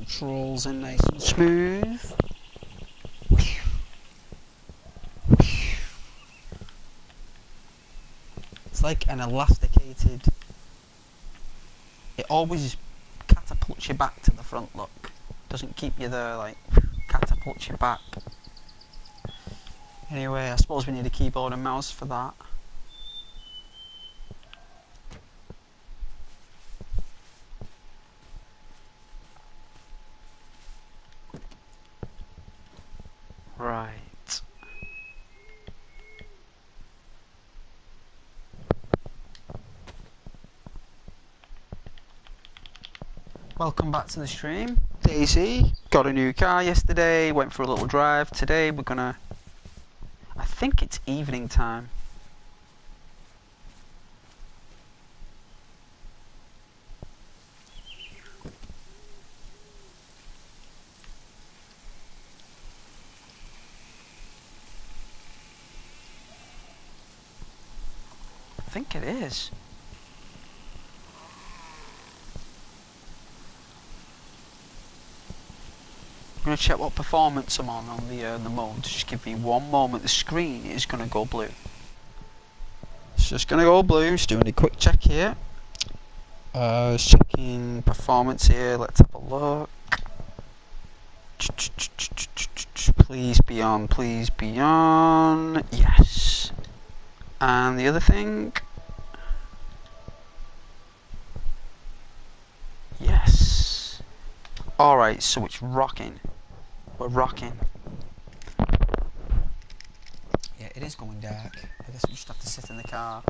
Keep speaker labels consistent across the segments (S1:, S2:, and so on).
S1: controls are nice and smooth. It's like an elasticated. It always catapults you back to the front, look. Doesn't keep you there, like, catapults you back. Anyway, I suppose we need a keyboard and mouse for that. Right. Welcome back to the stream. DayZ, got a new car yesterday, went for a little drive. Today we're gonna, I think it's evening time. I think it is. I'm going to check what performance I'm on the mode. Just give me one moment. The screen is going to go blue. It's just going to go blue. Just doing a quick check here. Just checking performance here. Let's have a look. Please be on. Please be on. Yes. And the other thing. Yes. Alright, so it's rocking. We're rocking. Yeah, it is going dark. I guess we just have to sit in the car.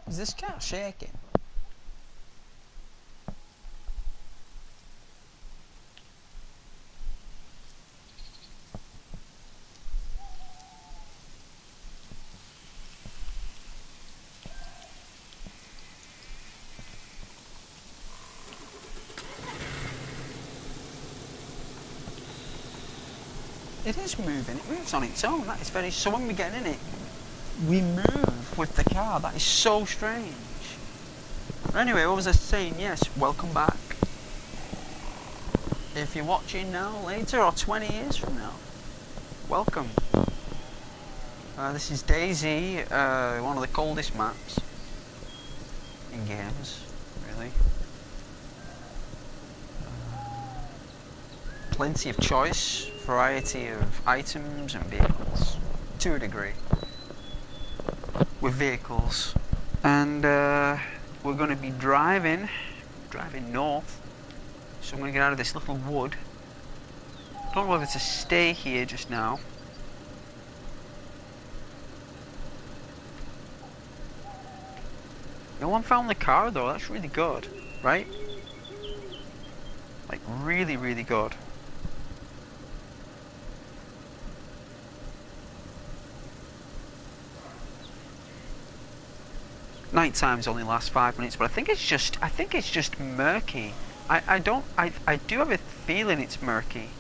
S1: Is this car shaking? It is moving, it moves on its own, that is very, so when we get in it, we move with the car, that is so strange. But anyway, what was I saying? Yes, welcome back. If you're watching now, later, or 20 years from now, welcome. This is DayZ, one of the coldest maps in games, really. Plenty of choice, variety of items and vehicles, to a degree, with vehicles. And we're going to be driving north, so I'm going to get out of this little wood. I don't know whether to stay here just now. No one found the car though, that's really good, right? Like really, really good. Night times only lasts 5 minutes, but I think it's just murky. I do have a feeling it's murky.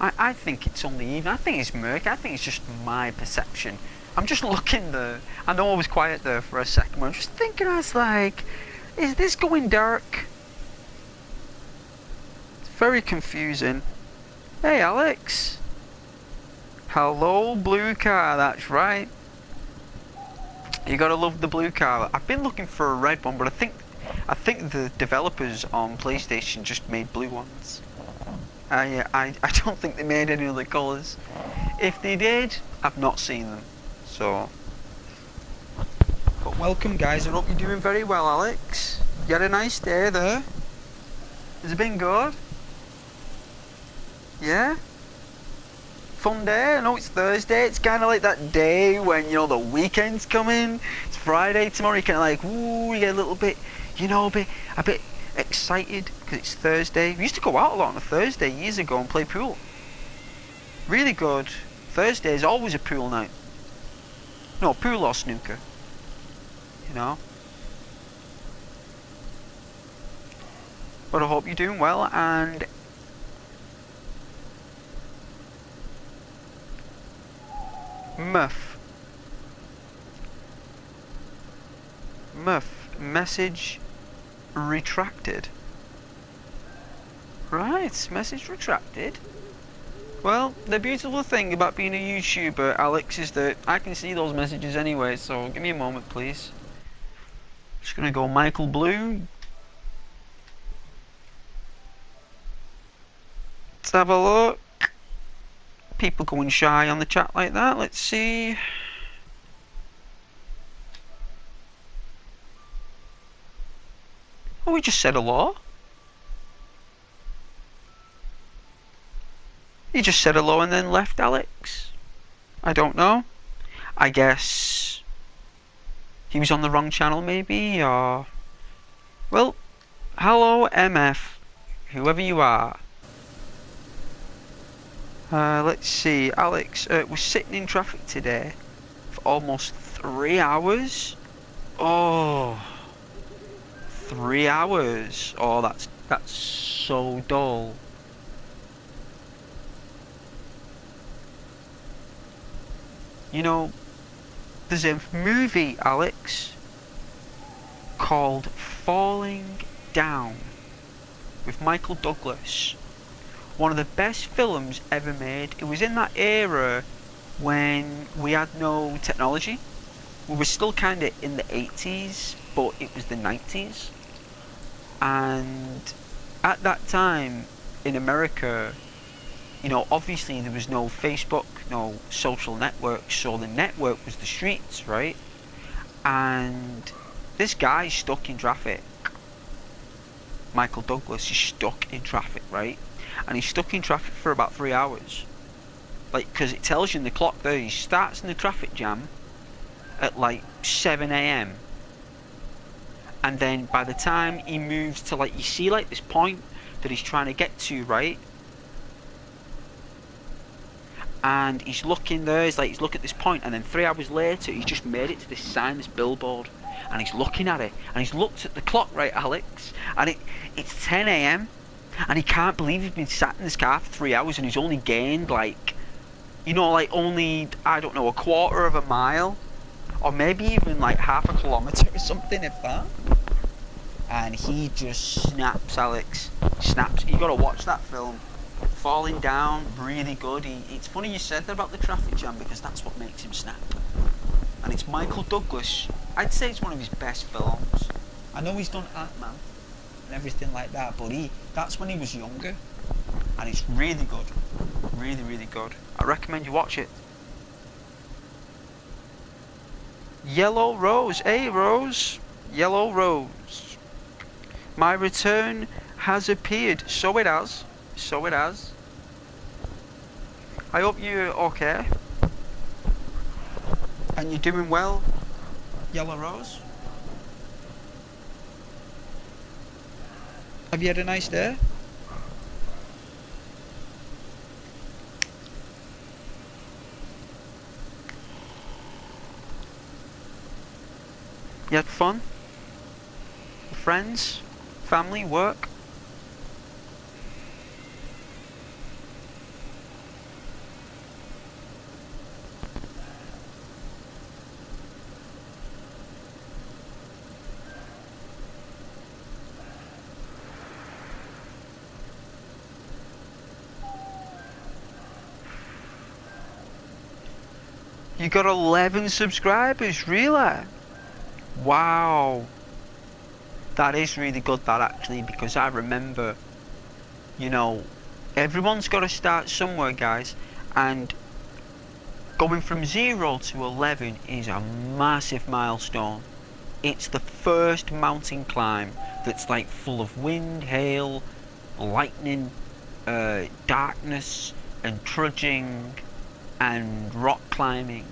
S1: I think it's only even. I think it's murky. I think it's just my perception. I'm just looking there. I know I was quiet there for a second. I'm just thinking, I was like, is this going dark? It's very confusing. Hey, Alex. Hello, blue car. That's right. You gotta love the blue car. I've been looking for a red one, but I think the developers on PlayStation just made blue ones. I don't think they made any other colours. If they did, I've not seen them. So, but welcome guys, I hope you're doing very well, Alex. You had a nice day there? Has it been good? Yeah? Fun day? I know it's Thursday, it's kind of like that day when, you know, the weekend's coming. It's Friday tomorrow, you're kind of like, ooh, you get a little bit, you know, a bit excited because it's Thursday. We used to go out a lot on a Thursday years ago and play pool. Really good. Thursday is always a pool night. No, pool or snooker. You know. But I hope you're doing well, and Muff, message retracted. Right, message retracted. Well, the beautiful thing about being a YouTuber, Alex, is that I can see those messages anyway, so give me a moment, please. Just gonna go Michael Blue. Let's have a look. People going shy on the chat like that. Let's see. Oh, we just said hello. You just said hello and then left, Alex. I don't know. I guess he was on the wrong channel maybe, or... Well, hello MF, whoever you are. Let's see, Alex was sitting in traffic today for almost 3 hours. Oh, 3 hours. Oh, that's so dull. You know, there's a movie, Alex, called Falling Down with Michael Douglas. One of the best films ever made. It was in that era when we had no technology. We were still kind of in the 80s, but it was the 90s. And at that time in America, you know, obviously there was no Facebook, no social networks, so the network was the streets, right? And this guy's stuck in traffic. Michael Douglas is stuck in traffic, right? And he's stuck in traffic for about 3 hours. Like, because it tells you in the clock there, he starts in the traffic jam at like 7 AM. And then by the time he moves to, like, you see like this point that he's trying to get to, right? And he's looking there, he's looking at this point, and then 3 hours later he's just made it to this sign, this billboard, and he's looking at it, and he's looked at the clock, right, Alex, and it's 10 AM, and he can't believe he's been sat in this car for 3 hours and he's only gained, like, you know, like only, I don't know, a quarter of a mile, or maybe even like half a kilometre or something, if that. And he just snaps, Alex, snaps. You gotta watch that film. Falling Down, really good. It's funny you said that about the traffic jam, because that's what makes him snap. And it's Michael Douglas. I'd say it's one of his best films. I know he's done Ant-Man and everything like that, but that's when he was younger, and it's really good. Really, really good. I recommend you watch it. Yellow Rose. Hey, Rose. Yellow Rose. My return has appeared. So it has. So it has. I hope you're okay. And you're doing well, Yellow Rose. Have you had a nice day? You had fun? Friends? Family? Work? You got 11 subscribers, really? Wow. That is really good, that, actually, because I remember, you know, everyone's got to start somewhere, guys, and Going from 0 to 11 is a massive milestone. It's the first mountain climb that's like full of wind, hail, lightning, darkness and trudging and rock climbing,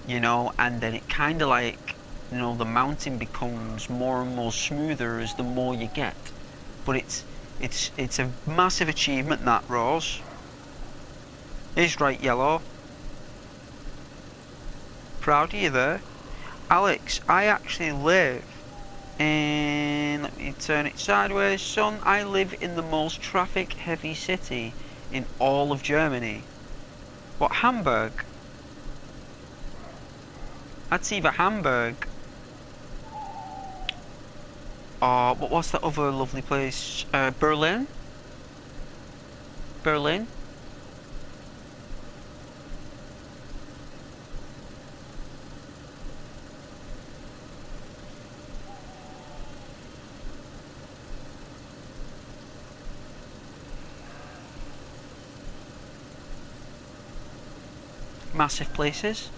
S1: you know, and then it kind of like, you know, the mountain becomes more and more smoother as the more you get. But it's a massive achievement, that, Rose. It's right, Yellow. Proud of you there. Alex, I actually live in, let me turn it sideways, son. I live in the most traffic heavy city in all of Germany. What, Hamburg? That's either Hamburg or, what's that other lovely place? Berlin? Berlin? Massive places.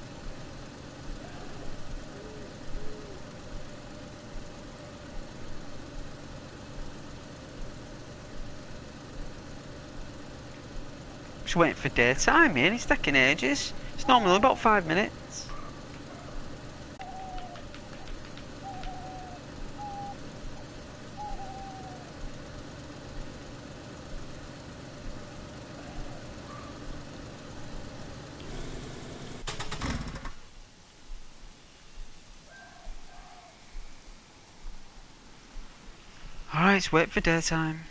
S1: Just waiting for daytime, man. It's taking ages. It's normally about 5 minutes. Alright, let's wait for daytime.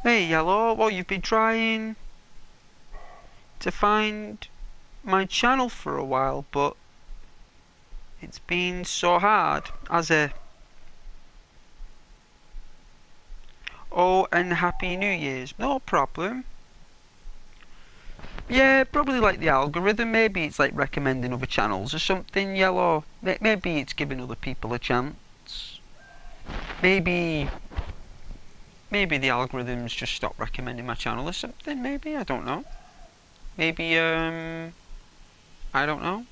S1: Hey, Yellow, well, you've been trying to find my channel for a while, but it's been so hard as a... Oh, and Happy New Year's. No problem. Yeah, probably like the algorithm. Maybe it's like recommending other channels or something, Yellow. Maybe it's giving other people a chance. Maybe the algorithms just stop recommending my channel or something, maybe, I don't know. Maybe, I don't know.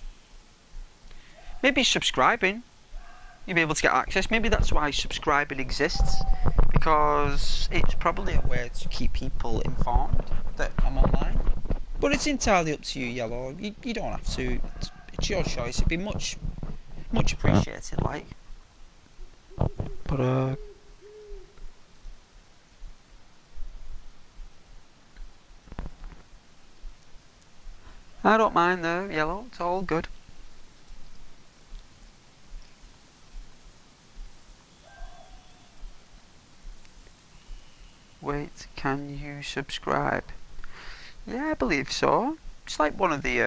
S1: Maybe subscribing, you'll be able to get access. Maybe that's why subscribing exists, because it's probably a way to keep people informed that I'm online. But it's entirely up to you, Yellow. You don't have to. It's your choice. It'd be much appreciated, like. But, I don't mind though, Yellow, it's all good. Wait, can you subscribe? Yeah, I believe so. It's like one of the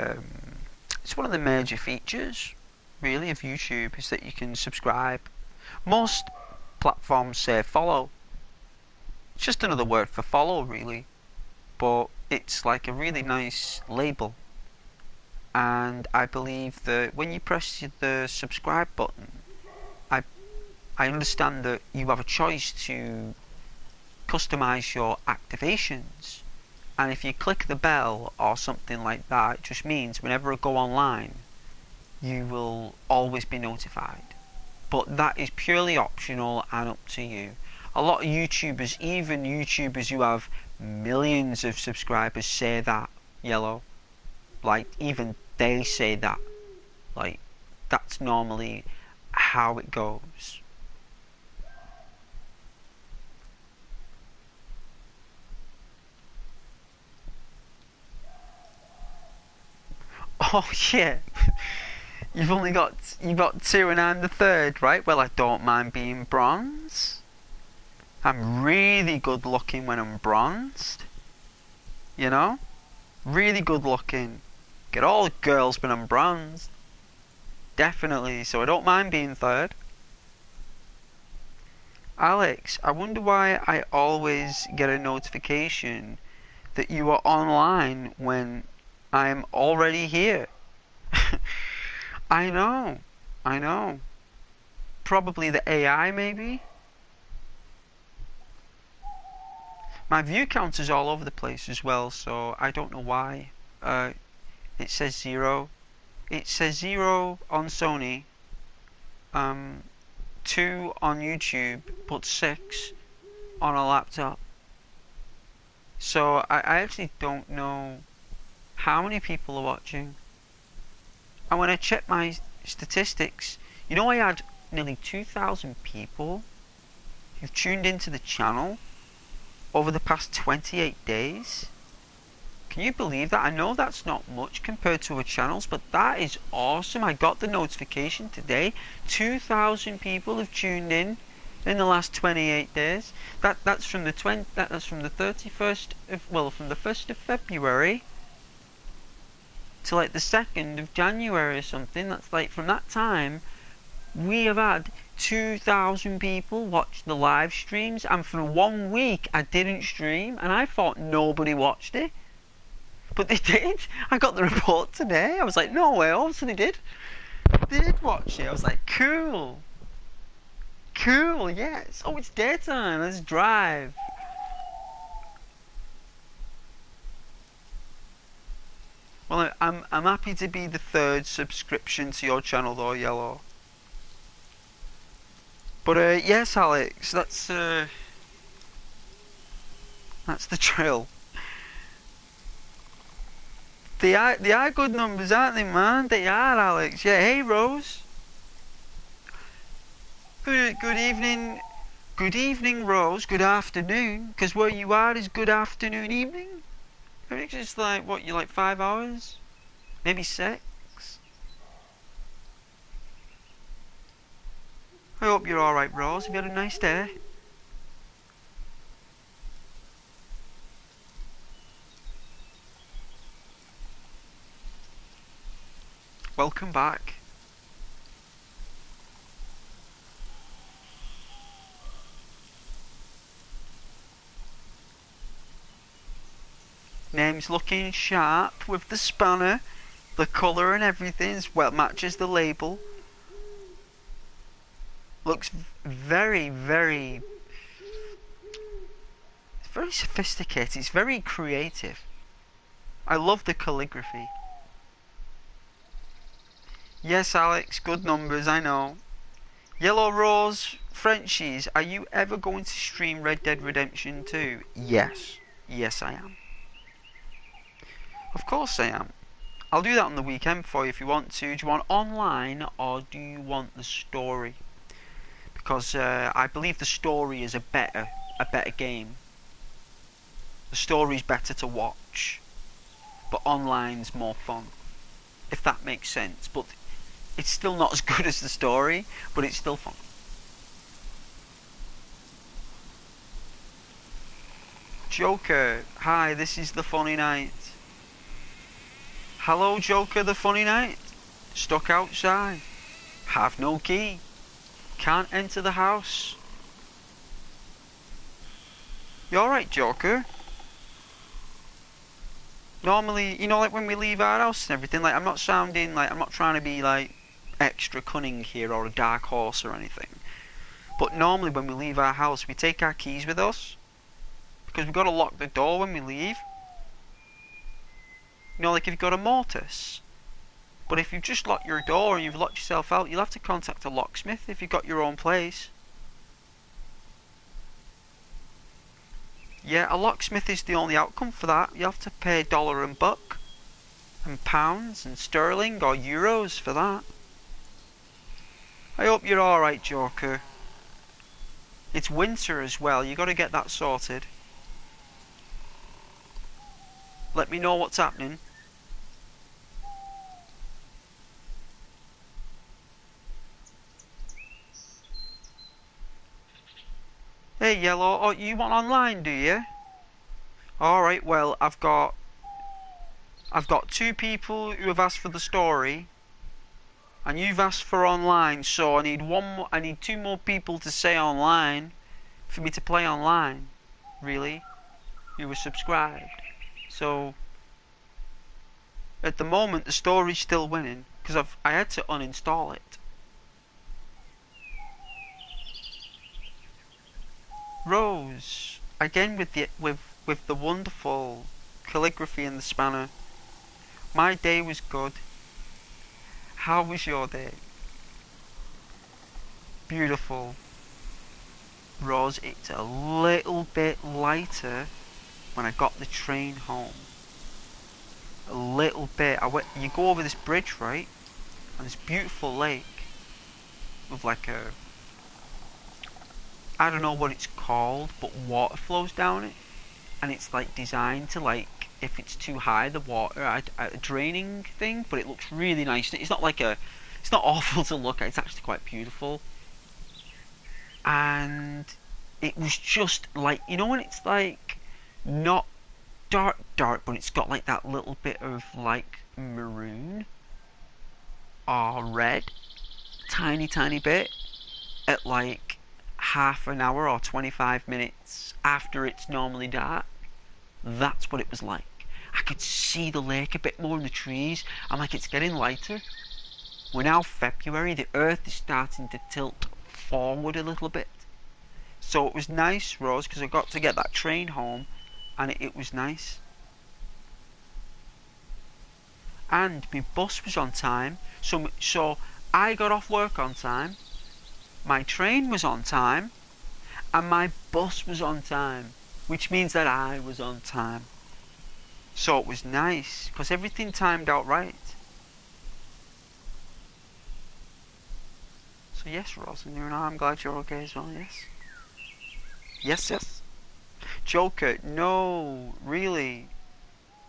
S1: it's one of the major features, really, of YouTube, is that you can subscribe. Most platforms say follow. It's just another word for follow, really, but it's like a really nice label. And I believe that when you press the subscribe button, I understand that you have a choice to customize your activations, and if you click the bell or something like that, it just means whenever I go online you will always be notified. But that is purely optional and up to you. A lot of YouTubers, even YouTubers who have millions of subscribers, say that, Yellow. Like, even they say that. Like, that's normally how it goes. Oh yeah, you've got 2 and I'm the 3rd, right? Well, I don't mind being bronze. I'm really good looking when I'm bronzed. You know? Really good looking. Get all the girls when I'm bronzed. Definitely, so I don't mind being 3rd. Alex, I wonder why I always get a notification that you are online when I'm already here. I know. I know. Probably the AI, maybe? My view count is all over the place as well, so I don't know why. It says 0. It says 0 on Sony, 2 on YouTube, but 6 on a laptop. So I actually don't know how many people are watching. And when I check my statistics, you know, I had nearly 2,000 people who've tuned into the channel over the past 28 days. Can you believe that? I know that's not much compared to other channels, but that is awesome. I got the notification today. 2,000 people have tuned in the last 28 days. That's from the 31st of, well, from the 1st of February to like the 2nd of January or something. That's like, from that time we have had 2,000 people watch the live streams, and for 1 week I didn't stream and I thought nobody watched it. But they did. I got the report today. I was like, no way, obviously they did. They did watch it. I was like, cool. Cool, yes. Oh, it's daytime. Let's drive. Well, I'm happy to be the 3rd subscription to your channel though, Yellow. But yes, Alex, that's the drill. They are good numbers, aren't they, man? They are, Alex. Yeah. Hey, Rose. Good evening. Good evening, Rose. Good afternoon. Because where you are is good afternoon, evening. I think it's like, what, you like 5 hours? Maybe 6? I hope you're alright, Rose. Have you had a nice day? Welcome back. Name's looking sharp with the spanner. The colour and everything well matches the label. Looks very, very... It's very sophisticated. It's very creative. I love the calligraphy. Yes, Alex, good numbers, I know. Yellow Rose, Frenchies, are you ever going to stream Red Dead Redemption 2? Yes. Yes, I am. Of course I am. I'll do that on the weekend for you if you want to. Do you want online or do you want the story? Because I believe the story is a better game. The story's better to watch, but online's more fun, if that makes sense. But it's still not as good as the story, but it's still fun. Joker, hi, this is the funny night. Hello, Joker, the funny night. Stuck outside. Have no key. Can't enter the house. You alright, Joker? Normally, you know, like when we leave our house and everything, like I'm not sounding like, I'm not trying to be like extra cunning here or a dark horse or anything. But normally when we leave our house, we take our keys with us. Because we've got to lock the door when we leave. You know, like if you've got a mortise. But if you've just locked your door and you've locked yourself out, you'll have to contact a locksmith if you've got your own place. Yeah, a locksmith is the only outcome for that. You have to pay dollar and buck, and pounds, and sterling, or euros for that. I hope you're alright, Joker. It's winter as well, you got to get that sorted. Let me know what's happening. Hey, Yellow, oh, you want online, do you? Alright, well, I've got 2 people who have asked for the story, and you've asked for online, so I need 2 more people to say online. for me to play online, really. You were subscribed. So at the moment the story's still winning because I had to uninstall it. Rose, again with the wonderful calligraphy in the spanner. My day was good. How was your day? Beautiful. Rose, it's a little bit lighter when I got the train home. A little bit. You go over this bridge, right? And this beautiful lake with like a, I don't know what it's called, but water flows down it, and it's like designed to, like, if it's too high, the water a draining thing, but it looks really nice. It's not like it's not awful to look at. It's actually quite beautiful. And it was just like, you know when it's like not dark, but it's got like that little bit of like maroon or red, tiny bit at like half an hour or 25 minutes after it's normally dark. That's what it was like. I could see the lake a bit more in the trees. I'm like, it's getting lighter. We're now February. The earth is starting to tilt forward a little bit. So it was nice, Rose, because I got to get that train home, and it was nice. And my bus was on time, so I got off work on time, my train was on time, and my bus was on time, which means that I was on time. So it was nice, because everything timed out right. So yes, Rose, and I'm glad you're okay as well, yes? Yes. Joker, no, really.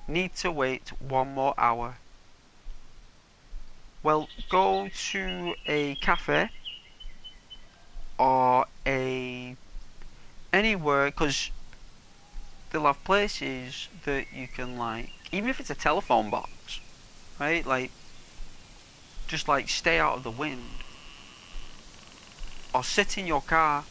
S1: Need to wait 1 more hour. Well, go to a cafe or anywhere, because they'll have places that you can, like, even if it's a telephone box, right? Like, just like stay out of the wind, or sit in your car.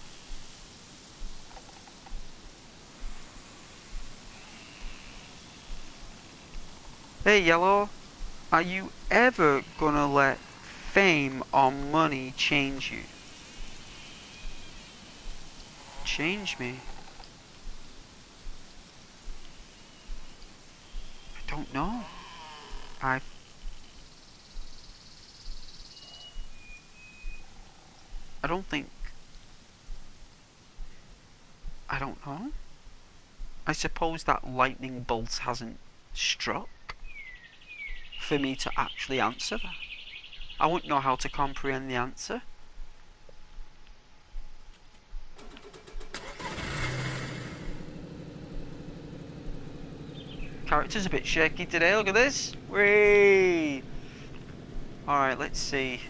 S1: Hey, Yellow, are you ever gonna let fame or money change you? Change me? I don't know. I don't think. I don't know. I suppose that lightning bolt hasn't struck for me to actually answer that. I wouldn't know how to comprehend the answer. Character's a bit shaky today, look at this. Whee! Alright, let's see.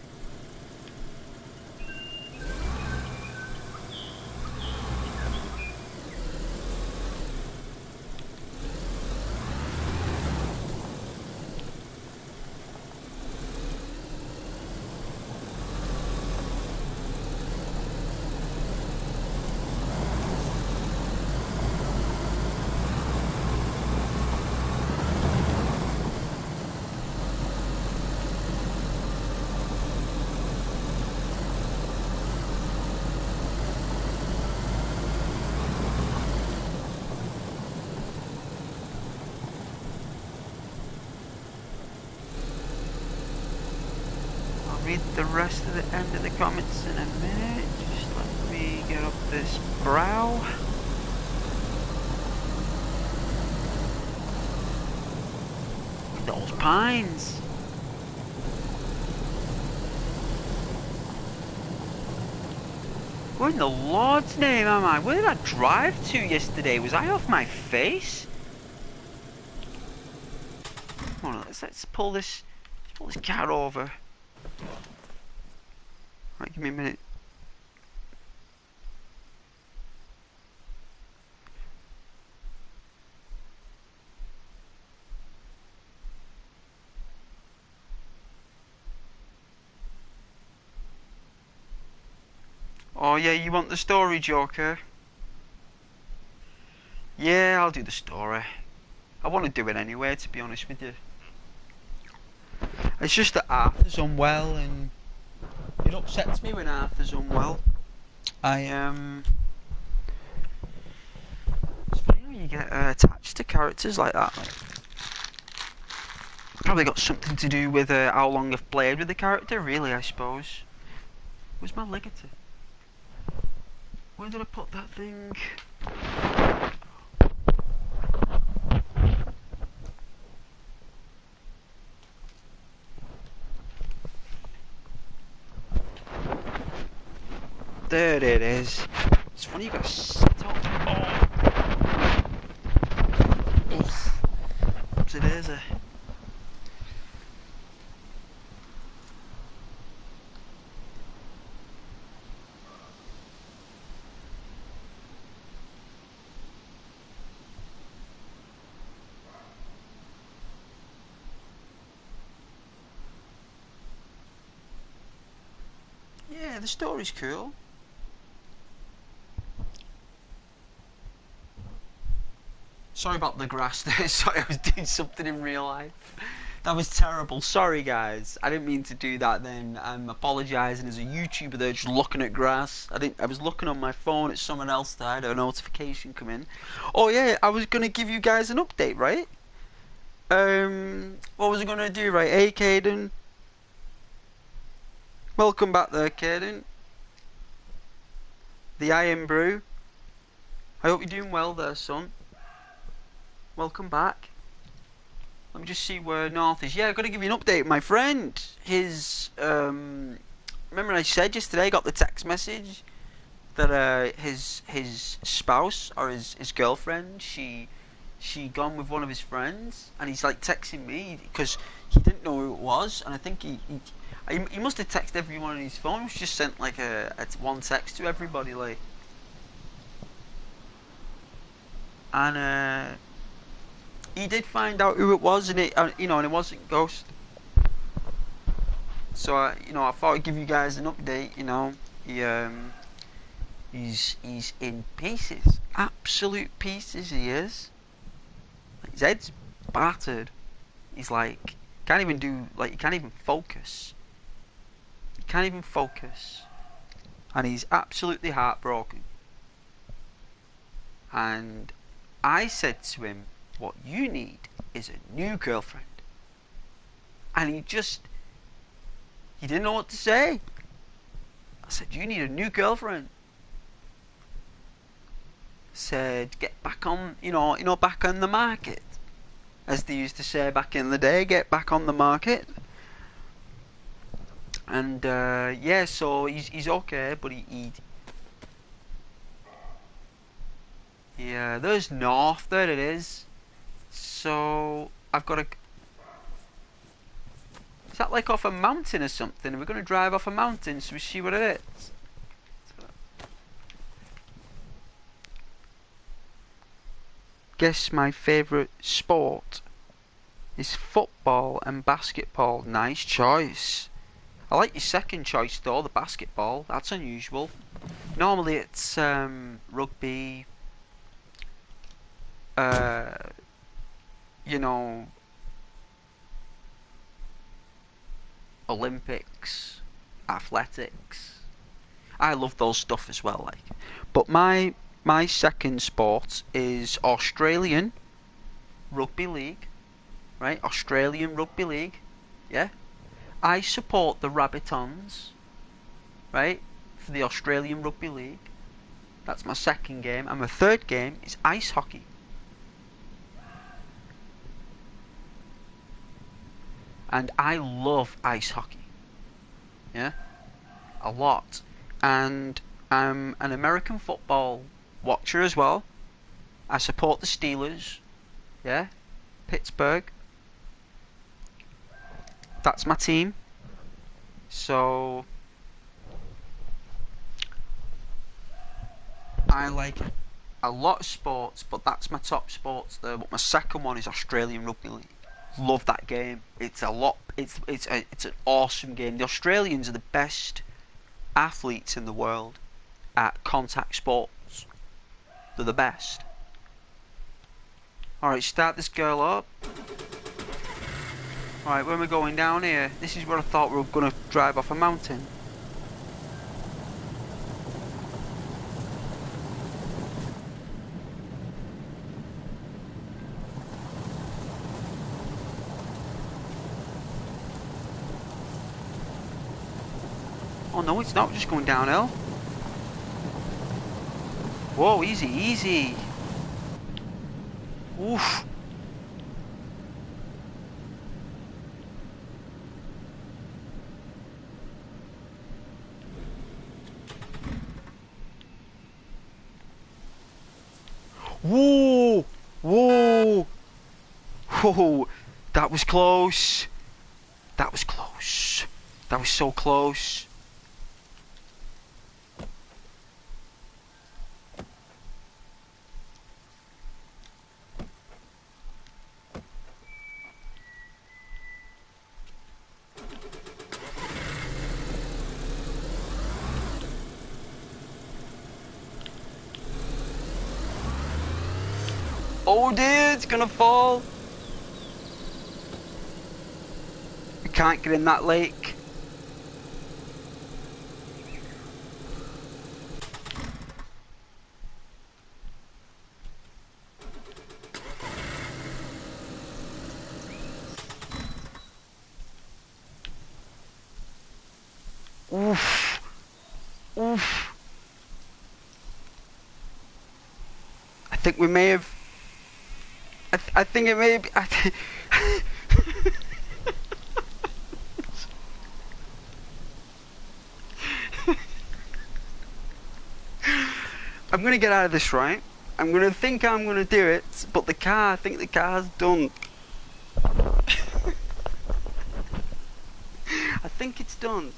S1: Read the rest of the end of the comments in a minute. Just let me get up this brow. Look at those pines. Where in the Lord's name am I? Where did I drive to yesterday? Was I off my face? Come on, let's pull this car over. Right, give me a minute. Oh yeah, you want the story, Joker? Yeah, I'll do the story. I want to do it anyway, to be honest with you. It's just that Arthur's unwell, and it upsets me when Arthur's unwell. It's funny how you get attached to characters like that. Like, probably got something to do with how long I've played with the character, really, I suppose. Where's my legacy? Where did I put that thing? There it is. It's funny you got to sit up. Oh. Oopsie daisy. Yeah, the story's cool. Sorry about the grass there. Sorry, I was doing something in real life. That was terrible. Sorry, guys. I didn't mean to do that then. I'm apologising as a YouTuber there, just looking at grass. I was looking on my phone at someone else that had a notification come in. Oh, yeah, I was going to give you guys an update, right? What was I going to do, right? Hey, Caden. Welcome back there, Caden. The Iron Brew. I hope you're doing well there, son. Welcome back. Let me just see where North is. Yeah, I've got to give you an update. My friend, remember I said yesterday, I got the text message that his spouse or his girlfriend, she gone with one of his friends, and he's like texting me because he didn't know who it was, and I think he must have texted everyone on his phone. He just sent like a one text to everybody, like, and he did find out who it was, and and it wasn't Ghost. So I thought I'd give you guys an update. He's in pieces, absolute pieces. He is. His head's battered. He's like can't even focus. He can't even focus, and he's absolutely heartbroken. And I said to him, what you need is a new girlfriend. And he didn't know what to say. I said, you need a new girlfriend. Said, get back on, back on the market. As they used to say back in the day, get back on the market. And yeah, so he's okay, but yeah, there's North, there it is. So I've got to. Is that like off a mountain or something? We're going to drive off a mountain, so we see what it is. Guess my favourite sport is football and basketball. Nice choice. I like your second choice though, the basketball. That's unusual. Normally it's rugby. Olympics, athletics. I love those stuff as well, like. But my second sport is Australian Rugby League, right? Australian Rugby League, yeah. I support the Rabbitons, right? For the Australian Rugby League. That's my second game, and my third game is ice hockey. And I love ice hockey, yeah, a lot. And I'm an American football watcher as well. I support the Steelers, yeah, Pittsburgh. That's my team. So I like a lot of sports, but that's my top sports there. But my second one is Australian Rugby League. Love that game. It's a lot. It's an awesome game. The Australians are the best athletes in the world at contact sports. They're the best. Alright, start this girl up. Alright, where are we going? Down here? This is where I thought we were going to drive off a mountain. Oh no, it's not, we're just going downhill. Whoa, easy, easy. Oof. Whoa! Whoa! Whoa! That was close. That was close. That was so close. Oh dear, it's gonna fall. We can't get in that lake. Oof. Oof. I think we may have... I think it may be... I'm gonna get out of this, right? I'm gonna think I'm gonna do it, but the car, I think the car's done. I think it's done.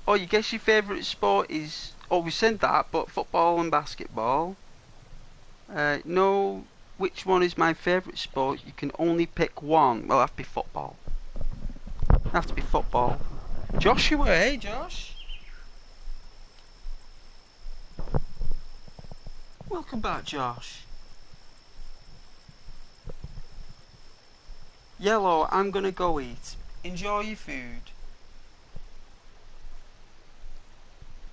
S1: Oh, you guess your favourite sport is... Oh, we said that, but football and basketball. No, which one is my favourite sport? You can only pick one. Well, it'll have to be football. It'll have to be football. Joshua, hey Josh. Welcome back, Josh. Yellow, I'm gonna go eat. Enjoy your food.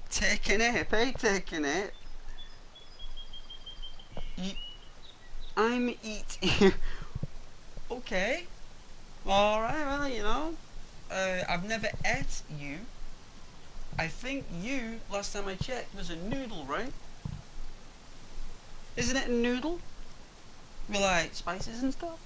S1: Taking it, hey, taking it. I'm eating. Okay. Alright, well, you know. I've never ate you. I think you, last time I checked, was a noodle, right? Isn't it a noodle? With like spices and stuff?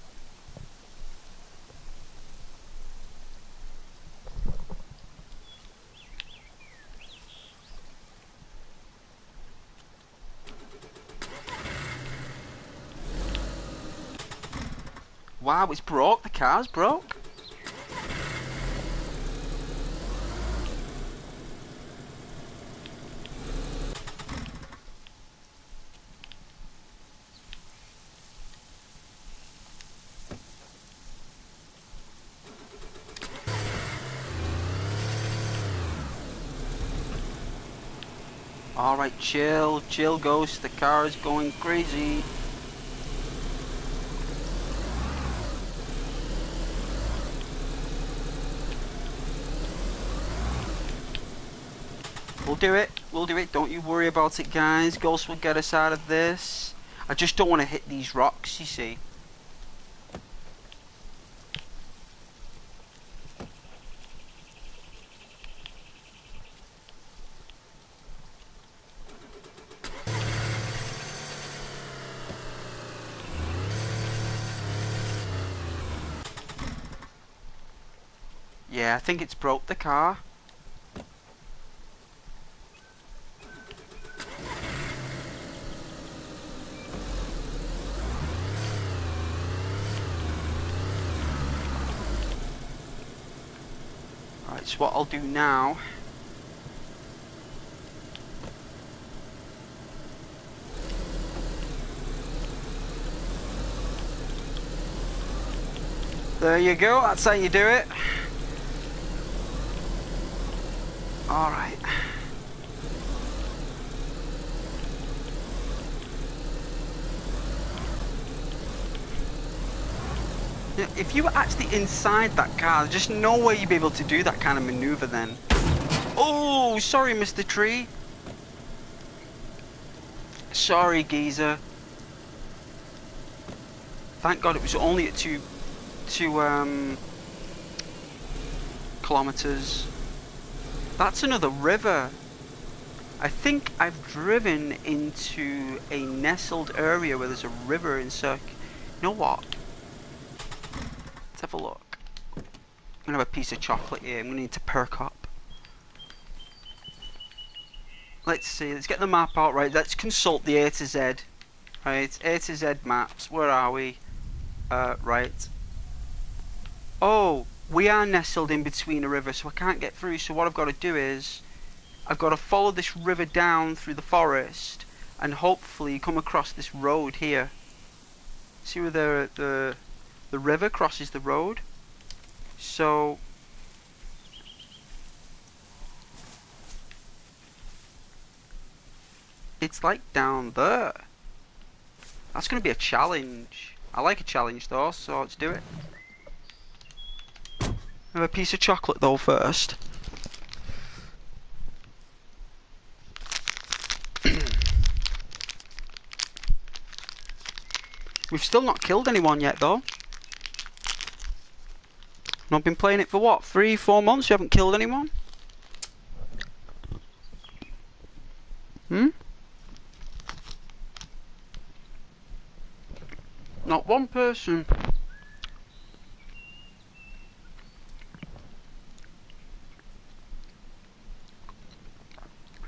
S1: Wow, it's broke. The car's broke. Alright, chill, chill Ghost, the car is going crazy. We'll do it, don't you worry about it guys, Ghost will get us out of this. I just don't want to hit these rocks, you see. Yeah, I think it's broke the car. Right, so what I'll do now... There you go, that's how you do it. Alright. Yeah, if you were actually inside that car, there's just no way you'd be able to do that kind of maneuver then. Oh, sorry, Mr. Tree. Sorry, geezer. Thank God it was only at two kilometers. That's another river. I think I've driven into a nestled area where there's a river in circ. You know what? Let's have a look. I'm gonna have a piece of chocolate here. I'm gonna need to perk up. Let's see. Let's get the map out. Right. Let's consult the A to Z. Right. A to Z maps. Where are we? Right. Oh, we are nestled in between a river, so I can't get through. So what I've got to do is, I've got to follow this river down through the forest, and hopefully come across this road here. See where the river crosses the road? So it's like down there. That's going to be a challenge. I like a challenge though, so let's do it. Have a piece of chocolate though first. We've still not killed anyone yet though. Not been playing it for what, 3-4 months? You haven't killed anyone? Not one person.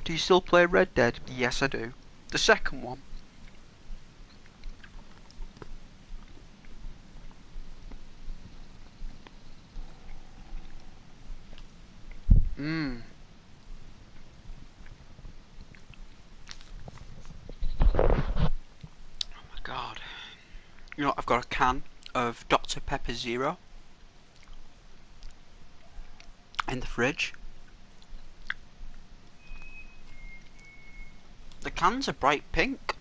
S1: Do you still play Red Dead? Yes, I do. The second one. Oh my god. You know, I've got a can of Dr. Pepper Zero in the fridge. The cans are bright pink.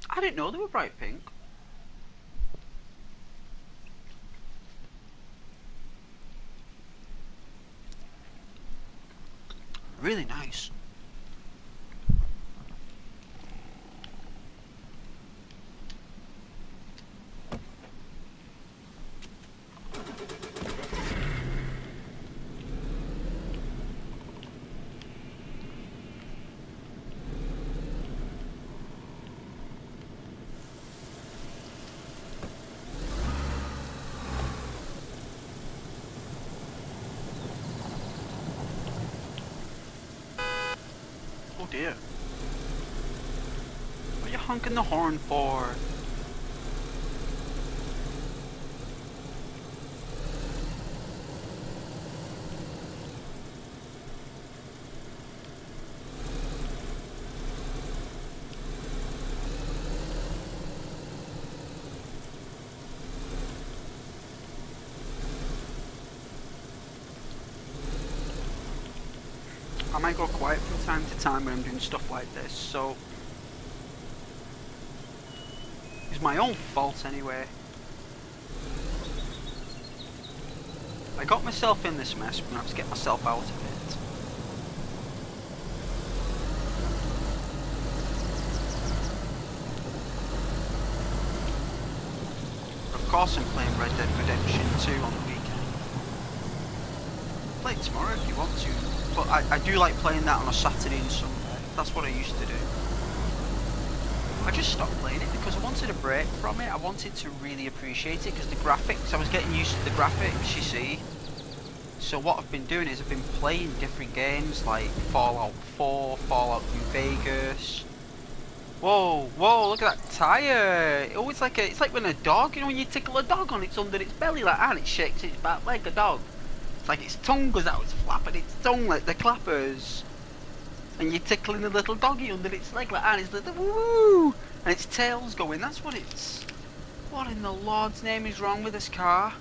S1: I didn't know they were bright pink. Really nice. Oh dear. What are you honking the horn for? I might go quiet from time to time when I'm doing stuff like this, so it's my own fault anyway. I got myself in this mess, I'm gonna have to get myself out of it. Of course I'm playing Red Dead Redemption 2 on the weekend. Play it tomorrow if you want to. But I do like playing that on a Saturday and Sunday. That's what I used to do. I just stopped playing it because I wanted a break from it. I wanted to really appreciate it because the graphics, I was getting used to the graphics, you see. So what I've been doing is I've been playing different games like Fallout 4, Fallout New Vegas. Whoa, whoa, look at that tyre. It's like when a dog, you know when you tickle a dog on its under its belly like that and it shakes its back like a dog. Like its tongue goes out, it's flapping its tongue like the clappers. And you're tickling the little doggy under its leg like that, and it's like, woo! And its tail's going, that's what it's... What in the Lord's name is wrong with this car?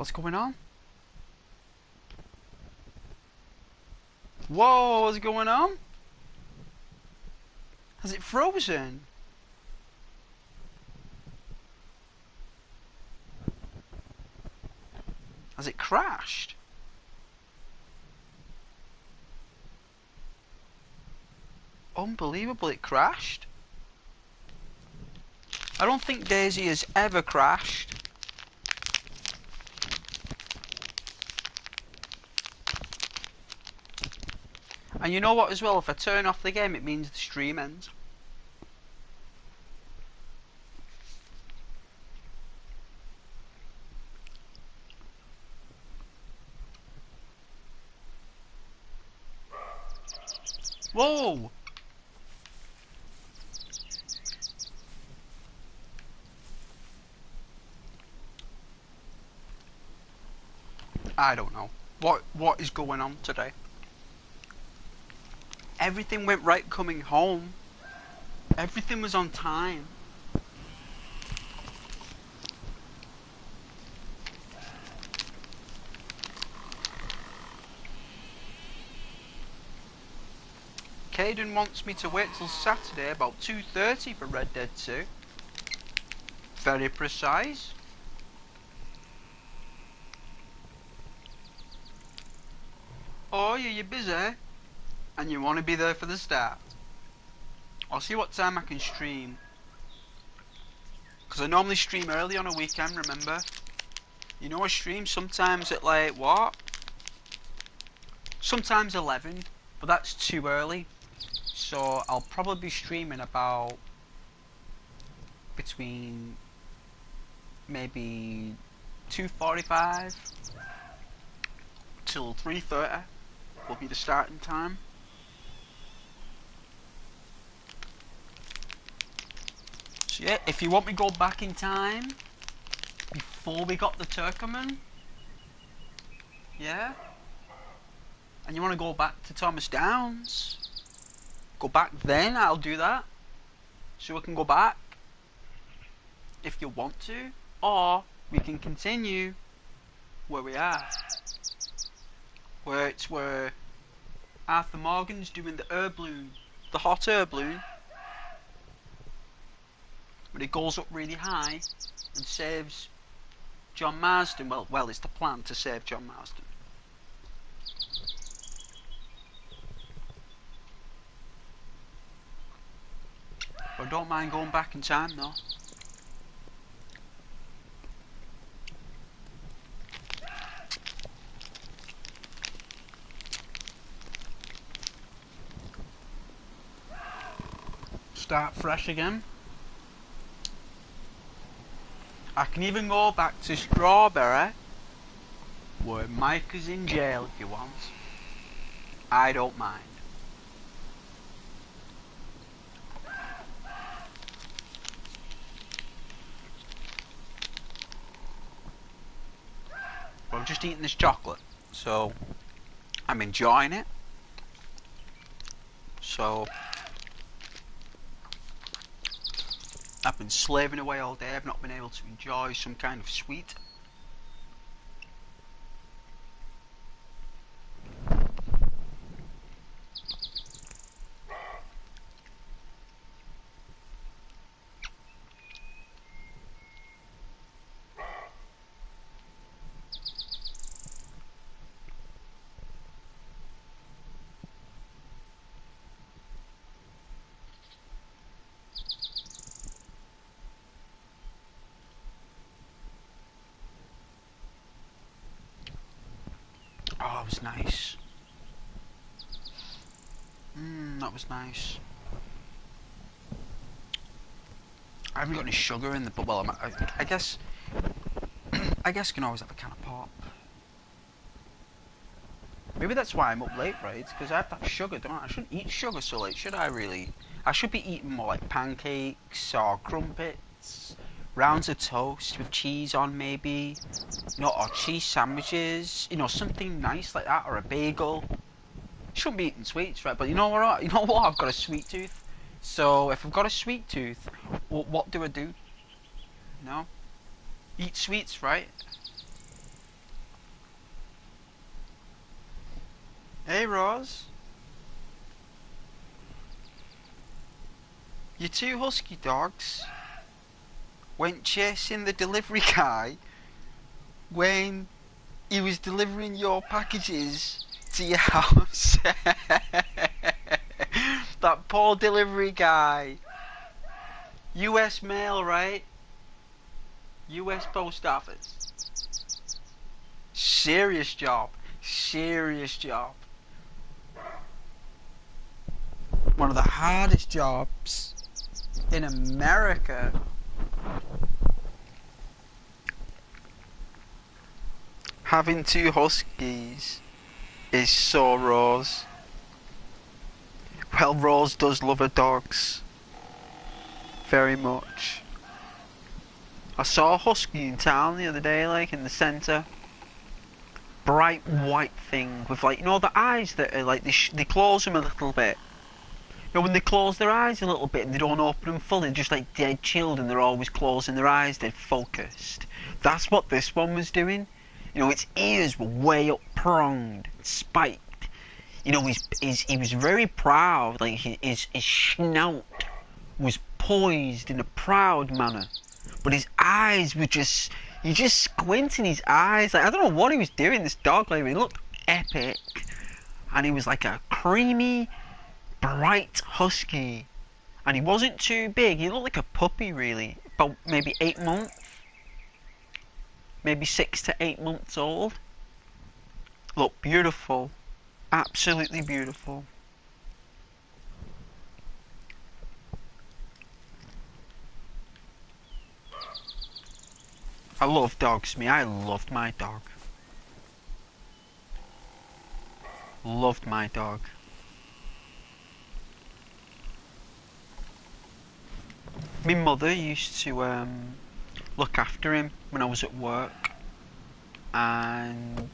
S1: What's going on? Whoa, what's going on? Has it frozen? Has it crashed? Unbelievable, it crashed. I don't think DayZ has ever crashed. And you know what as well, if I turn off the game it means the stream ends. Whoa! I don't know. What is going on today? Everything went right coming home. Everything was on time. Caden wants me to wait till Saturday about 2:30 for Red Dead 2. Very precise. Oh, yeah, you're busy? And you want to be there for the start? I'll see what time I can stream. Because I normally stream early on a weekend, remember? You know I stream sometimes at like, what? Sometimes 11, but that's too early. So I'll probably be streaming about between maybe 2:45 till 3:30 will be the starting time. So yeah, if you want me to go back in time before we got the Turkoman, yeah, and you want to go back to Thomas Downs, go back then, I'll do that. So we can go back if you want to, or we can continue where we are, where Arthur Morgan's doing the air balloon, the hot air balloon, but it goes up really high and saves John Marsden. Well, it's the plan to save John Marsden. But I don't mind going back in time though. Start fresh again. I can even go back to Strawberry, where Mike is in jail if you want. I don't mind. But I'm just eating this chocolate, so I'm enjoying it. So I've been slaving away all day. I've not been able to enjoy some kind of sweet. Oh, that was nice. That was nice. I haven't got any sugar in the, but well, I guess I guess you can always have a can of pop. Maybe that's why I'm up late, right? Because I have that sugar, don't I? I shouldn't eat sugar so late, should I really? I should be eating more like pancakes or crumpets, rounds of toast with cheese on maybe, you know, or cheese sandwiches, you know, something nice like that, or a bagel. Shouldn't be eating sweets, right? But you know what? You know what? I've got a sweet tooth. So if I've got a sweet tooth, what do I do? You know, eat sweets, right? Hey Roz, your two husky dogs went chasing the delivery guy when he was delivering your packages to your house. That poor delivery guy. US mail, right? US Post Office. Serious job. Serious job. One of the hardest jobs in America. Having two huskies is so Rose. Well, Rose does love her dogs very much. I saw a husky in town the other day, like in the centre. Bright white thing with, like, you know, the eyes that are like they close them a little bit. You know, when they close their eyes a little bit and they don't open them fully, just like dead chilled, and they're always closing their eyes, they're focused. That's what this one was doing. You know, its ears were way up pronged, spiked. You know, he was very proud, like his snout was poised in a proud manner. But his eyes were just, you just squint in his eyes. Like, I don't know what he was doing, this dog, like, he looked epic. And he was like a creamy, bright husky. And he wasn't too big, he looked like a puppy really. About maybe 8 months. Maybe 6 to 8 months old. Looked beautiful. Absolutely beautiful. I love dogs, me. I loved my dog. Loved my dog. My mother used to look after him when I was at work, and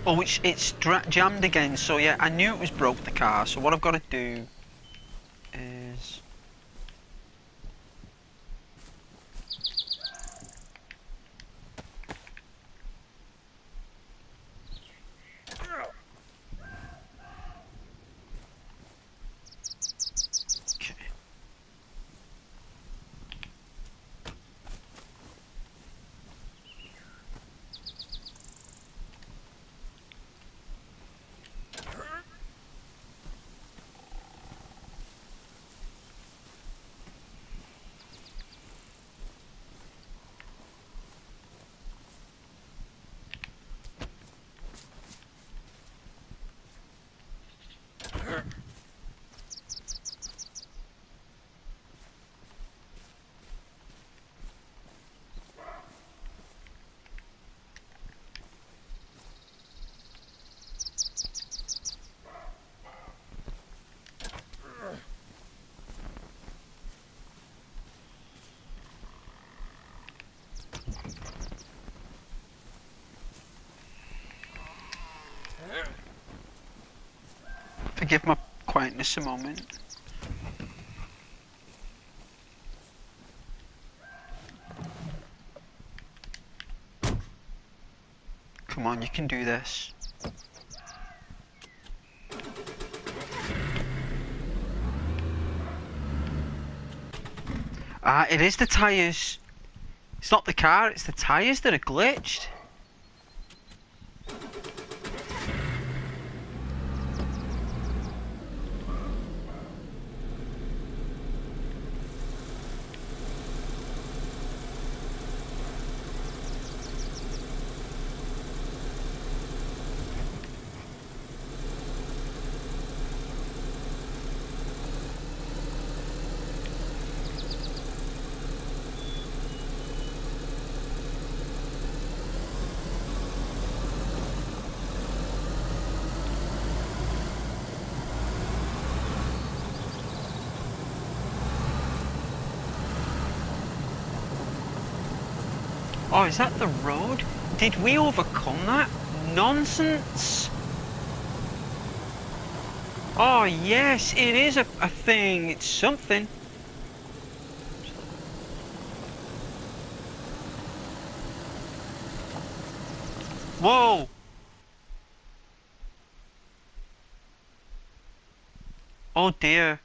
S1: oh, it's jammed again. So yeah, I knew it was broke, the car. So what I've got to do is forgive my quietness a moment. Come on, you can do this. It is the tyres. It's not the car, it's the tyres that are glitched. Oh, is that the road? Did we overcome that? Nonsense! Oh yes, it is a thing. It's something. Whoa! Oh dear.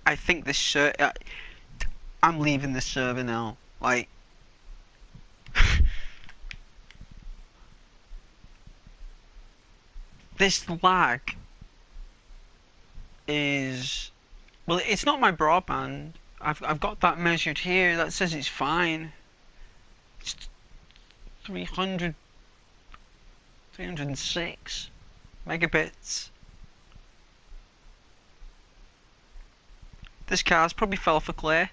S1: I think this I'm leaving this server now. Like, this lag is, well, it's not my broadband. I've got that measured here. That says it's fine. It's 306 megabits. This car's probably fell off a cliff.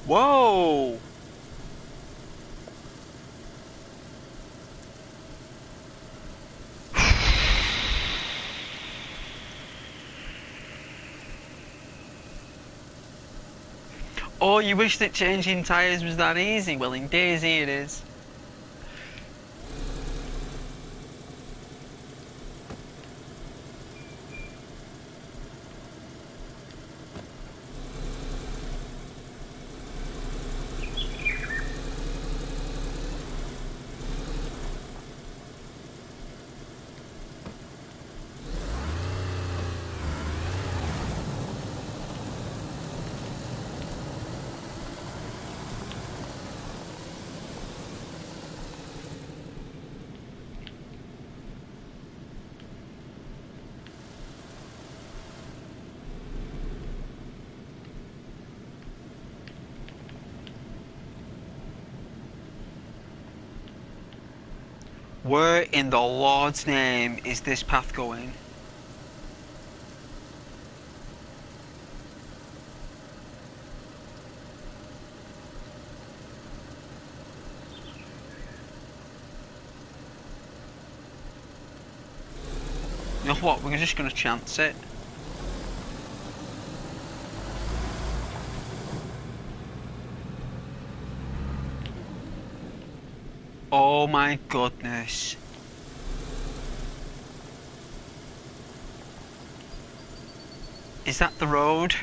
S1: Whoa! Oh, you wish that changing tyres was that easy? Well, in DayZ it is. Where in the Lord's name is this path going? You know what, we're just gonna chance it. Oh my goodness. Is that the road?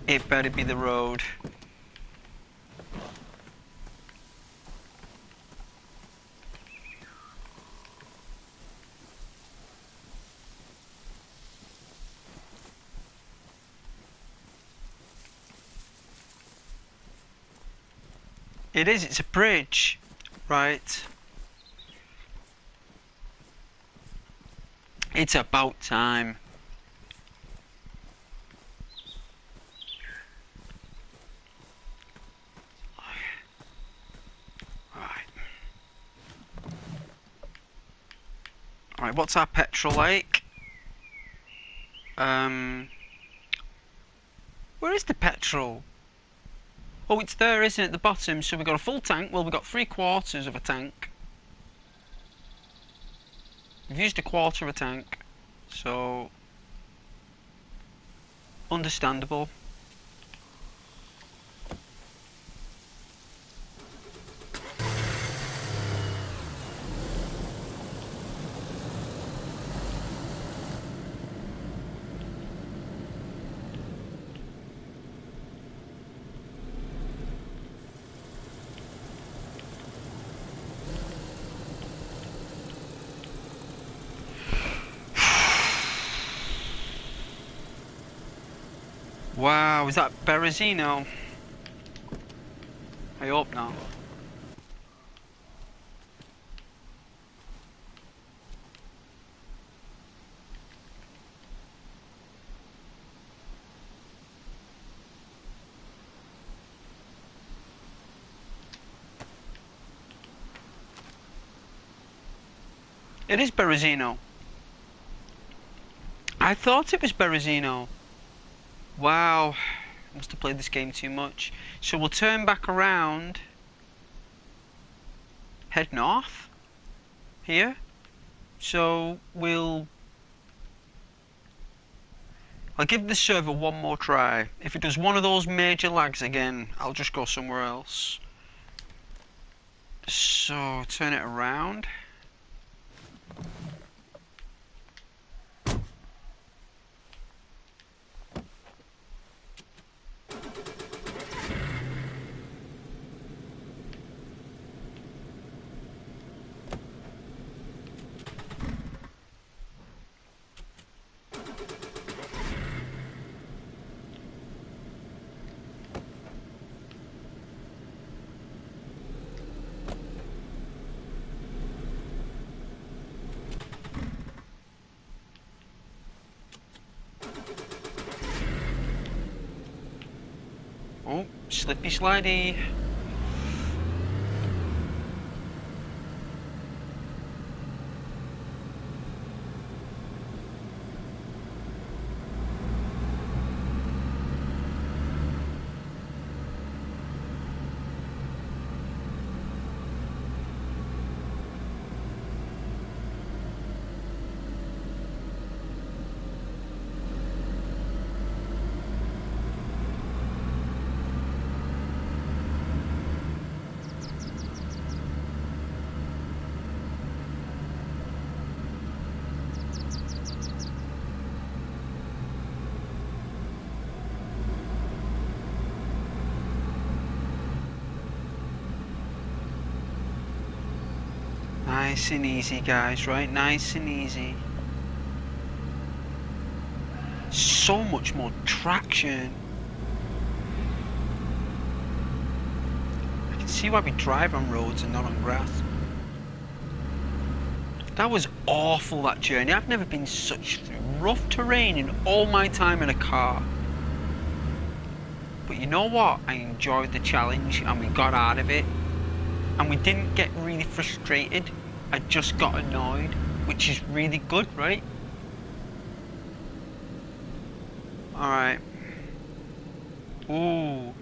S1: It better be the road. It is, it's a bridge. Right. It's about time. Alright, what's our petrol like? Where is the petrol? Oh, it's there, isn't it, at the bottom? So we've got a full tank. Well, we've got 3/4 of a tank. We've used 1/4 of a tank. So, understandable. Wow, is that Berezino? I hope not. It is Berezino. I thought it was Berezino. Wow, must have played this game too much. So we'll turn back around, head north here. So I'll give the server one more try. If it does one of those major lags again, I'll just go somewhere else. So turn it around. Oh, slippy slidey. Nice and easy, guys, right? Nice and easy. So much more traction. I can see why we drive on roads and not on grass. That was awful, that journey. I've never been such rough terrain in all my time in a car. But you know what? I enjoyed the challenge and we got out of it. And we didn't get really frustrated. I just got annoyed, which is really good, right? Alright. Ooh.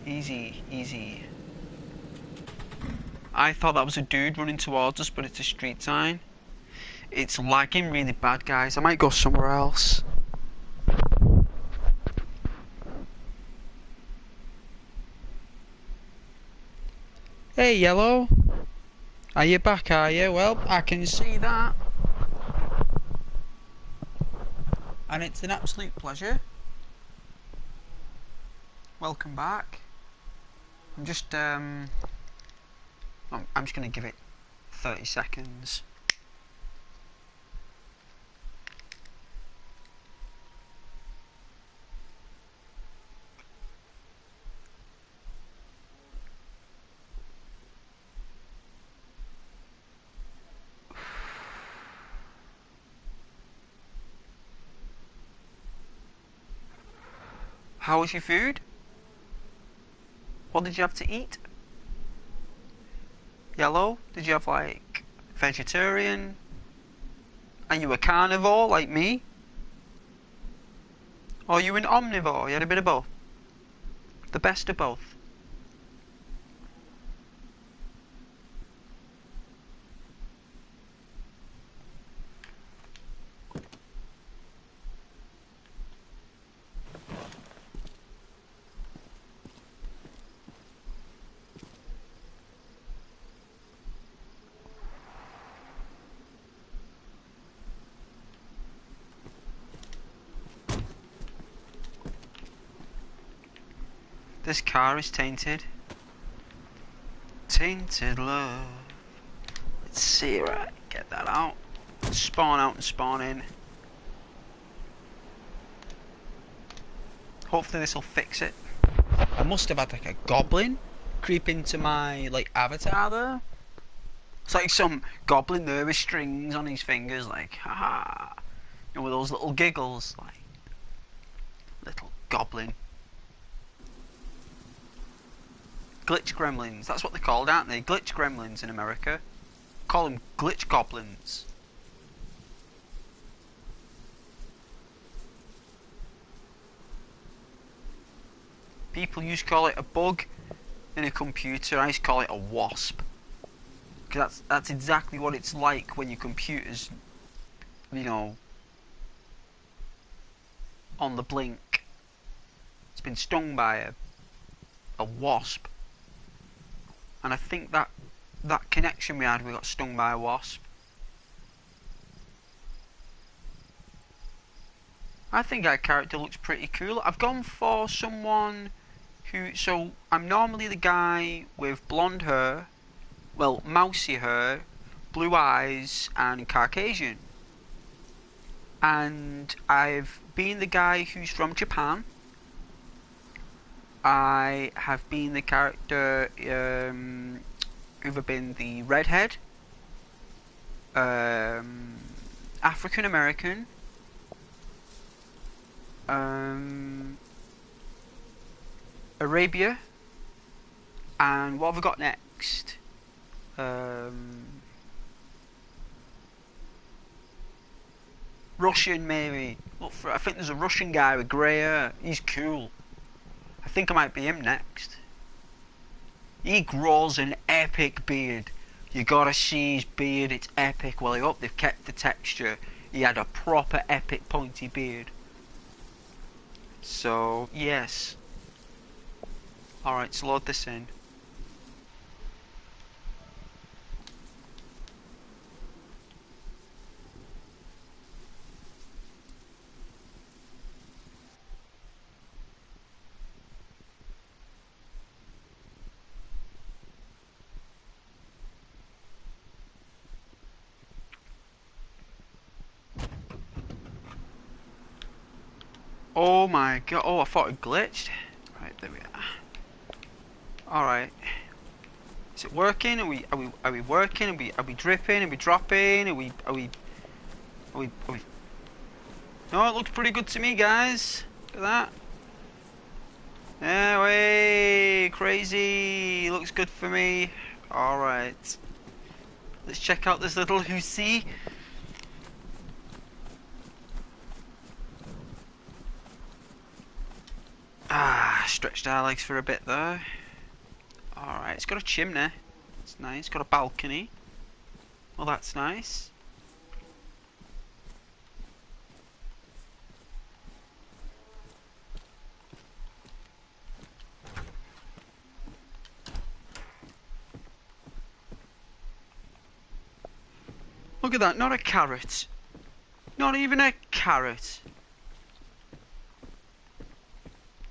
S1: Easy, easy. I thought that was a dude running towards us, but it's a street sign. It's lagging really bad, guys. I might go somewhere else. Hey, Yellow. Are you back, are you? Well, I can see that. And it's an absolute pleasure. Welcome back. I'm just going to give it 30 seconds. How was your food? What did you have to eat? Yellow? Did you have like vegetarian? Are you a carnivore like me? Or are you an omnivore? You had a bit of both? The best of both? This car is tainted. Tainted love. Let's see, right, get that out. Spawn out and spawn in. Hopefully this will fix it. I must have had like a goblin creep into my like avatar there. It's like some goblin there with strings on his fingers, like haha. You know, with those little giggles, like little goblin. Glitch gremlins, that's what they're called, aren't they? Glitch gremlins in America. Call them glitch goblins. People used to call it a bug in a computer. I used to call it a wasp. Because that's exactly what it's like when your computer's, you know, on the blink. It's been stung by a wasp. and I think that connection we had, we got stung by a wasp. I think our character looks pretty cool. I've gone for someone who, so I'm normally the guy with blonde hair, well, mousy hair, blue eyes, and Caucasian. And I've been the guy who's from Japan. I have been the character who've been the redhead, African American, Arabia, and what have I got next? Russian maybe. Look for, I think there's a Russian guy with grey hair. He's cool. I think I might be him next. He grows an epic beard. You gotta see his beard, it's epic. Well, I hope they've kept the texture. He had a proper epic pointy beard. So, yes. Alright, let's load this in. Oh my god, oh I thought it glitched. Right, there we are. Alright. Is it working? Are we working? Are we dripping? Are we dropping? Are we No, it looks pretty good to me, guys. Look at that. Yeah, way crazy. Looks good for me. Alright. Let's check out this little hussy. Stretched our legs for a bit there. Alright, it's got a chimney. It's nice. It's got a balcony. Well, that's nice. Look at that, not a carrot. Not even a carrot.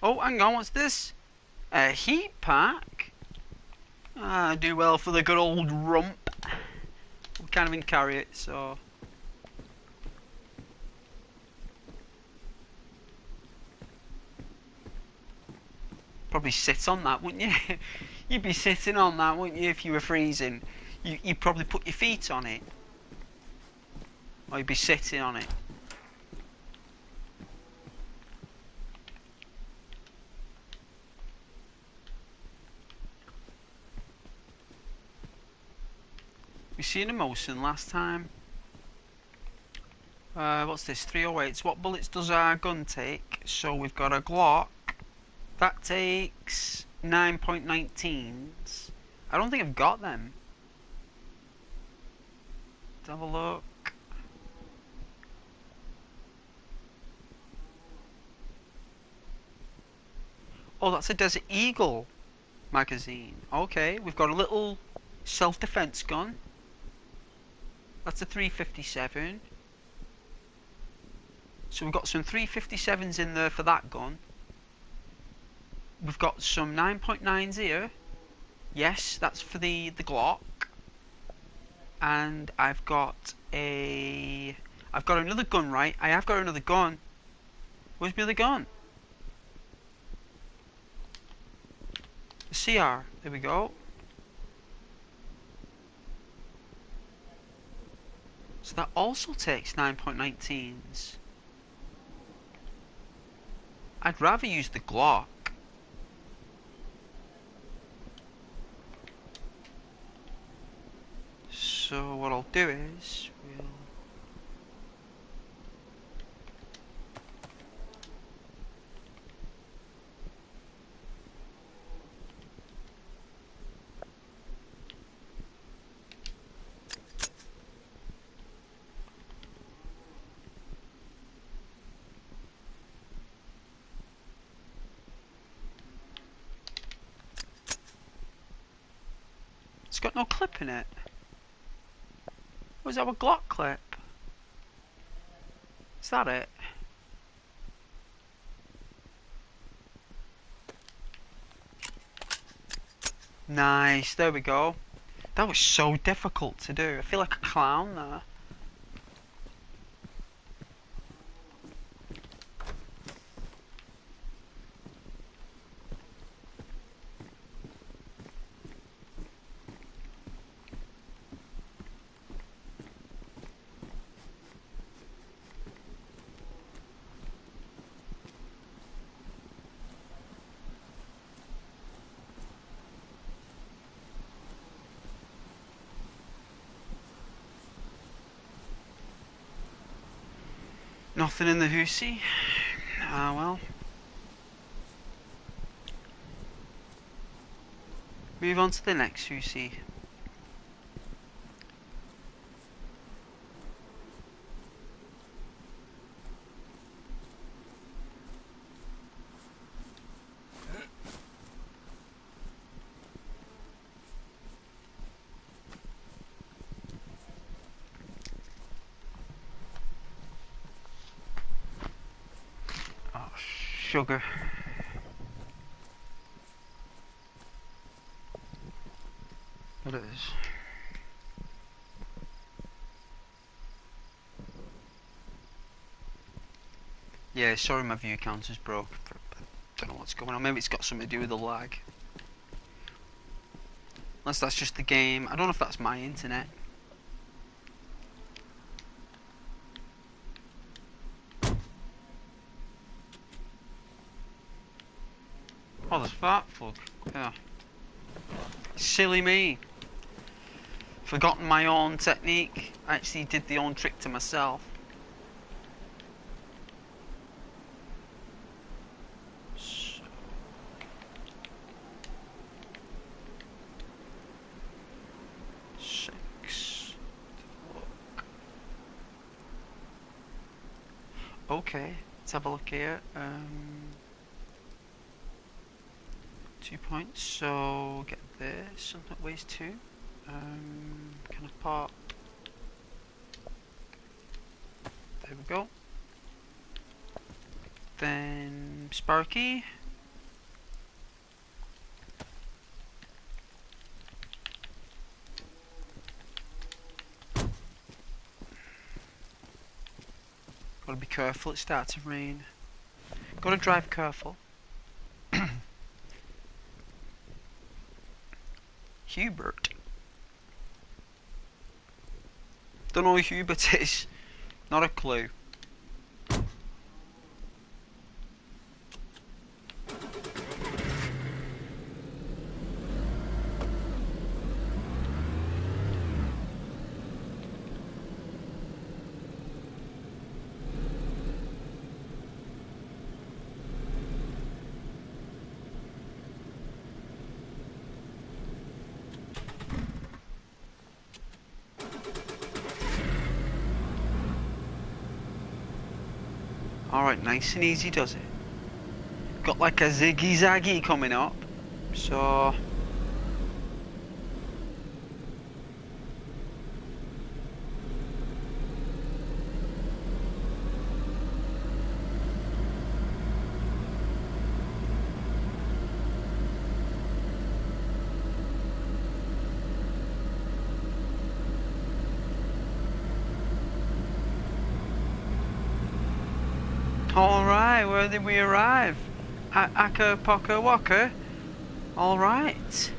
S1: Oh, hang on, what's this? A heat pack? Ah, do well for the good old rump. We can't even carry it, so... Probably sit on that, wouldn't you? You'd be sitting on that, wouldn't you, if you were freezing? You'd probably put your feet on it. Or you'd be sitting on it. We seen a motion last time. What's this? 308s. What bullets does our gun take? So we've got a Glock. That takes 9.19s. I don't think I've got them. Let's have a look. Oh, that's a Desert Eagle magazine. Okay, we've got a little self-defense gun. That's a 357. So we've got some 357s in there for that gun. We've got some 9.9s here. Yes, that's for the Glock. And I've got another gun, right? I have got another gun. Where's my other gun? The CR. There we go. So that also takes 9.19s. I'd rather use the Glock. So what I'll do is we'll got no clip in it. Was that a Glock clip? Is that it? Nice, there we go. That was so difficult to do. I feel like a clown there. Nothing in the hoosey. Ah well. Move on to the next hoosey. Sugar. What it is. Yeah, sorry my view counter's broke. I don't know what's going on. Maybe it's got something to do with the lag. Unless that's just the game. I don't know if that's my internet. Oh, there's fart plug. Yeah. Silly me. Forgotten my own technique. I actually did the own trick to myself. So. Six. Okay, let's have a look here. 2 points, so get this, something that weighs 2. Kind of pop. There we go. Then Sparky. Gotta be careful, it starts to rain. Gotta drive careful. Hubert. Don't know who Hubert is. Not a clue. Alright, nice and easy does it. Got like a ziggy zaggy coming up, so alright, where did we arrive? Aka Poka Waka? Alright.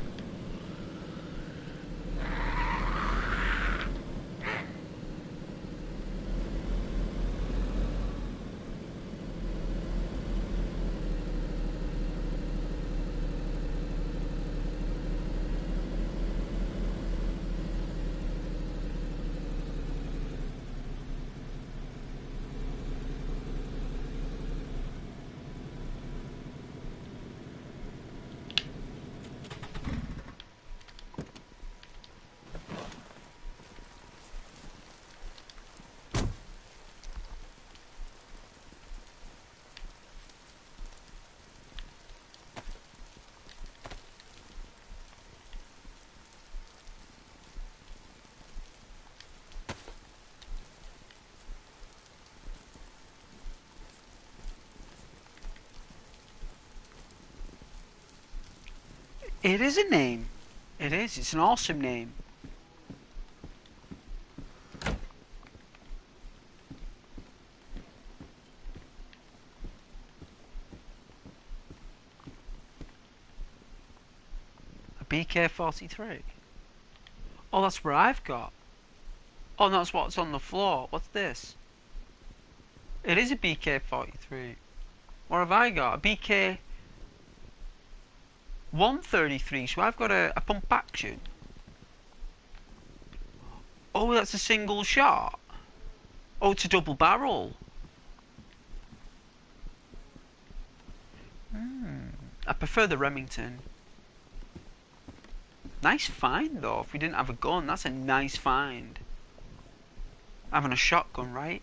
S1: It is a name. It is. It's an awesome name. A BK-43. Oh, that's where I've got. Oh, no, that's what's on the floor. What's this? It is a BK-43. What have I got? A BK-133. So I've got a pump action. Oh, that's a single shot. Oh, it's a double barrel. I prefer the Remington. Nice find though. If we didn't have a gun, that's a nice find. Having a shotgun, right?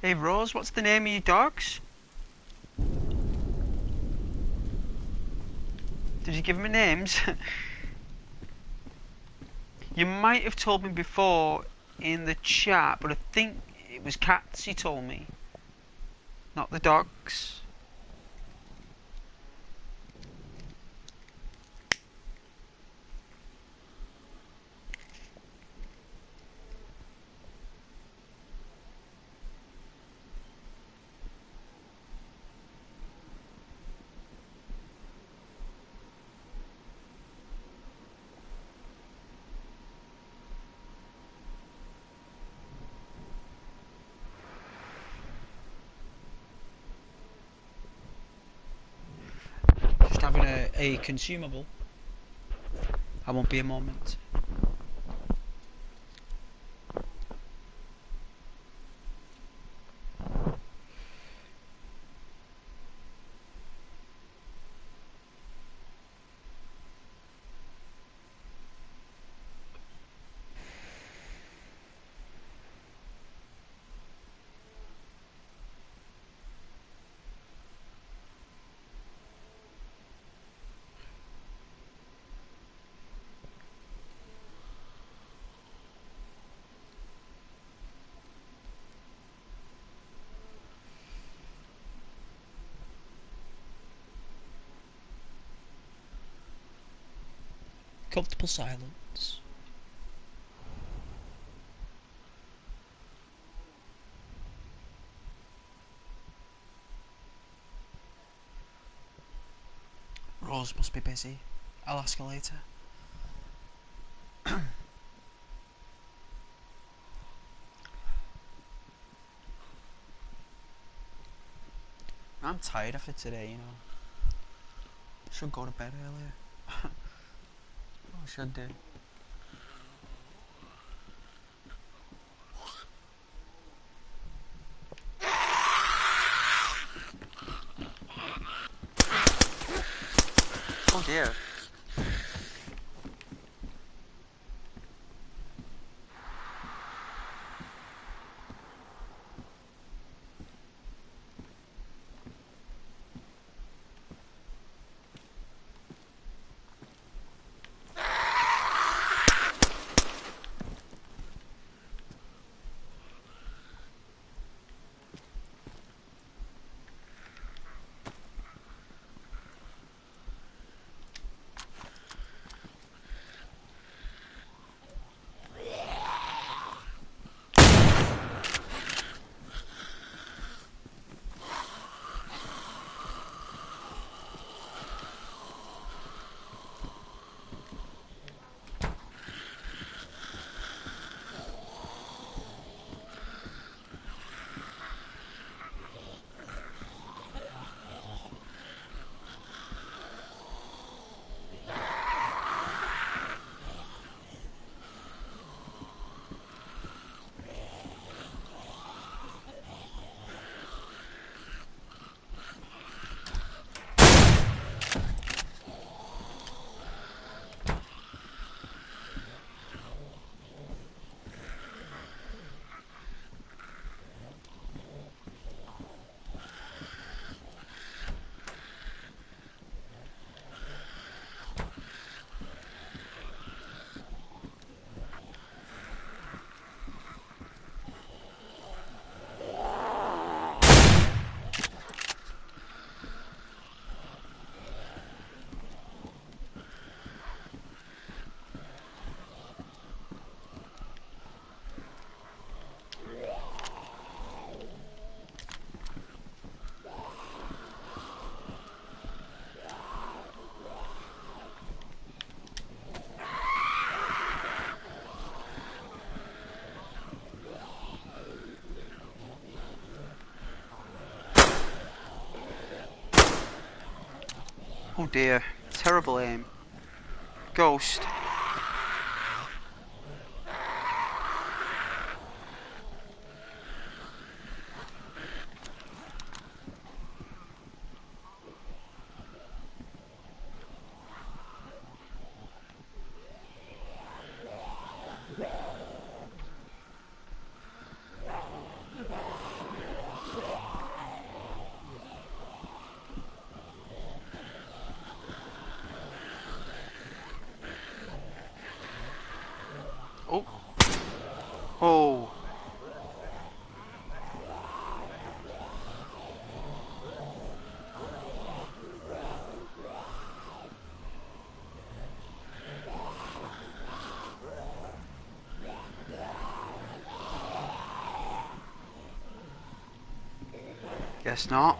S1: Hey Rose, what's the name of your dogs? Did you give them names? You might have told me before in the chat, but I think it was cats you told me. Not the dogs. Just having a consumable. I won't be a moment. Comfortable silence. Rose must be busy. I'll ask her later. I'm tired after today, you know. Should go to bed earlier. I should do. Oh dear. Oh dear, terrible aim. Ghost. Oh. Oh. Guess not.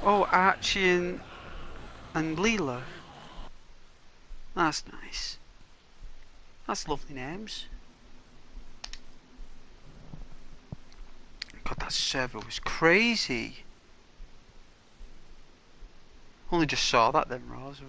S1: Oh, Archie and Leela. That's nice. That's lovely names. God, that server was crazy. Only just saw that then, Rose.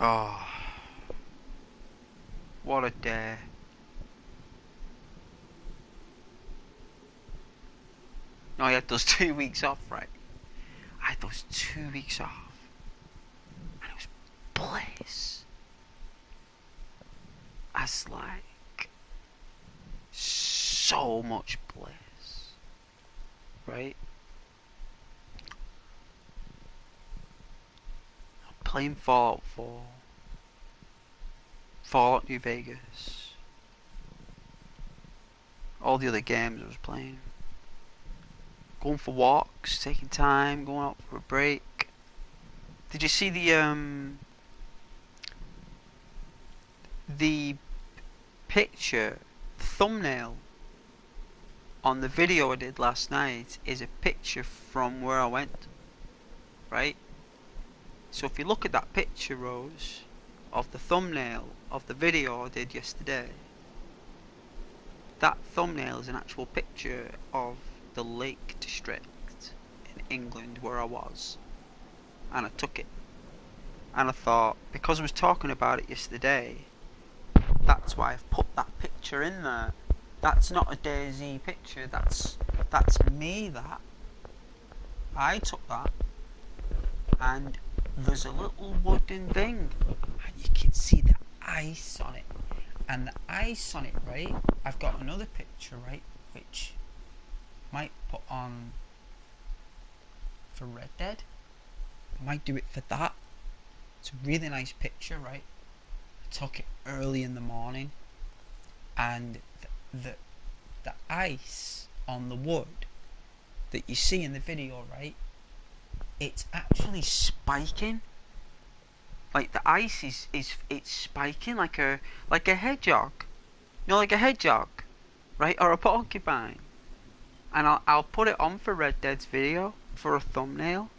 S1: Oh, what a day. No, I had those 2 weeks off, right? I had those 2 weeks off. And it was bliss. That's like so much bliss. Right? Playing Fallout 4. Fallout New Vegas. All the other games I was playing. Going for walks, taking time, going out for a break. Did you see the picture, thumbnail on the video I did last night is a picture from where I went, right? So if you look at that picture, Rose, of the thumbnail of the video I did yesterday, that thumbnail is an actual picture of the Lake District in England where I was, and I took it, and I thought, because I was talking about it yesterday, that's why I've put that picture in there. That's not a DayZ picture, that's me. That I took that, and there's a little wooden thing, and you can see the ice on it, and the ice on it, right? I've got another picture, right, which might put on for Red Dead. I might do it for that. It's a really nice picture, right? I took it early in the morning, and the ice on the wood that you see in the video, right, it's actually spiking. Like the ice is it's spiking like a hedgehog. You know, like a hedgehog, right? Or a porcupine. And I'll put it on for Red Dead's video for a thumbnail.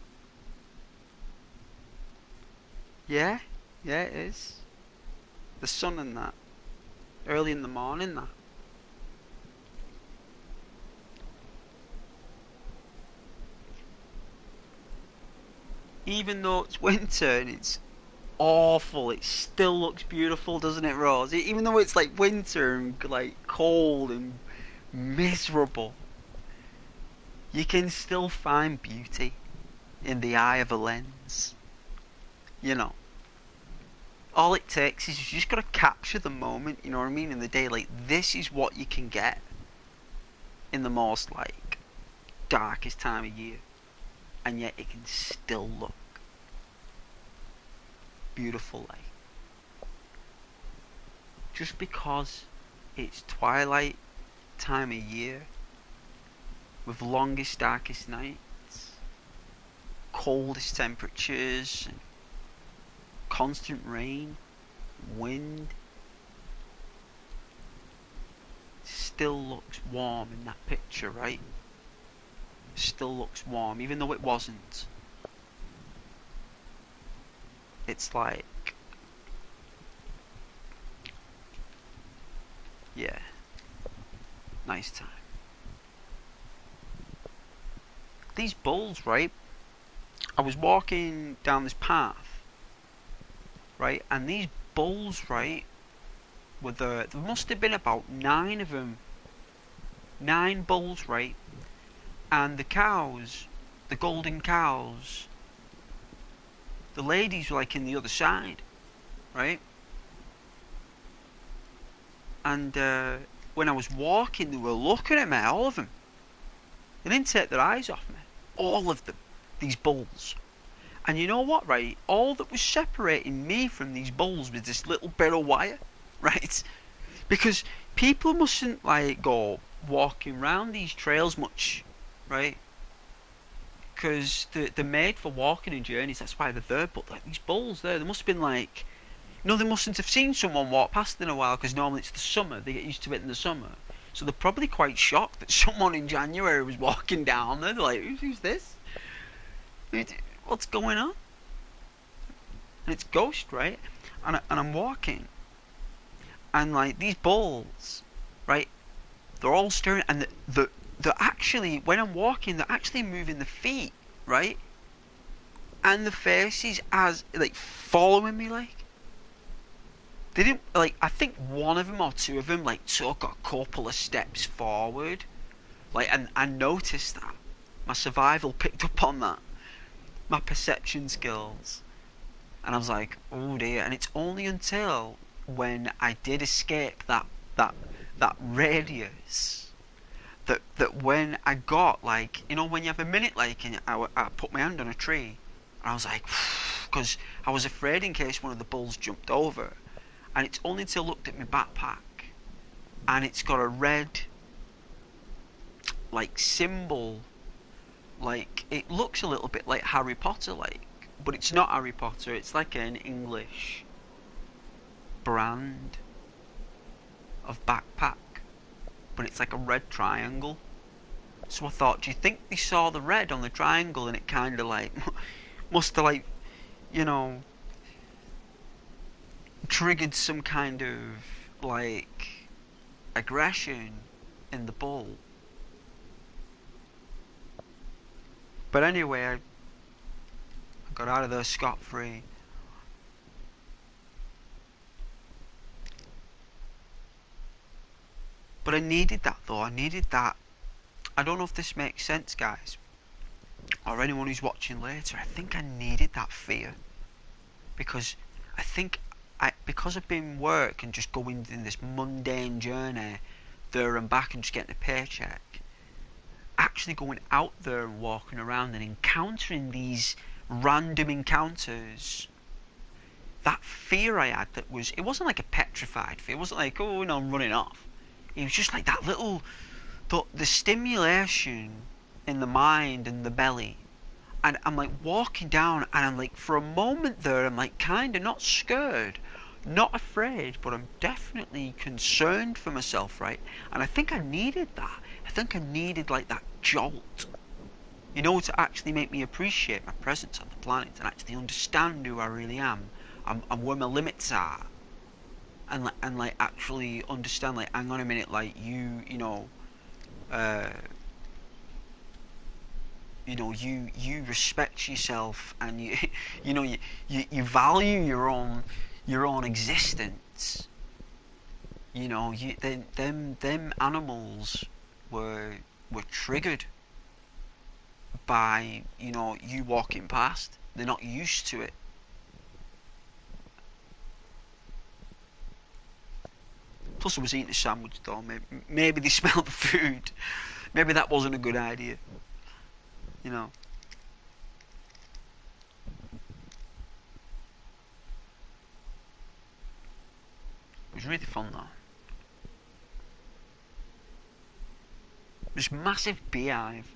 S1: Yeah, it is. The sun and that. Early in the morning, that. Even though it's winter and it's awful, it still looks beautiful, doesn't it, Rose? Even though it's like winter and like cold and miserable, you can still find beauty in the eye of a lens. You know, all it takes is you just gotta capture the moment, you know what I mean, in the day. Like, this is what you can get in the most, like, darkest time of year, and yet it can still look beautiful, like, just because it's twilight time of year with longest, darkest nights, coldest temperatures, and constant rain, wind, still looks warm in that picture, right? Still looks warm, even though it wasn't. It's like, yeah, nice time. These bulls, right? I was walking down this path, right? And these bulls, right, there must have been about 9 of them. 9 bulls, right? And the cows, the golden cows, the ladies were like in the other side, right? And when I was walking, they were looking at me, all of them. They didn't take their eyes off me. All of them, these bulls. And you know what, right? All that was separating me from these bulls was this little bit of wire, right? Because people mustn't, like, go walking around these trails much, right? Because they're made for walking and journeys, that's why they're there. But, like, these bulls there, they must have been like, no, they mustn't have seen someone walk past in a while, because normally it's the summer, they get used to it in the summer. So they're probably quite shocked that someone in January was walking down there. They're like, who's this? What's going on? And it's Ghost, right? And I'm walking, and like these bulls, right? They're all staring, and they're actually, when I'm walking, they're actually moving the feet, right? And the faces as like following me, like. They didn't, like, I think one of them or two of them, like, took a couple of steps forward. Like, and I noticed that. My survival picked up on that. My perception skills. And I was like, oh dear. And it's only until when I did escape that radius that when I got, like, you know, when you have a minute, like, and I put my hand on a tree. And I was like, because I was afraid in case one of the bulls jumped over. And it's only until I looked at my backpack, and it's got a red, like, symbol, like, it looks a little bit like Harry Potter, like, but it's not Harry Potter, it's like an English brand of backpack, but it's like a red triangle. So I thought, do you think they saw the red on the triangle, and it kind of, like, must have, like, you know, triggered some kind of, like, aggression in the bull. But anyway, I got out of there scot-free. But I needed that, though. I needed that. I don't know if this makes sense, guys, or anyone who's watching later. I think I needed that fear, because I think because I've been work and just going in this mundane journey there and back and just getting a paycheck, actually going out there and walking around and encountering these random encounters, that fear I had, it wasn't like a petrified fear, it wasn't like, oh no, I'm running off. It was just like that little, the stimulation in the mind and the belly. And I'm like walking down, and I'm like, for a moment there, I'm like kind of not scared, not afraid, but I'm definitely concerned for myself, right? And I think I needed that. I think I needed, like, that jolt, you know, to actually make me appreciate my presence on the planet and actually understand who I really am and where my limits are, and like actually understand, like, hang on a minute, like, you know, you respect yourself, and you know, you value your own existence. You know, them animals were triggered. by, you know, you walking past. They're not used to it. Plus, I was eating a sandwich though. Maybe they smelled the food. Maybe that wasn't a good idea. You know. It was really fun though. This massive beehive.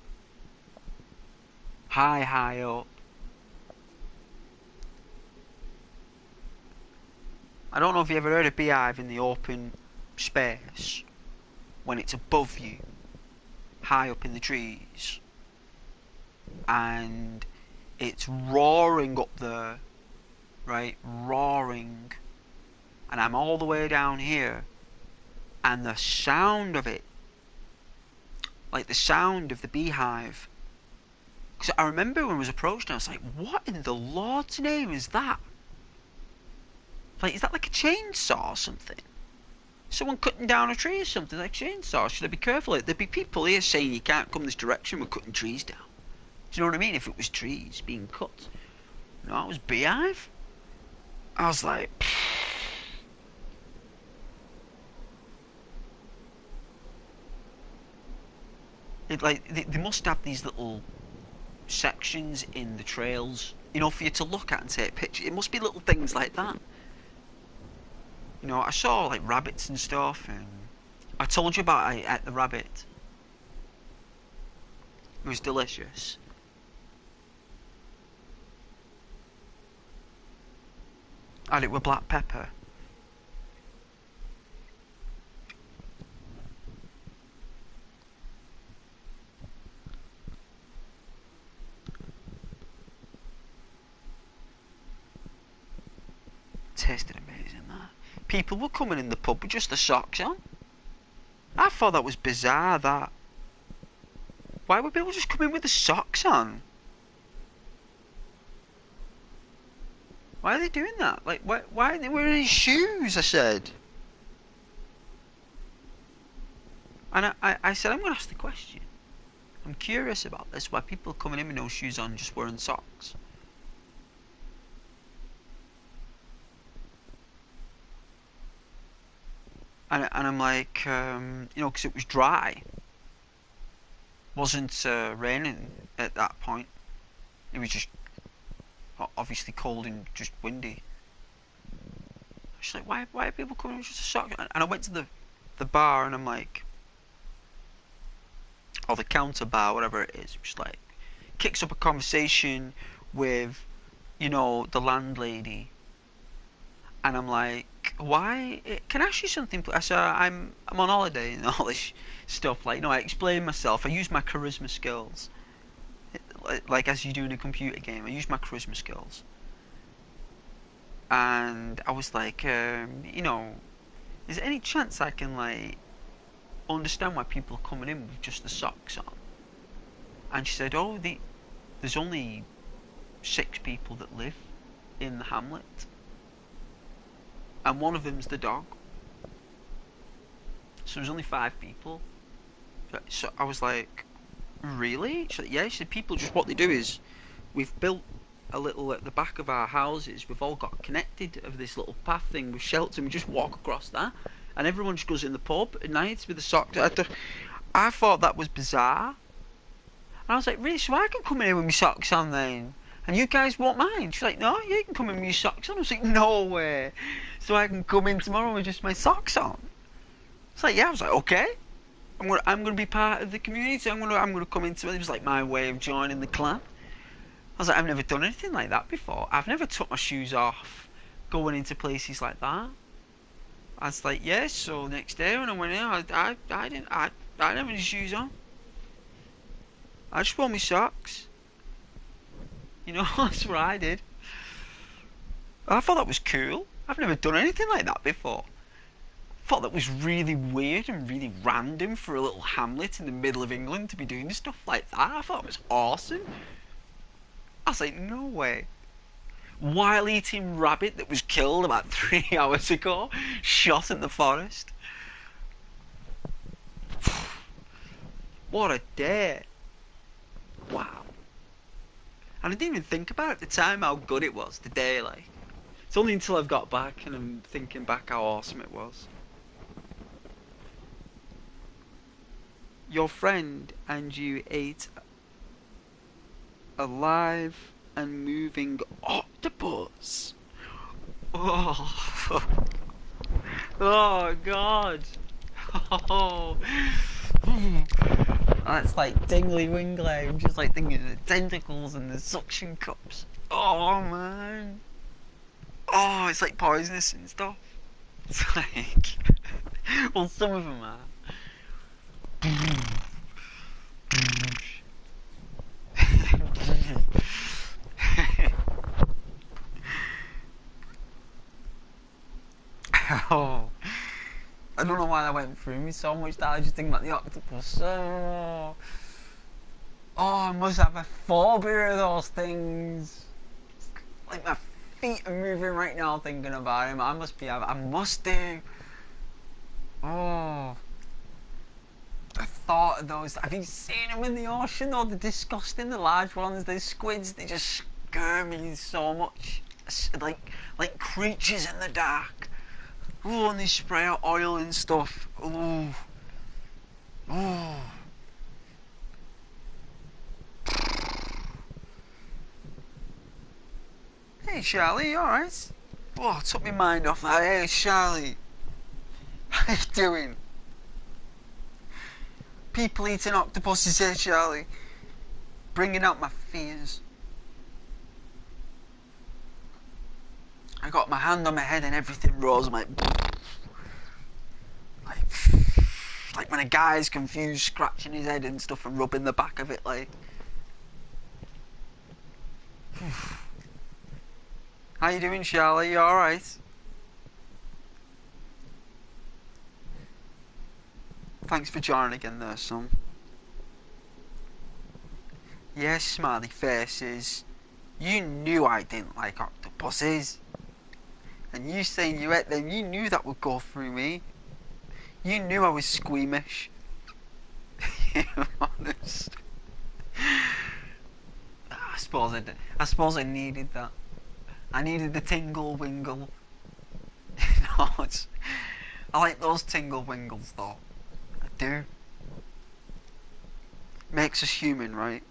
S1: High up. I don't know if you ever heard of beehive in the open space. When it's above you. High up in the trees. And it's roaring up there. Right? Roaring. And I'm all the way down here. And the sound of it. Like the sound of the beehive. Because I remember when I was approached, I was like, what in the Lord's name is that? Like, is that like a chainsaw or something? Someone cutting down a tree or something, like a chainsaw? Should I be careful? Like, there'd be people here saying you can't come this direction, we're cutting trees down. Do you know what I mean? If it was trees being cut. No, it was beehive. I was like... They must have these little sections in the trails, you know, for you to look at and take pictures. It must be little things like that. You know, I saw like rabbits and stuff, and I told you about I ate the rabbit. It was delicious. I had it with black pepper. Tasted amazing, that. People were coming in the pub with just the socks on. I thought that was bizarre, that. Why would people just come in with the socks on? Why are they doing that? Like, why are they wearing shoes, I said. And I said, I'm going to ask the question. I'm curious about this, why people are coming in with no shoes on, just wearing socks. And I'm like, you know, because it was dry. Wasn't raining at that point. It was just obviously cold and just windy. She's like, why are people coming with just a sock? And I went to the bar and I'm like, or the counter bar, whatever it is. Just like, kicks up a conversation with, you know, the landlady. And I'm like, why? Can I ask you something? I said, I'm on holiday and all this stuff. Like, you know, I explain myself. I use my charisma skills. Like as you do in a computer game, I use my charisma skills. And I was like, you know, is there any chance I can like understand why people are coming in with just the socks on? And she said, oh, there's only 6 people that live in the hamlet. And one of them's the dog. So there's only 5 people. So I was like, really? She said, yeah. She said, people just, what they do is, we've built a little, at the back of our houses, we've all got connected of this little path thing with shelter, and we just walk across that. And everyone just goes in the pub at night with the socks. I thought that was bizarre. And I was like, really? So I can come in here with my socks on then? And you guys won't mind? She's like, no, you can come in with your socks on. I was like, no way. So I can come in tomorrow with just my socks on. It's like, yeah. I was like, okay. I'm gonna be part of the community. I'm gonna come into it. It was like my way of joining the clan. I was like, I've never done anything like that before. I've never took my shoes off going into places like that. I was like, yes. So next day when I went in, I didn't have any shoes on. I just wore my socks. You know, that's what I did. I thought that was cool. I've never done anything like that before. I thought that was really weird and really random for a little hamlet in the middle of England to be doing stuff like that. I thought it was awesome. I was like, no way. While eating rabbit that was killed about 3 hours ago, shot in the forest. What a day. Wow. And I didn't even think about it at the time how good it was, the day, like. It's only until I've got back and I'm thinking back how awesome it was. Your friend and you ate a live and moving octopus. Oh, oh God. Oh. That's like tingly wingly. I'm just like thinking of the tentacles and the suction cups. Oh man. Oh, it's like poisonous and stuff. It's like, well, some of them are. Oh, I don't know why that went through me so much that I just think about the octopus. Oh, I must have a phobia of those things. Like my feet are moving right now thinking about him. I must do. Oh, the thought of those. Have you seen them in the ocean though? They're disgusting. The large ones, the squids, they just scare me so much. Like creatures in the dark. Oh, and they spray out oil and stuff. Oh, oh. Hey Charlie, you alright? Oh, took my mind off that. Hey Charlie, how you doing? People eating octopuses here, Charlie. Bringing out my fears. I got my hand on my head and everything rose. I'm like when a guy's confused, scratching his head and stuff and rubbing the back of it, like. How you doing, Charlie? You alright? Thanks for joining again there, son. Yes, smiley faces. You knew I didn't like octopuses. And you saying you ate them, you knew that would go through me. You knew I was squeamish. Honest. I suppose I needed that. I needed the tingle wingle. No, I like those tingle wingles though. I do. Makes us human, right?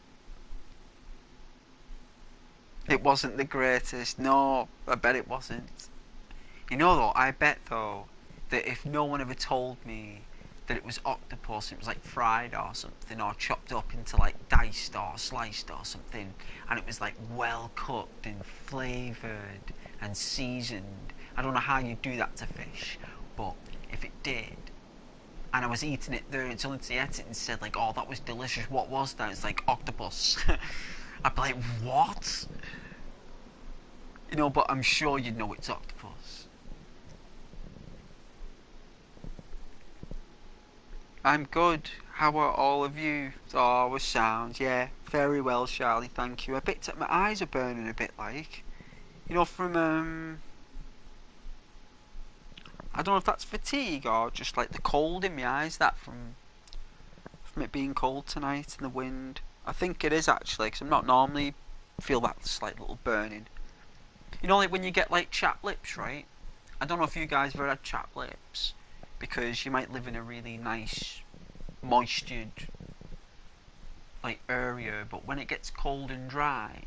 S1: It wasn't the greatest. No, I bet it wasn't. You know though, I bet though that if no one ever told me that it was octopus, it was like fried or something, or chopped up into like diced or sliced or something, and it was like well cooked and flavoured and seasoned. I don't know how you do that to fish, but if it did, and I was eating it there until I ate it and said like, oh, that was delicious, what was that? It's like octopus. I'd be like, what? You know, but I'm sure you know it's octopus. I'm good. How are all of you? Oh, we're sound. Yeah, very well, Charlie. Thank you. I picked up my eyes are burning a bit, like, you know, from I don't know if that's fatigue or just like the cold in my eyes. That from it being cold tonight and the wind. I think it is actually, because I'm not normally feel that slight little burning. You know, like when you get like chapped lips, right? I don't know if you guys have ever had chapped lips, because you might live in a really nice, moistured, like area, but when it gets cold and dry,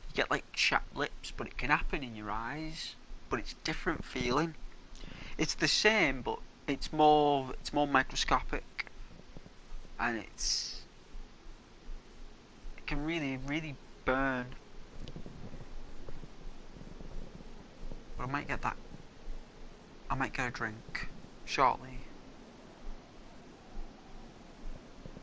S1: you get like chapped lips, but it can happen in your eyes, but it's different feeling. It's the same, but it's more microscopic, and it can really, really burn. But I might get a drink shortly.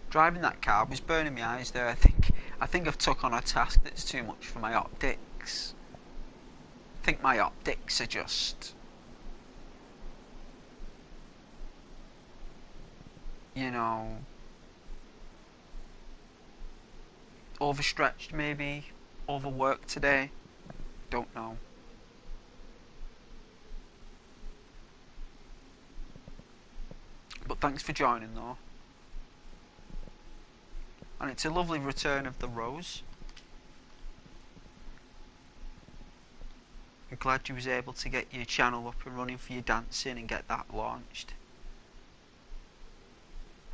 S1: Driving that car was burning my eyes there. I think I've took on a task that's too much for my optics. I think my optics are just, you know, overstretched maybe, overworked today. Don't know. But thanks for joining though. And it's a lovely return of the rose. I'm glad you was able to get your channel up and running for your dancing and get that launched.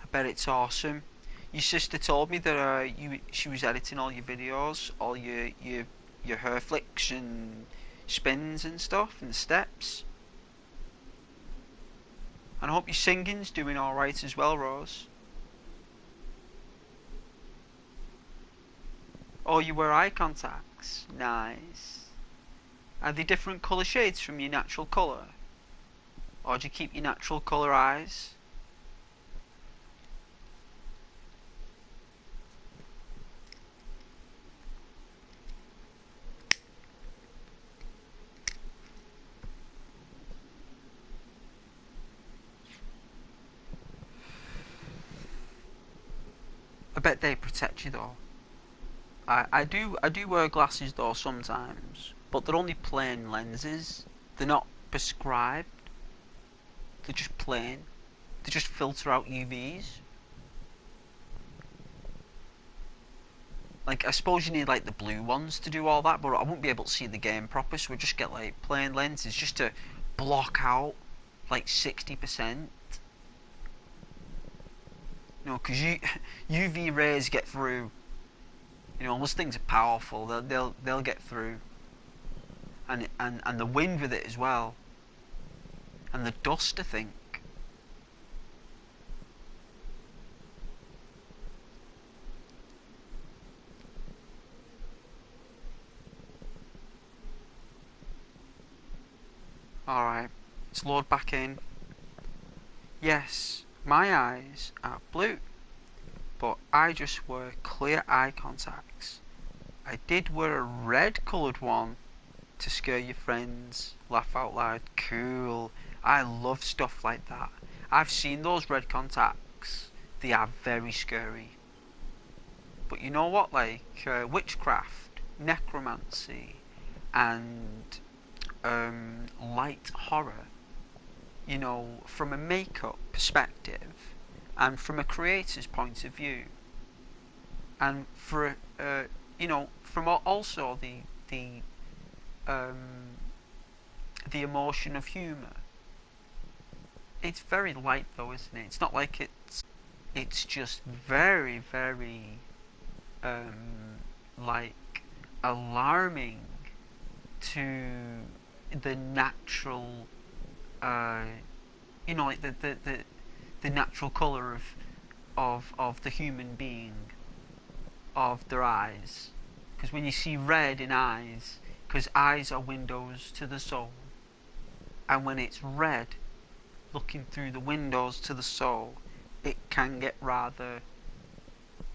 S1: I bet it's awesome. Your sister told me that she was editing all your videos, all your hair flicks and spins and stuff and steps. And I hope your singing's doing alright as well, Rose. Oh, you wear eye contacts. Nice. Are they different colour shades from your natural colour? Or do you keep your natural colour eyes? I bet they protect you though. I do wear glasses though sometimes, but they're only plain lenses. They're not prescribed. They're just plain. They just filter out UVs. Like, I suppose you need like the blue ones to do all that, but I won't be able to see the game proper, so we just get like plain lenses just to block out like 60%. You know, because UV rays get through. You know, those things are powerful. They'll get through, and the wind with it as well, and the dust, I think. All right, let's load back in. Yes, my eyes are blue, but I just wear clear eye contacts. I did wear a red coloured one to scare your friends, laugh out loud. Cool. I love stuff like that. I've seen those red contacts. They are very scary. But you know what, like witchcraft, necromancy, and light horror, you know, from a makeup perspective and from a creator's point of view, and for you know, from also the emotion of humour. It's very light though, isn't it? It's not like it's just very, very like alarming to the natural you know, like the natural colour of the human being, of their eyes. Because when you see red in eyes, because eyes are windows to the soul, and when it's red looking through the windows to the soul, it can get rather,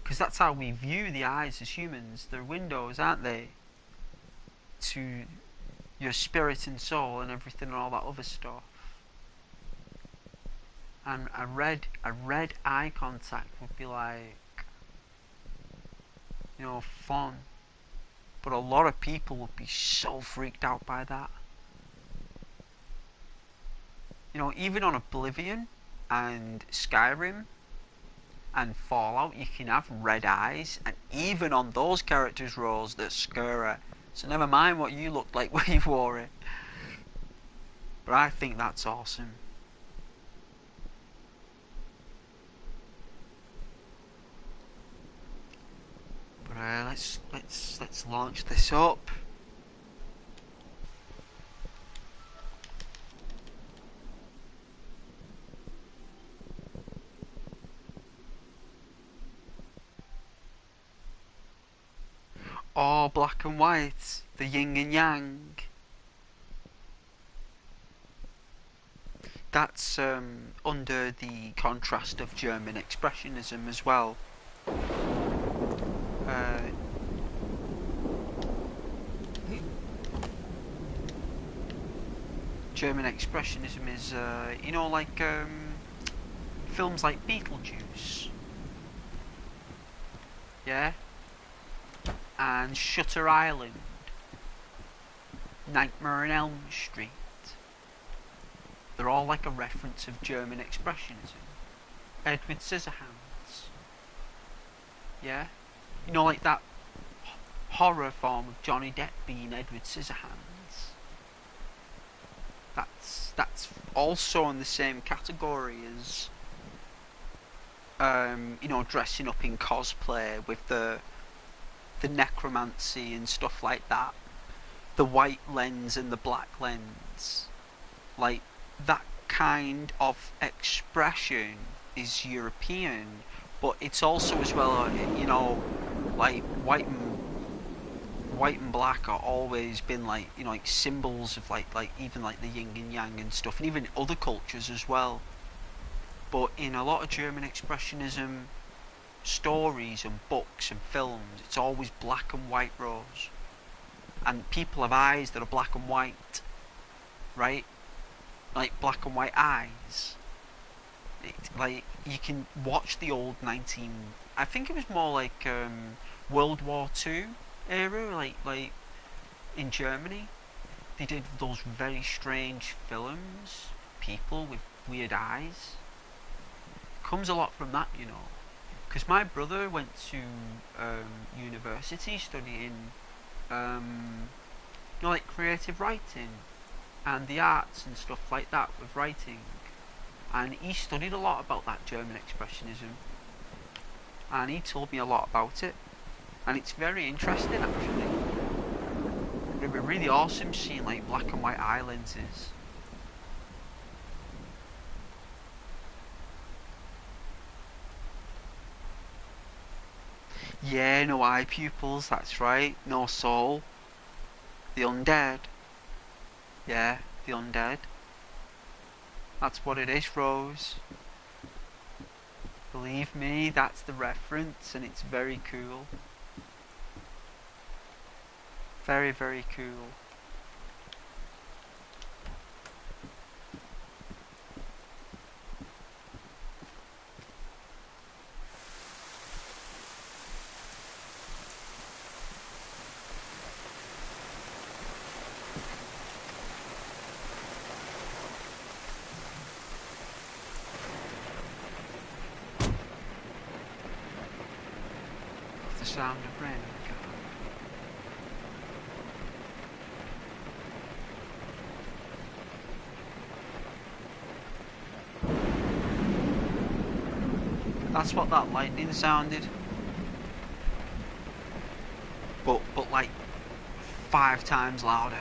S1: because that's how we view the eyes as humans. They're windows, aren't they, to your spirit and soul and everything and all that other stuff. And a red eye contact would be like, you know, fun. But a lot of people would be so freaked out by that. You know, even on Oblivion and Skyrim and Fallout, you can have red eyes, and even on those characters' roles, they're scary. So never mind what you looked like when you wore it. But I think that's awesome. But let's launch this up. Oh, black and white, the yin and yang. That's under the contrast of German expressionism as well. German expressionism is, you know, like films like Beetlejuice, yeah, and Shutter Island, Nightmare on Elm Street. They're all like a reference of German expressionism. Edward Scissorhands, yeah, you know, like that horror form of Johnny Depp being Edward Scissorhands. that's also in the same category as you know, dressing up in cosplay with the necromancy and stuff like that, the white lens and the black lens, like that kind of expression is European, but it's also as well, you know, like white and black are always been like, you know, like symbols of like even like the yin and yang and stuff, and even other cultures as well. But in a lot of German expressionism stories and books and films, it's always black and white rose, and people have eyes that are black and white, right? Like black and white eyes. Like you can watch the old 19, I think it was more like World War II era, like in Germany, they did those very strange films, people with weird eyes. Comes a lot from that, you know, because my brother went to university studying, you know, like creative writing and the arts and stuff like that with writing, and he studied a lot about that German expressionism, and he told me a lot about it, and it's very interesting actually. It'd be really awesome seeing like black and white eye lenses. Yeah, no eye pupils, that's right. No soul. The undead. Yeah, the undead. That's what it is, Rose. Believe me, that's the reference, and it's very cool. Very, very cool. The sound of rain. That's what that lightning sounded. But like 5 times louder.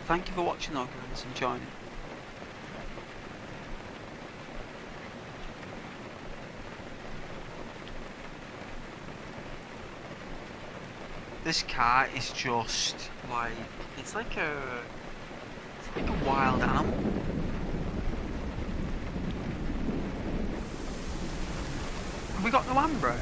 S1: Thank you for watching though, guys, and joining. This car is just like, it's like a wild animal. Have we got no handbrake?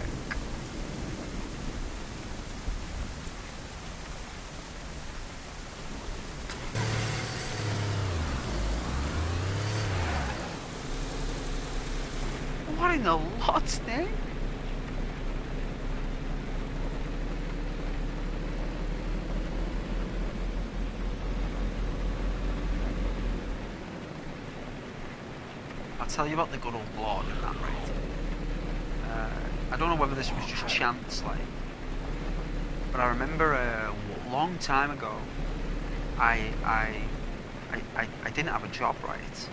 S1: What in the Lord's name? I'll tell you about the good old Lord in that, right? I don't know whether this was just chance, like, but I remember a long time ago, I didn't have a job, right?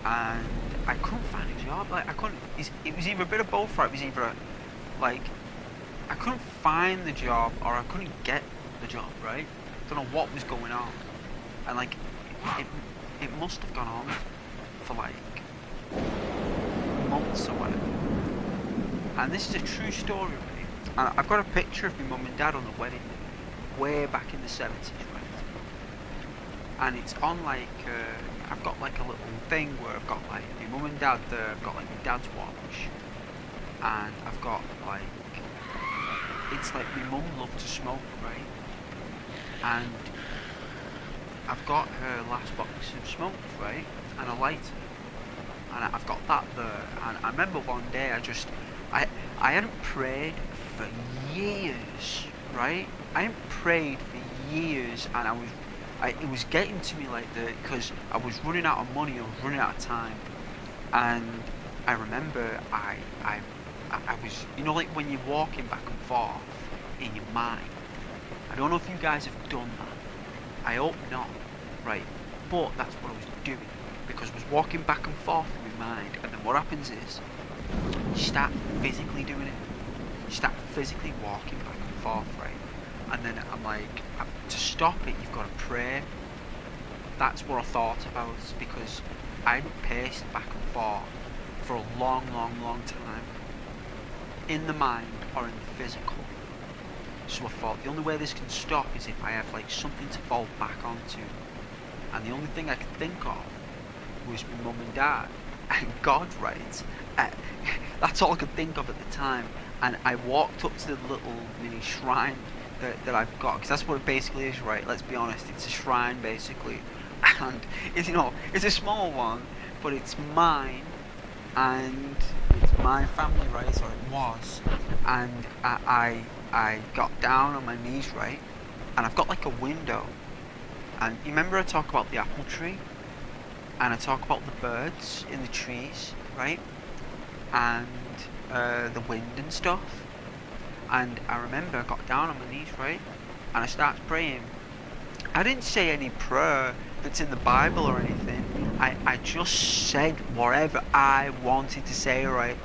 S1: And I couldn't find a job. Like, I couldn't. It was either a bit of both, right? It was either like I couldn't find the job or I couldn't get the job, right? Don't know what was going on, and like it must have gone on for like months or whatever. And this is a true story, right? And I've got a picture of my mum and dad on the wedding way back in the 70s, right? And it's on like, I've got like a little thing where I've got like my mum and dad there, I've got like my dad's watch, and I've got like, it's like my mum loved to smoke, right? And I've got her last box of smoke, right? And a lighter. And I've got that there. And I remember one day I hadn't prayed for years, right? I hadn't prayed for years, and it was getting to me like that because I was running out of money, I was running out of time. And I remember I was, you know, like when you're walking back and forth in your mind. I don't know if you guys have done that. I hope not, right? But that's what I was doing, because I was walking back and forth in my mind, and then what happens is, you start physically doing it. You start physically walking back and forth, right? And then I'm like, to stop it, you've got to pray. That's what I thought about, because I hadn't paced back and forth for a long time, in the mind or in the physical. So I thought the only way this can stop is if I have like something to fall back onto. And the only thing I could think of was my mum and dad and God, right? That's all I could think of at the time. And I walked up to the little mini shrine that I've got, because that's what it basically is, right? Let's be honest, it's a shrine basically. And it's, you know, it's a small one, but it's mine and it's my family, right? Or it was. And I got down on my knees, right? And I've got like a window. And you remember I talk about the apple tree? And I talk about the birds in the trees, right? And the wind and stuff. And I remember I got down on my knees, right? And I started praying. I didn't say any prayer that's in the Bible or anything. I just said whatever I wanted to say, right?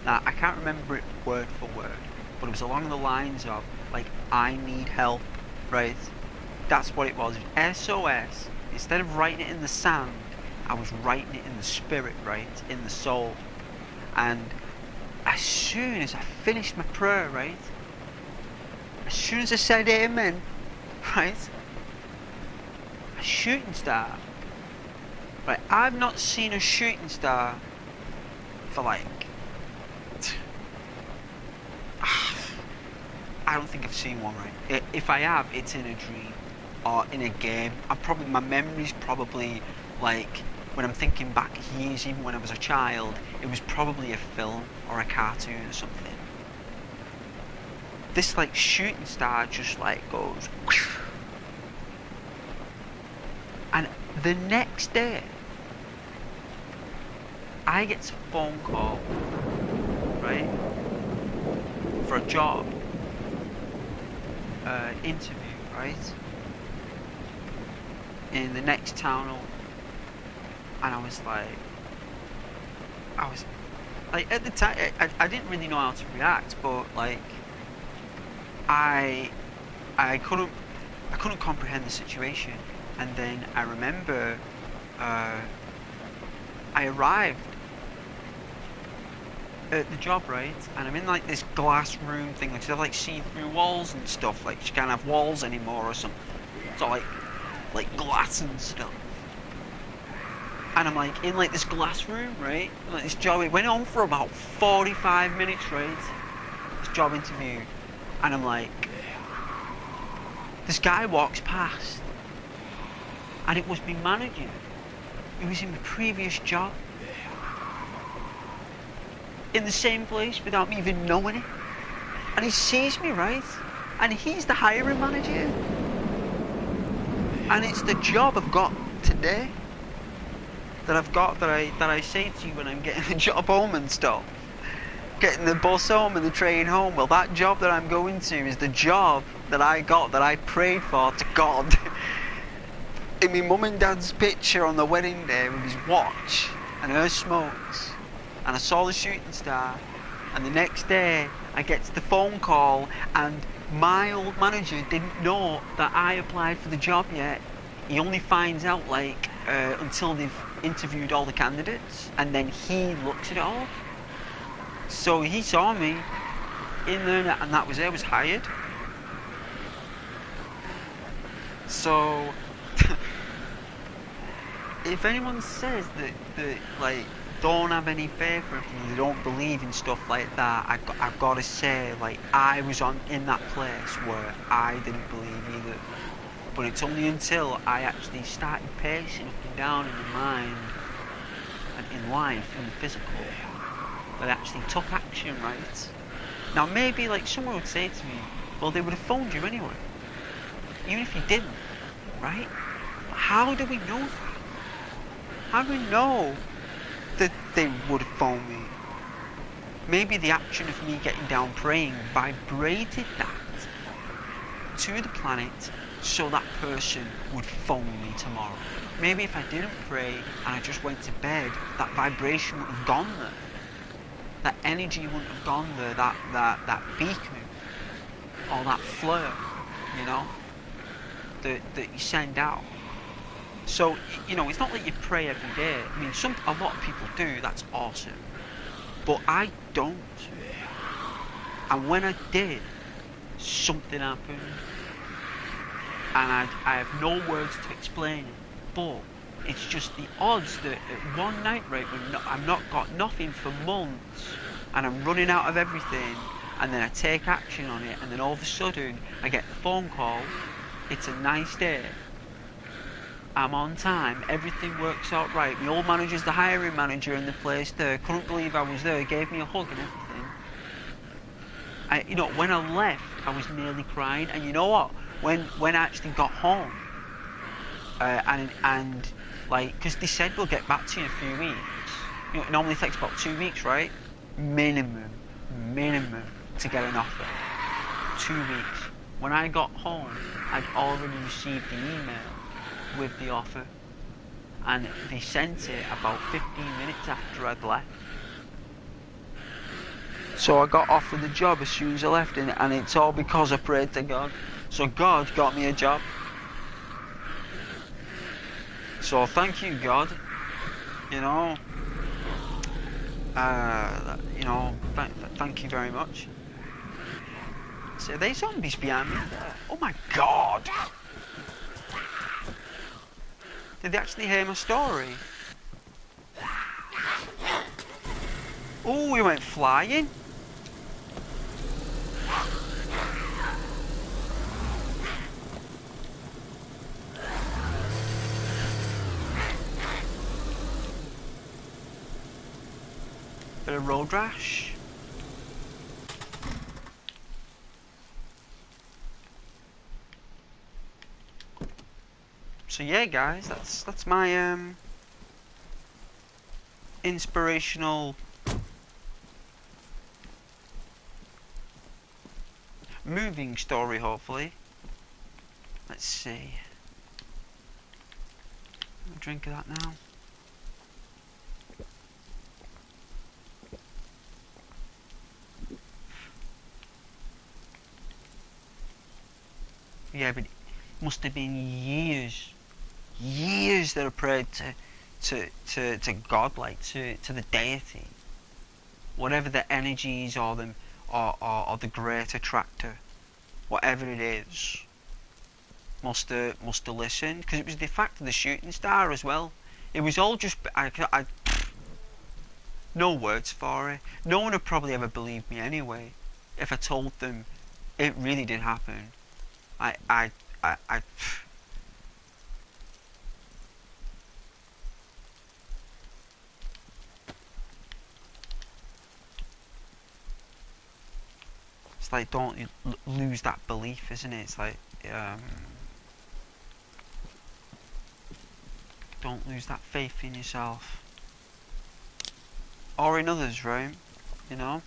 S1: Now, I can't remember it word for word, but it was along the lines of, like, I need help, right? That's what it was. SOS. Instead of writing it in the sand, I was writing it in the spirit, right? In the soul. And as soon as I finished my prayer, right? As soon as I said amen, right? A shooting star. Right, I've not seen a shooting star for like, I don't think I've seen one, right? If I have, it's in a dream or in a game. My memory's probably like, when I'm thinking back years, even when I was a child, it was probably a film or a cartoon or something. This like shooting star just like goes, and the next day, I get a phone call, right, for a job, interview, right, in the next town over. And I was like, at the time, I didn't really know how to react, but like, I couldn't comprehend the situation. And then I remember, I arrived at the job, right, and I'm in like this glass room thing, like, so like see-through walls and stuff, like you can't have walls anymore or something, so like glass and stuff. And I'm like in like this glass room, right? Like this job, it went on for about 45 minutes, right? This job interview. And I'm like, this guy walks past. And it was my manager. He was in my previous job. In the same place without me even knowing it. And he sees me, right? And he's the hiring manager. And it's the job I've got today. That I say to you when I'm getting the job home and stuff, getting the bus home and the train home. Well, that job that I'm going to is the job that I got, that I prayed for to God. In my mum and dad's picture on the wedding day with his watch and her smokes, and I saw the shooting star. And the next day I get the phone call, and my old manager didn't know that I applied for the job yet. He only finds out like until they've interviewed all the candidates, and then he looks at it all. So he saw me, in there, and that was it. I was hired. So, if anyone says that like don't have any faith or anything, they don't believe in stuff like that, I've got to say, like, I was in that place where I didn't believe either. But it's only until I actually started pacing up and down in the mind and in life, in the physical, that I actually took action, right? Now maybe like someone would say to me, well, they would have phoned you anyway, even if you didn't, right? But how do we know that? How do we know that they would have phoned me? Maybe the action of me getting down praying vibrated that to the planet so that person would phone me tomorrow. Maybe if I didn't pray and I just went to bed, that vibration wouldn't have gone there. That energy wouldn't have gone there, that beacon or that flare, you know, that you send out. So, you know, it's not like you pray every day. I mean, a lot of people do, that's awesome. But I don't. And when I did, something happened. And I have no words to explain it. But it's just the odds that at one night, right, when I've not got nothing for months, and I'm running out of everything, and then I take action on it, and then all of a sudden, I get the phone call, it's a nice day, I'm on time, everything works out right, my old manager's the hiring manager in the place there, couldn't believe I was there, gave me a hug and everything. You know, when I left, I was nearly crying, and you know what, when I actually got home, and like, because they said we'll get back to you in a few weeks, you know, it normally takes about 2 weeks, right? Minimum to get an offer. 2 weeks. When I got home, I'd already received the email with the offer, and they sent it about 15 minutes after I'd left. So I got offered the job as soon as I left, and it's all because I prayed to God. So God got me a job. So thank you, God. You know, thank you very much. So are they zombies behind me? Oh my God! Did they actually hear my story? Oh, we went flying. Bit of road rash. So yeah, guys, that's my inspirational moving story, hopefully. Let's see. I'll drink of that now. Yeah, but it must have been years that I prayed to God, like to the deity, whatever the energies or them or the great attractor, whatever it is, must have listened, because it was the fact of the shooting star as well. It was all just I no words for it. No one would probably ever believe me anyway if I told them it really did happen. I it's like, don't lose that belief, isn't it? It's like, don't lose that faith in yourself or in others, right? You know.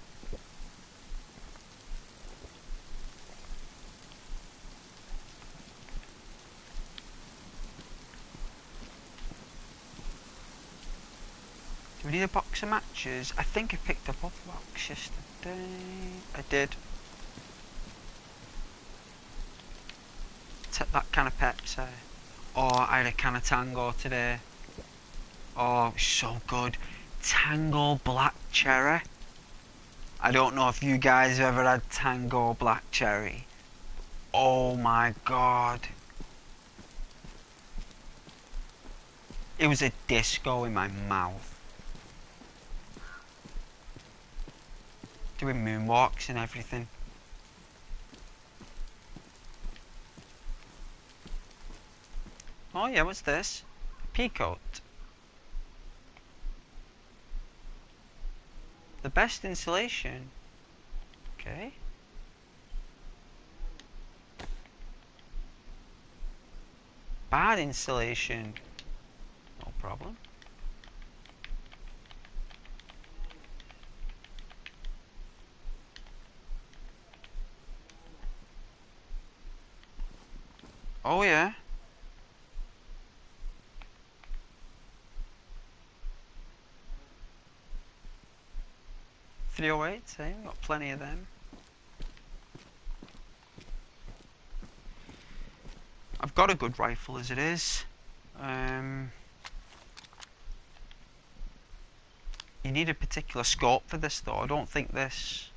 S1: Do we need a box of matches? I think I picked up a box yesterday. I did. That can of Pepsi. Oh, I had a can of Tango today. Oh, it was so good. Tango Black Cherry. I don't know if you guys have ever had Tango Black Cherry. Oh my god. It was a disco in my mouth. Doing moonwalks and everything. Oh yeah, what's this? Peacoat. The best insulation. Okay. Bad insulation. No problem. Oh yeah. .308, eh? We've got plenty of them. I've got a good rifle as it is. You need a particular scope for this though. I don't think this...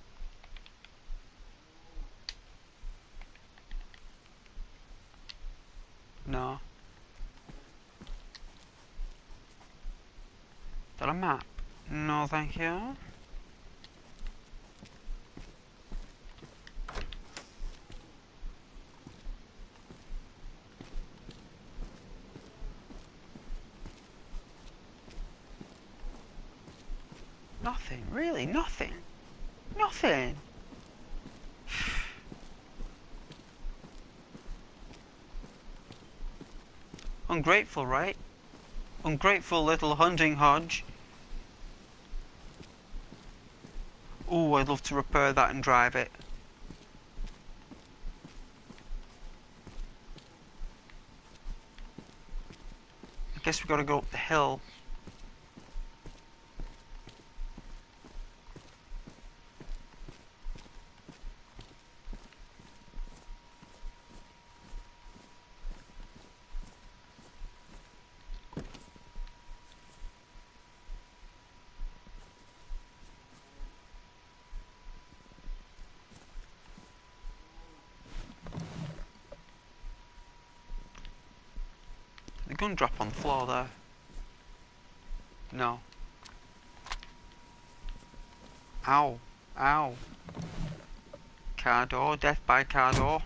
S1: No. Is that a map? No, thank you. Nothing, really, nothing. Nothing. Ungrateful, right? Ungrateful little hunting hodge. Oh, I'd love to repair that and drive it. I guess we've got to go up the hill. The gun drop on the floor there. No. Ow. Ow. Car door. Death by car door.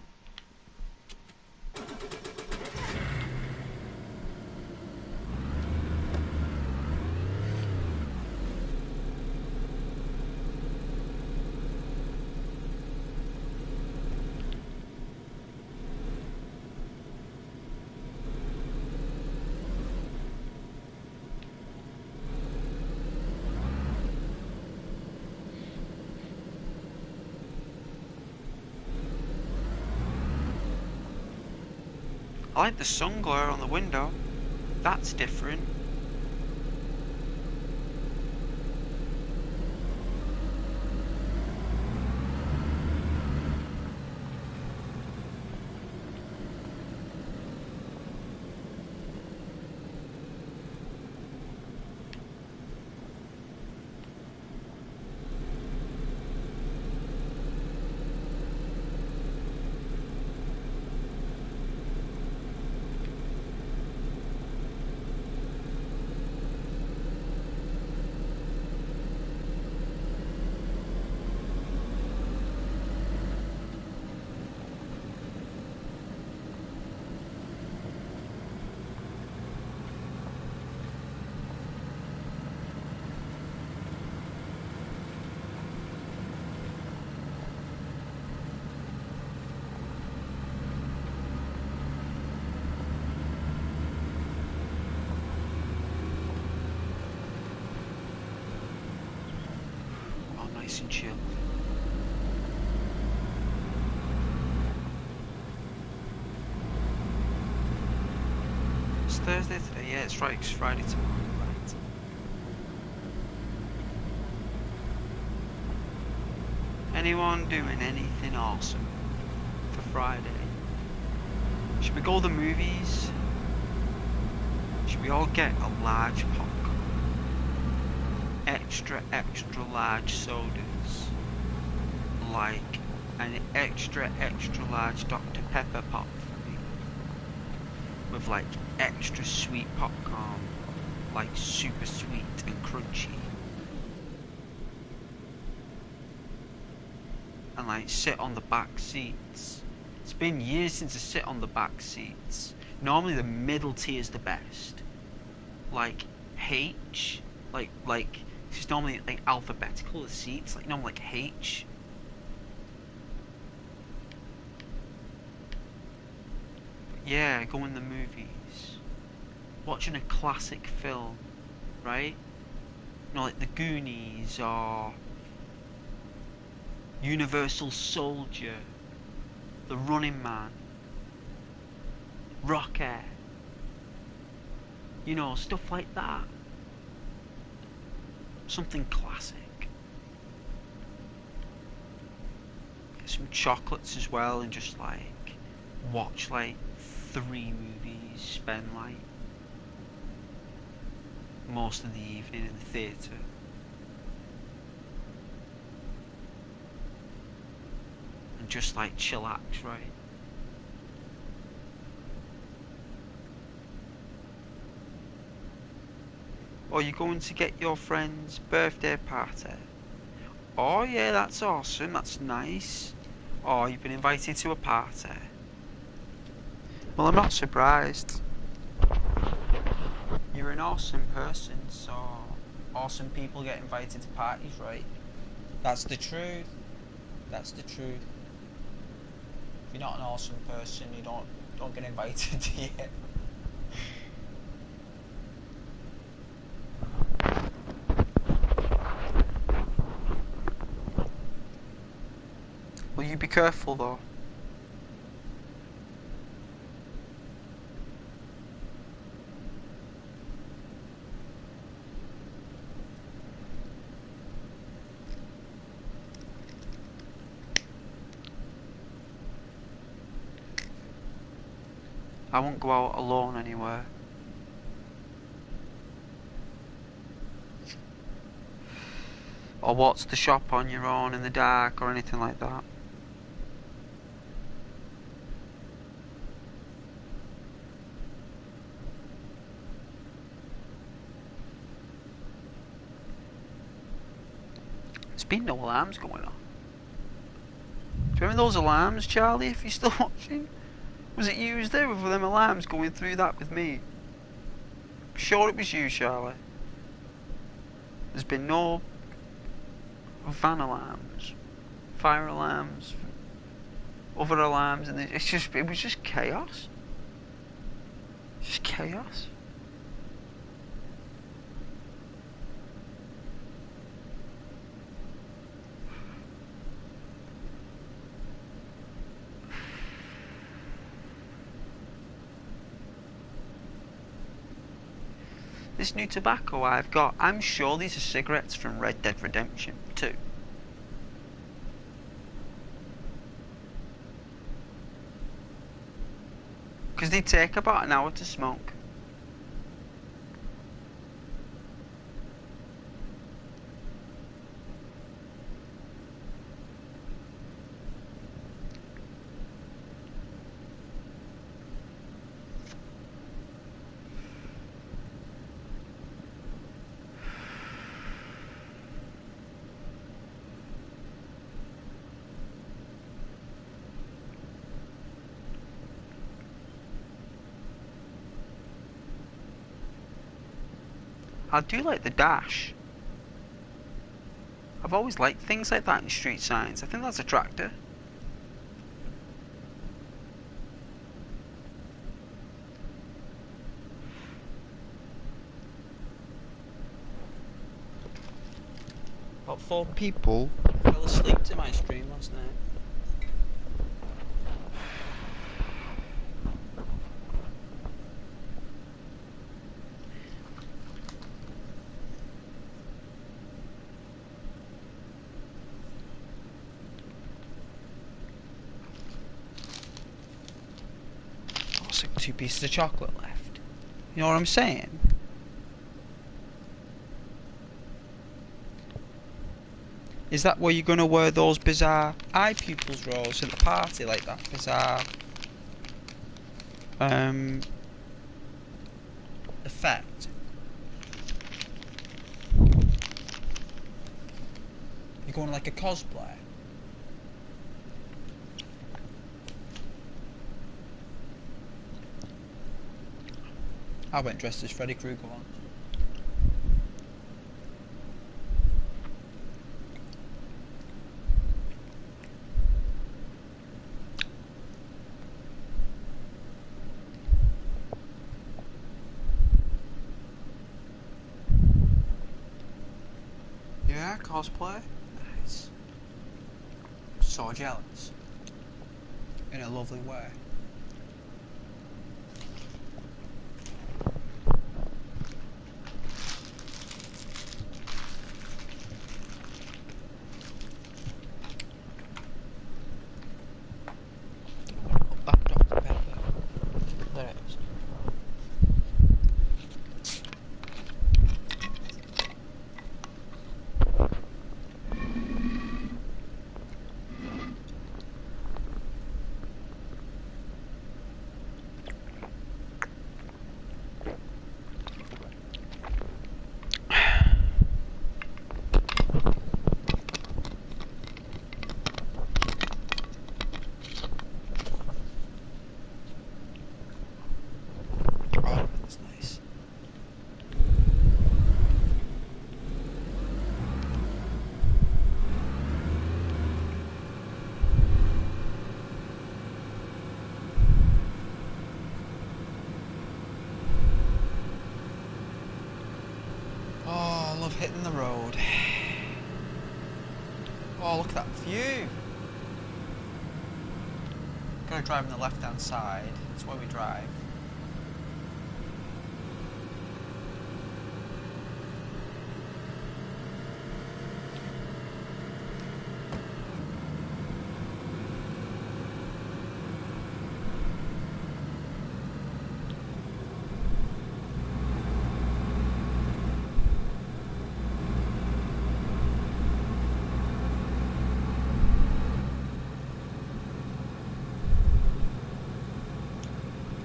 S1: I like the sun glare on the window. That's different. Nice and chill. It's Thursday today, yeah, it's right, it's Friday tomorrow, right. Anyone doing anything awesome for Friday? Should we go to the movies? Should we all get a large popcorn? Extra large sodas. like an extra large Dr. Pepper pop for me, with like extra sweet popcorn, like super sweet and crunchy, and like sit on the back seats. It's been years since I sit on the back seats. Normally the middle tier is the best, like H, like it's normally like alphabetical, the seats, like normally like H. Yeah, go in the movies, watching a classic film, right? You know, like The Goonies or Universal Soldier, The Running Man, Rocket, you know, stuff like that. Something classic. Get some chocolates as well and just like watch like 3 movies, spend like most of the evening in the theatre. And just like chillax, right? Or you're going to get your friend's birthday party. Oh yeah, that's awesome, that's nice. Oh, you've been invited to a party. Well, I'm not surprised. You're an awesome person, so awesome people get invited to parties, right? That's the truth. That's the truth. If you're not an awesome person, you don't get invited to it. Will you be careful though? I won't go out alone anywhere. Or walk to the shop on your own in the dark or anything like that. There's been no alarms going on. Do you remember those alarms, Charlie, if you're still watching? Was it you there with them alarms going through that with me? I'm sure it was you, Charlie. There's been no van alarms, fire alarms, other alarms, and it was just chaos. Just chaos. This new tobacco I've got, I'm sure these are cigarettes from Red Dead Redemption 2. Because they take about an hour to smoke. I do like the dash. I've always liked things like that in street signs. I think that's attractive. About 4 people fell asleep to my stream last night. Like 2 pieces of chocolate left. You know what I'm saying? Is that where you're going to wear those bizarre eye pupils, Rose, at the party? Like that bizarre effect? You're going like a cosplay? I went dressed as Freddy Krueger once. Yeah, cosplay. Nice. So jealous. In a lovely way. That Dr. Pepper. There it is. Oh, that's nice. Oh, I love hitting the road. Oh, look at that view. Gotta drive on the left hand side. That's where we drive.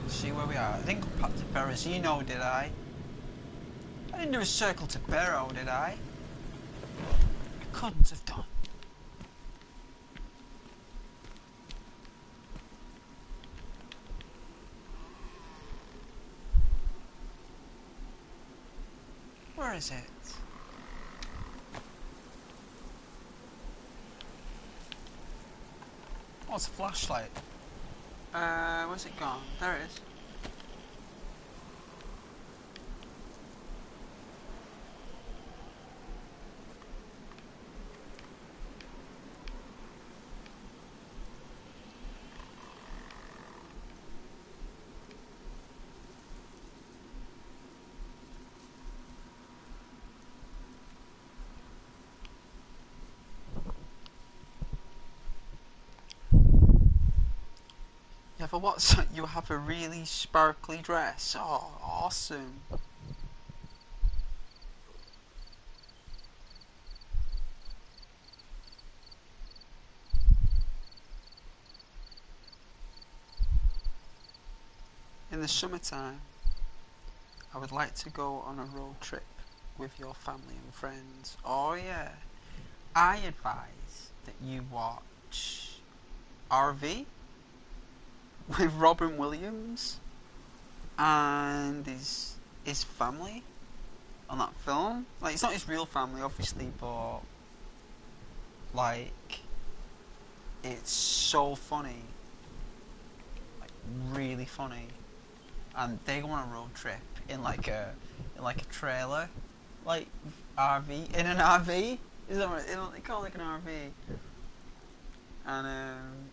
S1: See where we are. I didn't go past to Berezino, did I? I didn't do a circle to Barrow, did I? I couldn't have done. Where is it? Oh, it's a flashlight. Where's it gone? There it is. Yeah, for what? You have a really sparkly dress. Oh, awesome. In the summertime, I would like to go on a road trip with your family and friends. Oh yeah. I advise that you watch RV with Robin Williams and his family on that film. Like, it's not his real family, obviously, but like, it's so funny, like really funny. And they go on a road trip in like a trailer, like RV in an RV. Is that what they call it, like an RV? And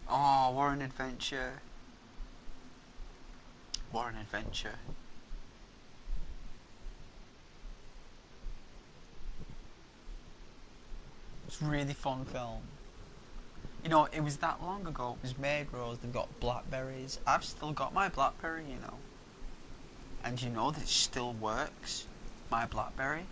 S1: oh, what an adventure! What an adventure! It's a really fun film. You know, it was that long ago. It was made, Rose. They've got blackberries. I've still got my blackberry, you know. And you know that it still works. My blackberry.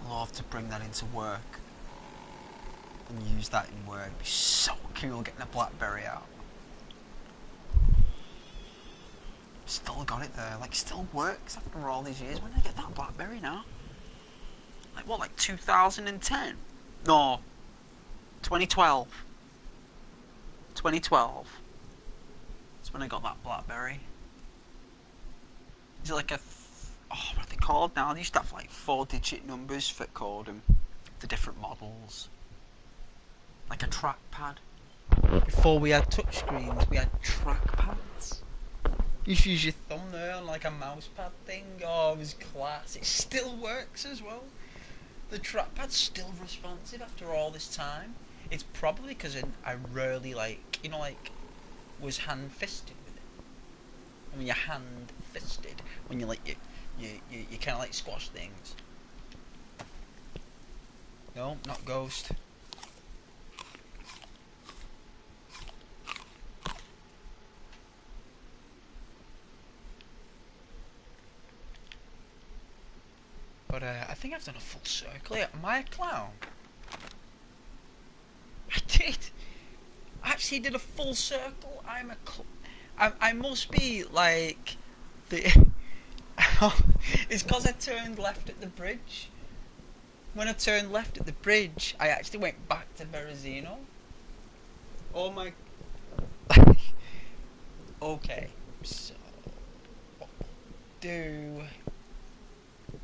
S1: love to bring that into work and use that in work. It'd be so cool getting a BlackBerry out. Still got it there, like still works after all these years. When did I get that BlackBerry now? Like what, like 2010? No, 2012. 2012. That's when I got that BlackBerry. Is it like a what are they called now? They used to have like 4-digit numbers for coding the different models. Like a trackpad. Before we had touchscreens, we had trackpads. You used to use your thumb there on like a mousepad thing. Oh, it was class. It still works as well. The trackpad's still responsive after all this time. It's probably because I rarely was hand-fisted with it. And when you're hand-fisted, when you you kind of like squash things. No, not ghost. But I think I've done a full circle here. Am I a clown? I did! I actually did a full circle. I'm a I must be like the... It's because I turned left at the bridge. When I turned left at the bridge, I actually went back to Berezino. Oh my... Okay, so... what we'll do...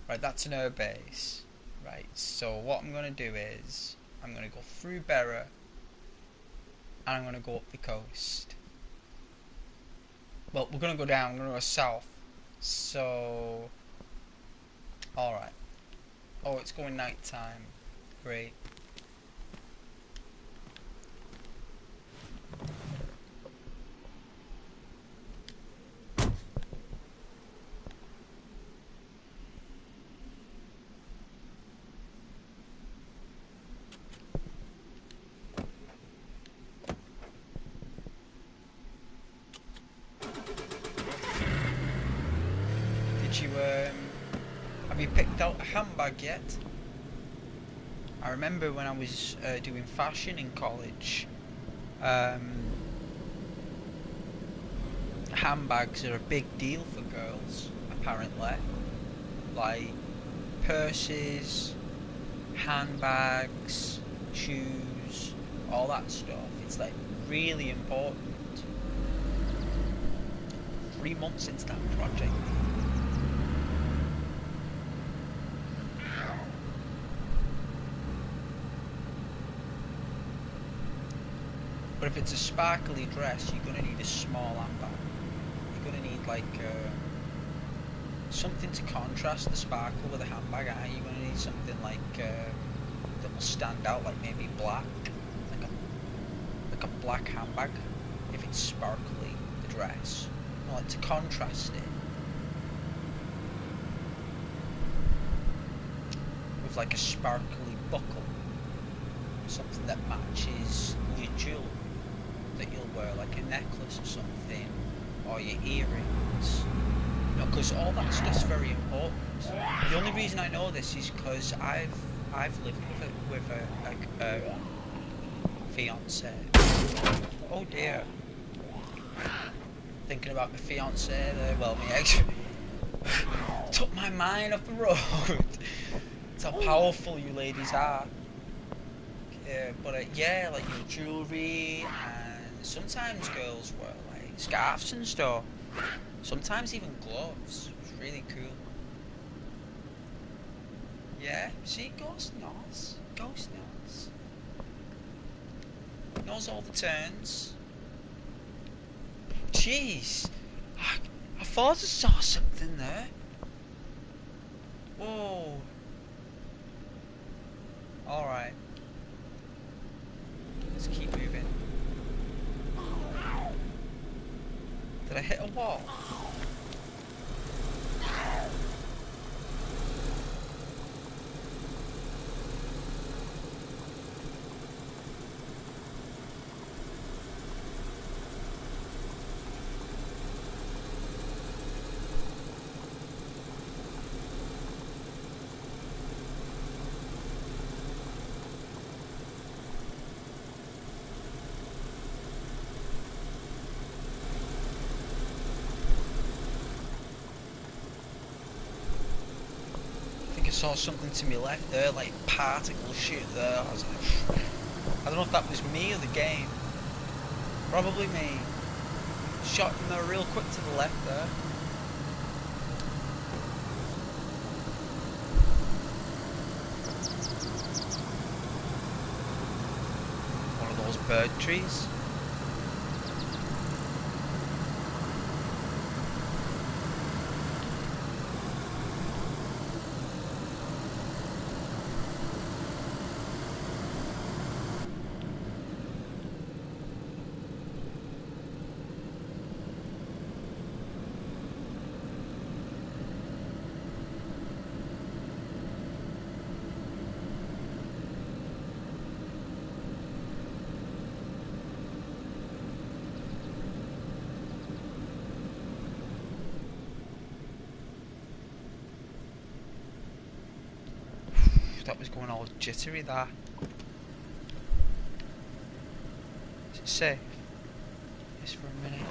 S1: Right, that's an air base. Right, so what I'm going to do is... I'm going to go through Bera. And I'm going to go up the coast. Well, we're going to go down, we're going to go south. So... Alright. Oh, it's going night time. Great. Have you picked out a handbag yet? I remember when I was doing fashion in college, handbags are a big deal for girls, apparently. Like purses, handbags, shoes, all that stuff. It's like really important. 3 months into that project. But if it's a sparkly dress, you're going to need a small handbag. You're going to need like something to contrast the sparkle with a handbag. You're going to need something like that will stand out, like maybe black, like a black handbag. If it's sparkly, the dress, like to contrast it with like a sparkly buckle, something that matches your jewel that you'll wear, like a necklace or something, or your earrings. You know, because all that stuff's very important. The only reason I know this is because I've lived with a fiance. Oh dear. Thinking about my fiance there. Well, my ex took my mind off the road. That's how powerful you ladies are. But yeah, like your jewellery, and sometimes girls wear like scarves and stuff. Sometimes even gloves. It's really cool. Yeah, see, Ghost knows. Ghost knows. Knows all the turns. Jeez, I thought I saw something there. Whoa. Alright. Let's keep moving. Did I hit a wall? saw something to my left there, like particle shit there. I was like, I don't know if that was me or the game. Probably me. Shot him there real quick to the left there. One of those bird trees. That was going all jittery there. Is it safe? Just for a minute.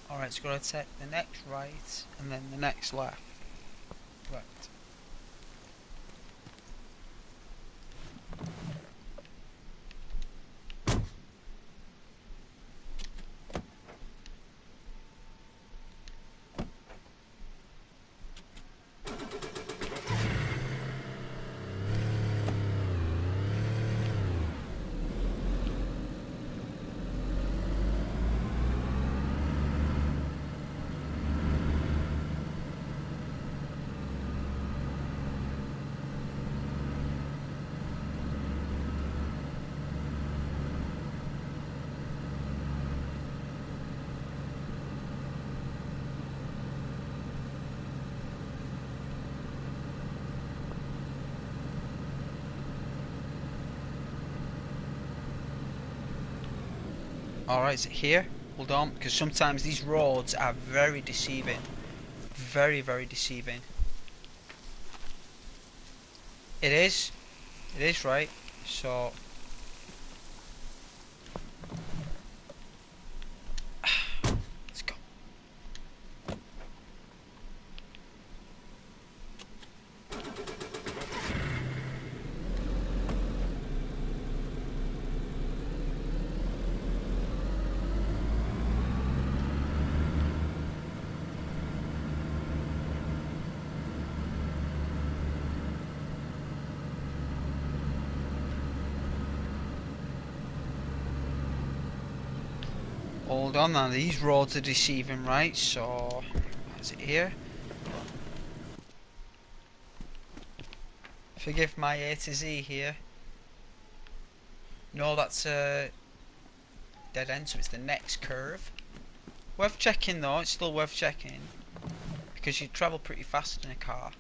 S1: Alright, so gotta take the next right and then the next left. Right. Alright, is it here? Hold on, because sometimes these roads are very deceiving. Very, very deceiving. It is. It is, right? So... let's go. Hold on now, these roads are deceiving, right? So, is it here? Forgive my A to Z here. No, that's a dead end, so it's the next curve. Worth checking though, it's still worth checking. Because you travel pretty fast in a car.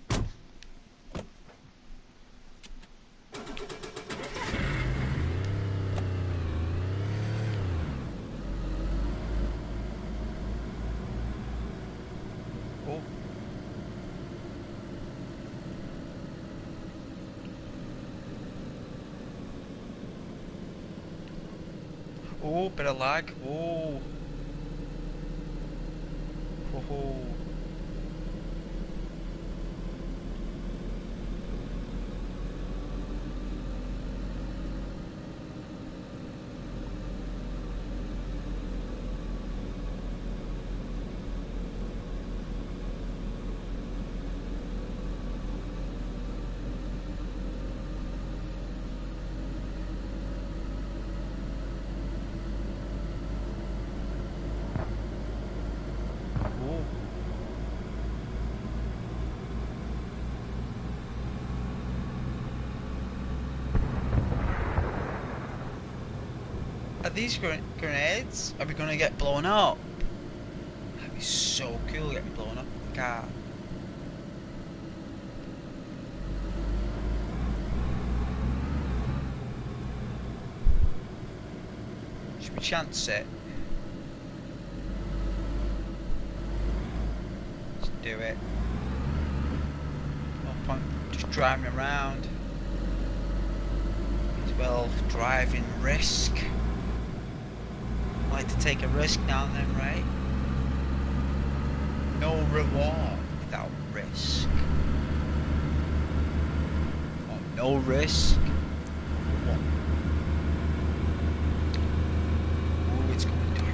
S1: Oh, bit of lag. Oh. Oh. Are these grenades? Are we gonna get blown up? That'd be so cool, get me blown up in the car. Should we chance it. Let's do it. No point just driving around. As well, driving risk. I like to take a risk now and then, right? No reward without risk. Oh, no risk. What? Oh, it's going dark.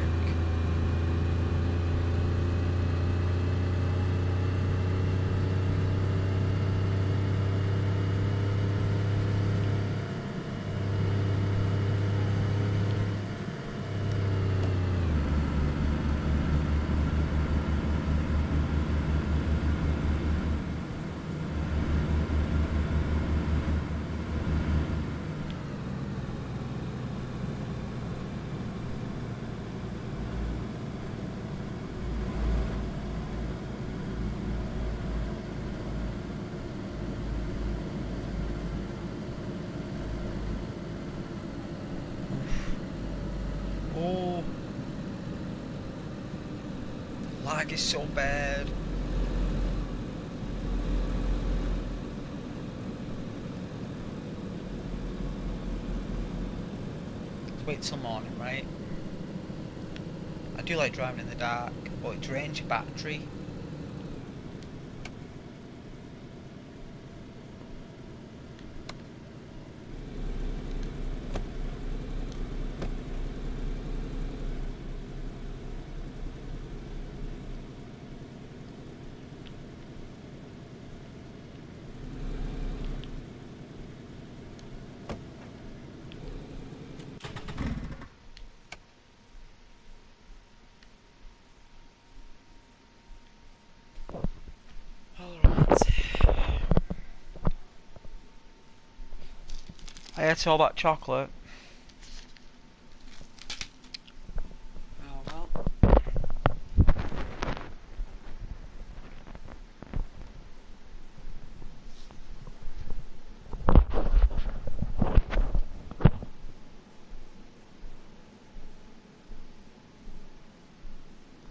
S1: Oh, lag is so bad. Let's wait till morning, right? I do like driving in the dark, but it drains your battery. I ate all that chocolate. Oh well.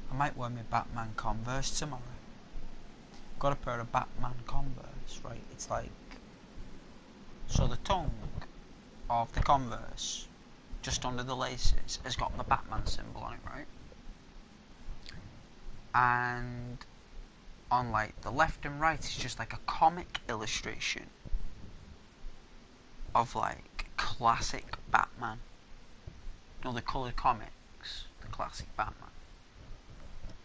S1: I might wear my Batman Converse tomorrow. Got a pair of Batman Converse, right? It's like, so the tongue of the Converse, just under the laces, has got the Batman symbol on it, right? And on like the left and right is just like a comic illustration of like classic Batman. You know, the coloured comics, the classic Batman.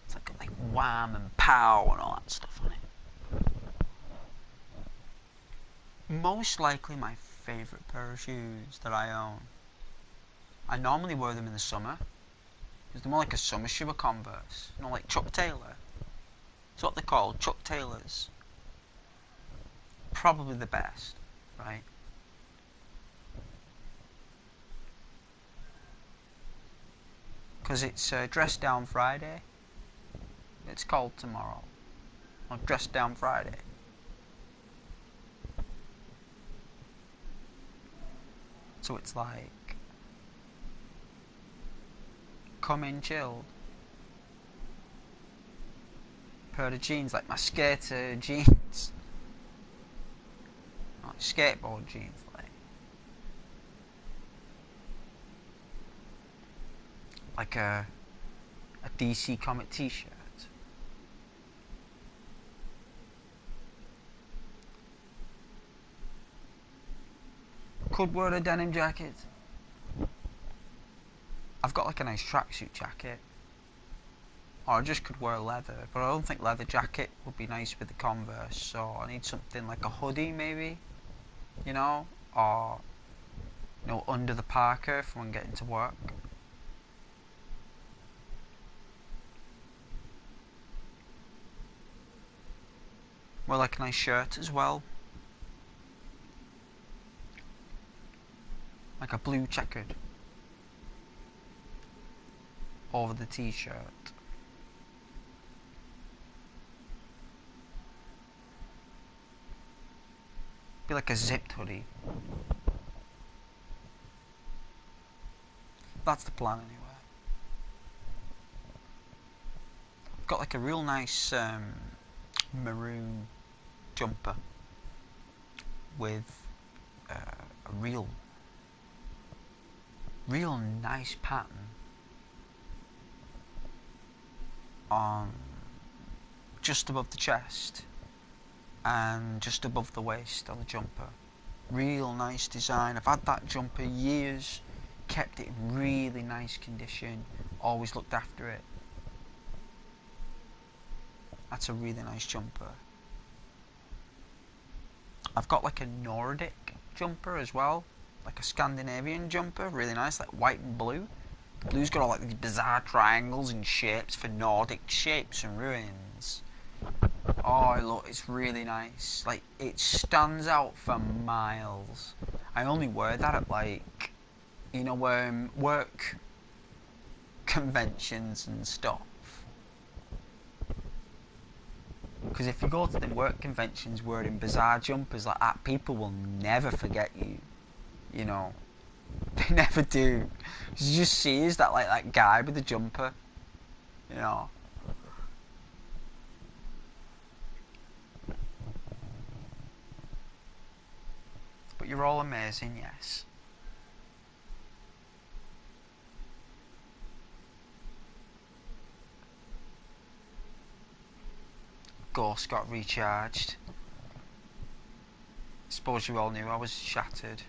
S1: It's like wham and pow and all that stuff on it. Most likely my favourite pair of shoes that I own. I normally wear them in the summer, because they're more like a summer shoe of Converse. You know, like Chuck Taylor. That's what they're called, Chuck Taylors. Probably the best, right? Because it's Dress Down Friday. It's called tomorrow. Or Dress Down Friday. So it's like, come in chilled. Pair of jeans, like my skater jeans. Like skateboard jeans, like a DC comic t-shirt. Could wear a denim jacket. I've got like a nice tracksuit jacket. Or I just could wear leather, but I don't think leather jacket would be nice with the Converse, so I need something like a hoodie maybe, you know, or, you know, under the parka for when getting to work. Wear like a nice shirt as well. Like a blue checkered over the t-shirt. Be like a zipped hoodie. That's the plan anyway. I've got like a real nice maroon jumper with a real nice pattern on just above the chest and just above the waist on the jumper. Real nice design. I've had that jumper years, kept it in really nice condition, always looked after it. That's a really nice jumper. I've got like a Nordic jumper as well, like a Scandinavian jumper, really nice, like white and blue. The blue's got all like these bizarre triangles and shapes for Nordic shapes and ruins. Oh, look, it's really nice. Like, it stands out for miles. I only wear that at like, you know, work conventions and stuff. Because if you go to the work conventions wearing bizarre jumpers like that, people will never forget you. You know, they never do. Because you just see is that like that guy with the jumper. You know. But you're all amazing, yes. Ghost got recharged. Suppose you all knew I was shattered.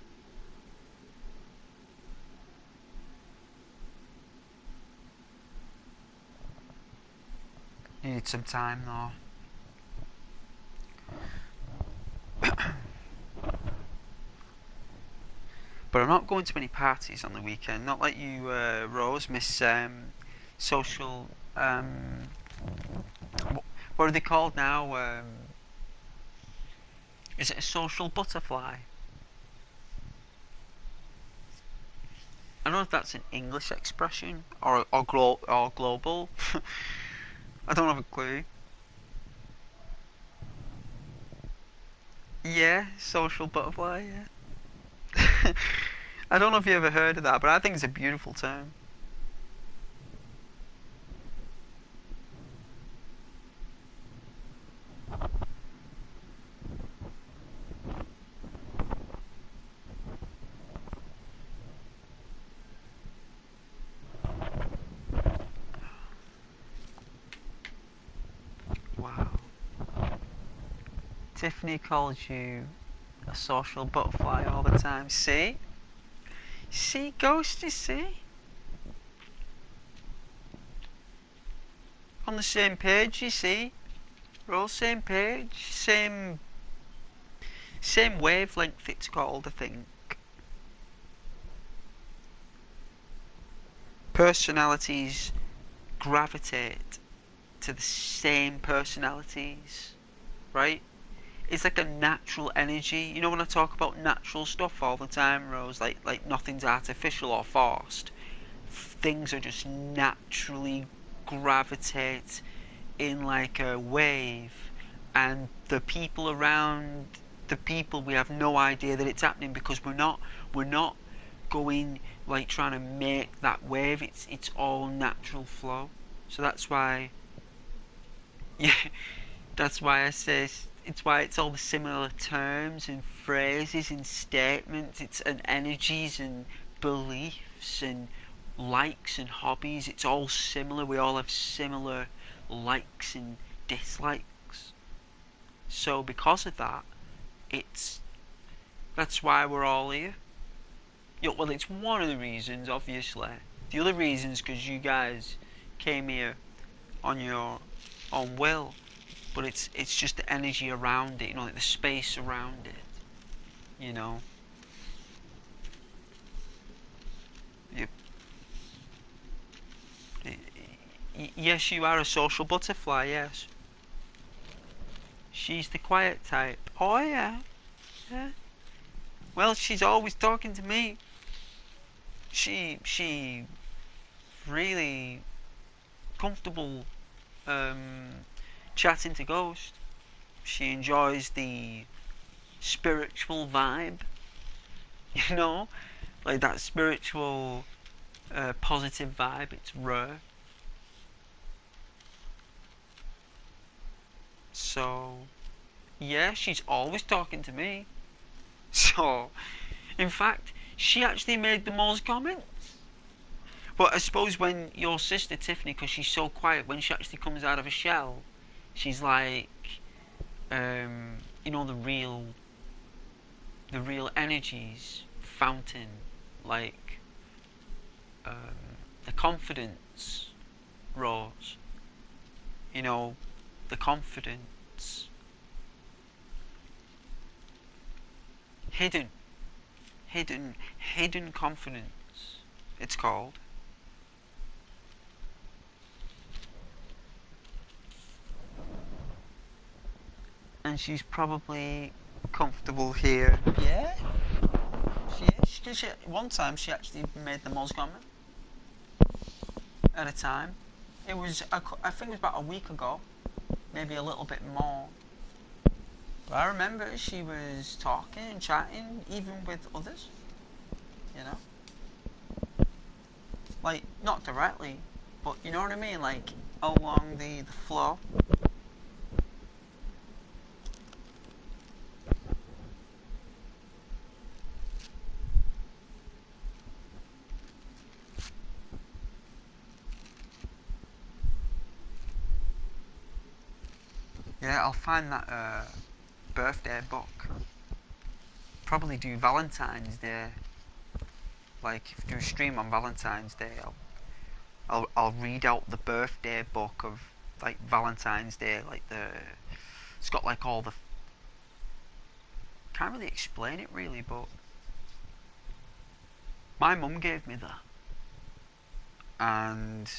S1: Needed some time though. But I'm not going to many parties on the weekend. Not like you, Rose, miss social. What are they called now? Is it a social butterfly? I don't know if that's an English expression or global. I don't have a clue. Yeah, social butterfly. Yeah. I don't know if you ever heard of that, but I think it's a beautiful term. Wow. Tiffany calls you a social butterfly all the time. See? See, Ghost, you see? On the same page, you see? We're all same page, same wavelength it's called, I think. Personalities gravitate to the same personalities, right? It's like a natural energy. You know when I talk about natural stuff all the time, Rose, like nothing's artificial or forced. Things are just naturally gravitate in like a wave, and the people around the people, we have no idea that it's happening because we're not going like trying to make that wave. It's all natural flow. So that's why, yeah, that's why I say it's why it's all the similar terms and phrases and statements. It's and energies and beliefs and likes and hobbies. It's all similar. We all have similar likes and dislikes. So because of that, that's why we're all here. Well, it's one of the reasons, obviously. The other reason is because you guys came here on your own will, but it's just the energy around it, you know, like the space around it, you know. Yes, you are a social butterfly, yes. She's the quiet type. Oh, yeah. Yeah. Well, she's always talking to me. She really comfortable chatting to Ghost. She enjoys the spiritual vibe, you know, like that spiritual positive vibe. It's rare. So yeah, she's always talking to me. So in fact, she actually made the most comments. But I suppose when your sister Tiffany, because she's so quiet, when she actually comes out of a shell, she's like, you know, the real energies fountain, like the confidence rose. You know, the confidence, hidden, hidden confidence. It's called. And she's probably comfortable here. Yeah, she is. Cause one time she actually made the most comment at a time. It was, I think it was about a week ago, maybe a little bit more. But I remember she was talking and chatting, even with others. You know, like not directly, but you know what I mean, like along the flow. Yeah, I'll find that birthday book. Probably do Valentine's Day. Like if I do a stream on Valentine's Day, I'll read out the birthday book of like Valentine's Day. Like it's got like all the. Can't really explain it really, but my mum gave me that, and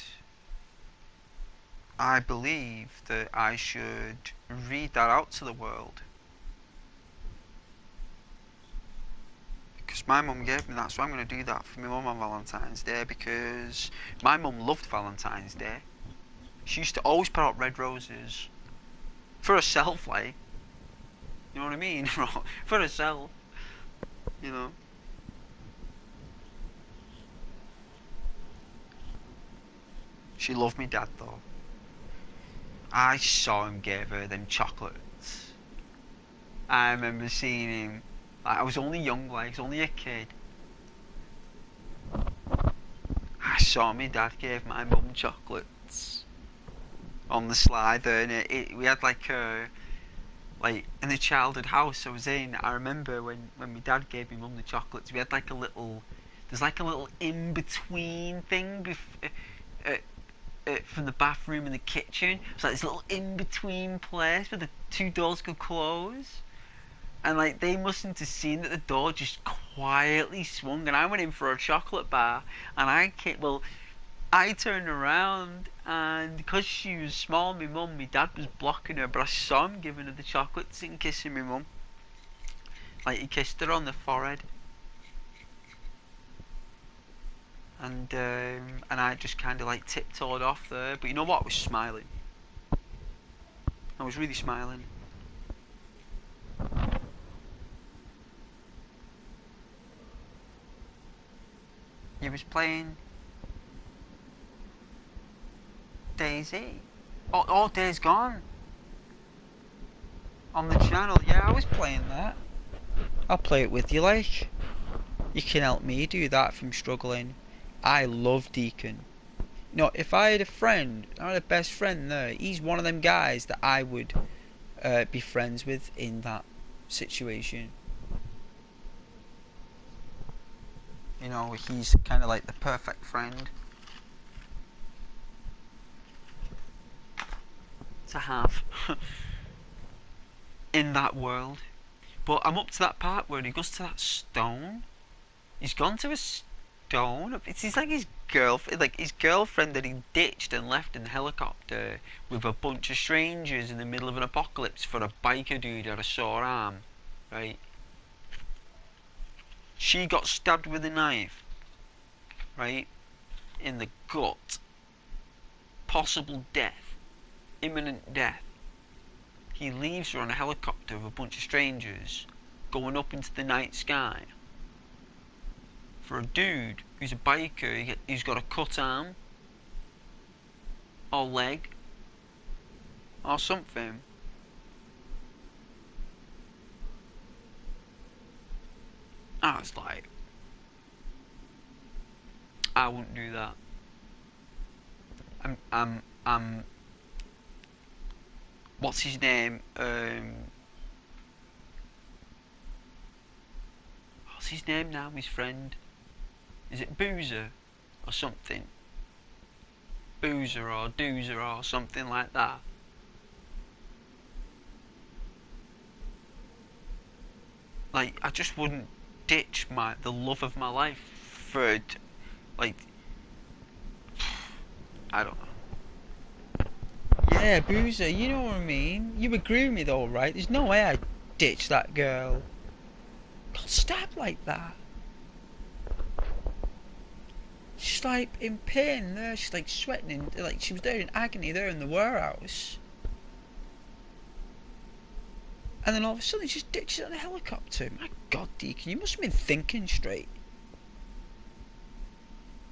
S1: I believe that I should read that out to the world. Because my mum gave me that, so I'm going to do that for my mum on Valentine's Day, because my mum loved Valentine's Day. She used to always put out red roses for herself, like, you know what I mean? For herself, you know. She loved me dad though. I saw him give her them chocolates. I remember seeing him. Like, I was only young, like, I was only a kid. I saw my dad gave my mum chocolates on the slide there, and we had like in the childhood house I was in. I remember when my dad gave my mum the chocolates, we had like a little. There's like a little in between thing from the bathroom and the kitchen. It's like this little in between place where the two doors could close. And like they mustn't have seen that the door just quietly swung, and I went in for a chocolate bar, and I turned around, and because she was small, my dad was blocking her, but I saw him giving her the chocolates and kissing my mum. Like he kissed her on the forehead, and I just kind of like tiptoed off there. But you know what? I was smiling. I was really smiling. You was playing DayZ. Oh, Days Gone. On the channel. Yeah, I was playing that. I'll play it with you, like. You can help me do that if I'm struggling. I love Deacon. You know, if I had a friend, I had a best friend there, he's one of them guys that I would be friends with in that situation. You know, he's kind of like the perfect friend to have in that world. But I'm up to that part where he goes to that stone. He's gone to a stone. It's like his girlfriend that he ditched and left in the helicopter with a bunch of strangers in the middle of an apocalypse for a biker dude who had a sore arm, right? She got stabbed with a knife, right, in the gut. Possible death, imminent death. He leaves her on a helicopter with a bunch of strangers going up into the night sky for a dude who's a biker, who's got a cut arm or leg or something. I was like, I wouldn't do that. What's his name? What's his name now? His friend? Is it Boozer or something? Boozer or Doozer or something like that. Like, I just wouldn't ditch the love of my life for, like, I don't know. Yeah, Boozer, you know what I mean? You agree with me though, right? There's no way I'd ditch that girl. Got stabbed like that. She's like in pain there, she's like sweating, like she was there in agony there in the warehouse. And then all of a sudden she just ditches on a helicopter. My God, Deacon, you must have been thinking straight.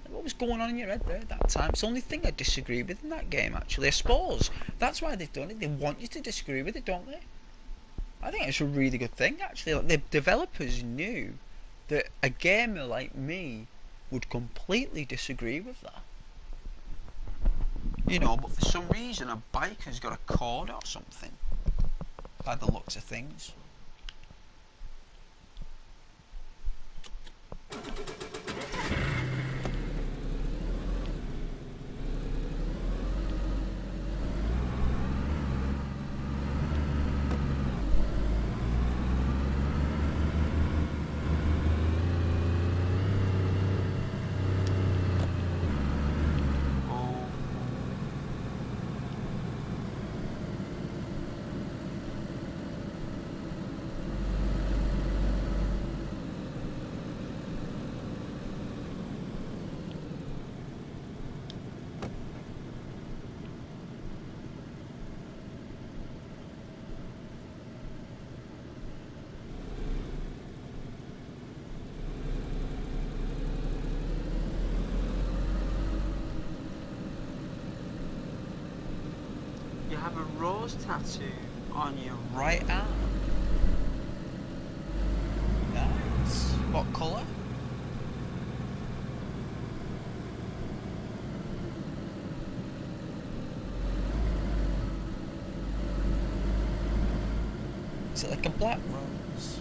S1: What was going on in your head there at that time? It's the only thing I disagree with in that game, actually. I suppose that's why they've done it. They want you to disagree with it, don't they? I think it's a really good thing, actually. Like, the developers knew that a gamer like me would completely disagree with that. You know, but for some reason a biker's got a cord or something, by the looks of things. You have a rose tattoo on your right arm. Nice. What colour? Is it like a black rose?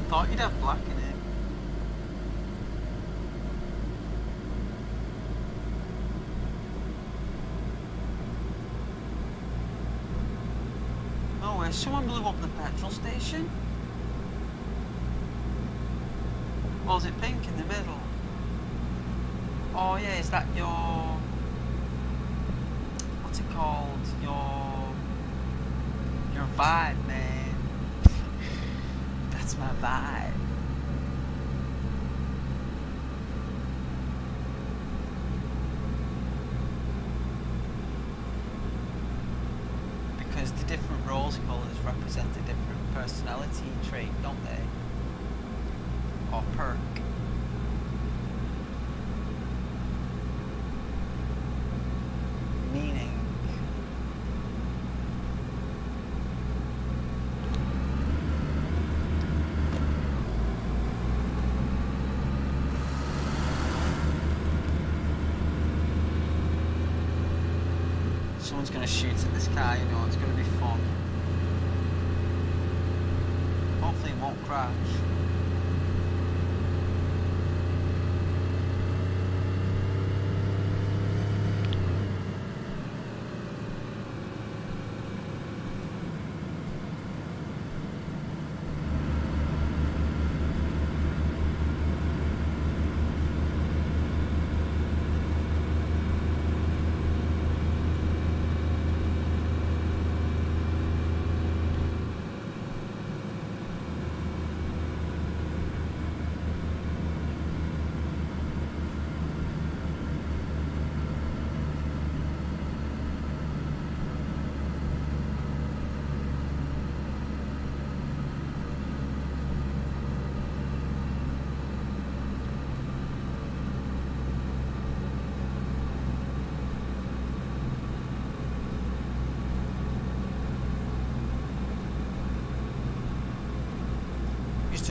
S1: Thought you'd have black in it. Oh, wait, someone blew up the petrol station? Or is it pink in the middle? Oh yeah, is that your... what's it called? Your vibe, man. That's my vibe. Because the different rose colours represent a different personality trait, don't they? Or perk. Meaning. Someone's going to shoot at this car, you know, it's going to be fun. Hopefully it won't crash.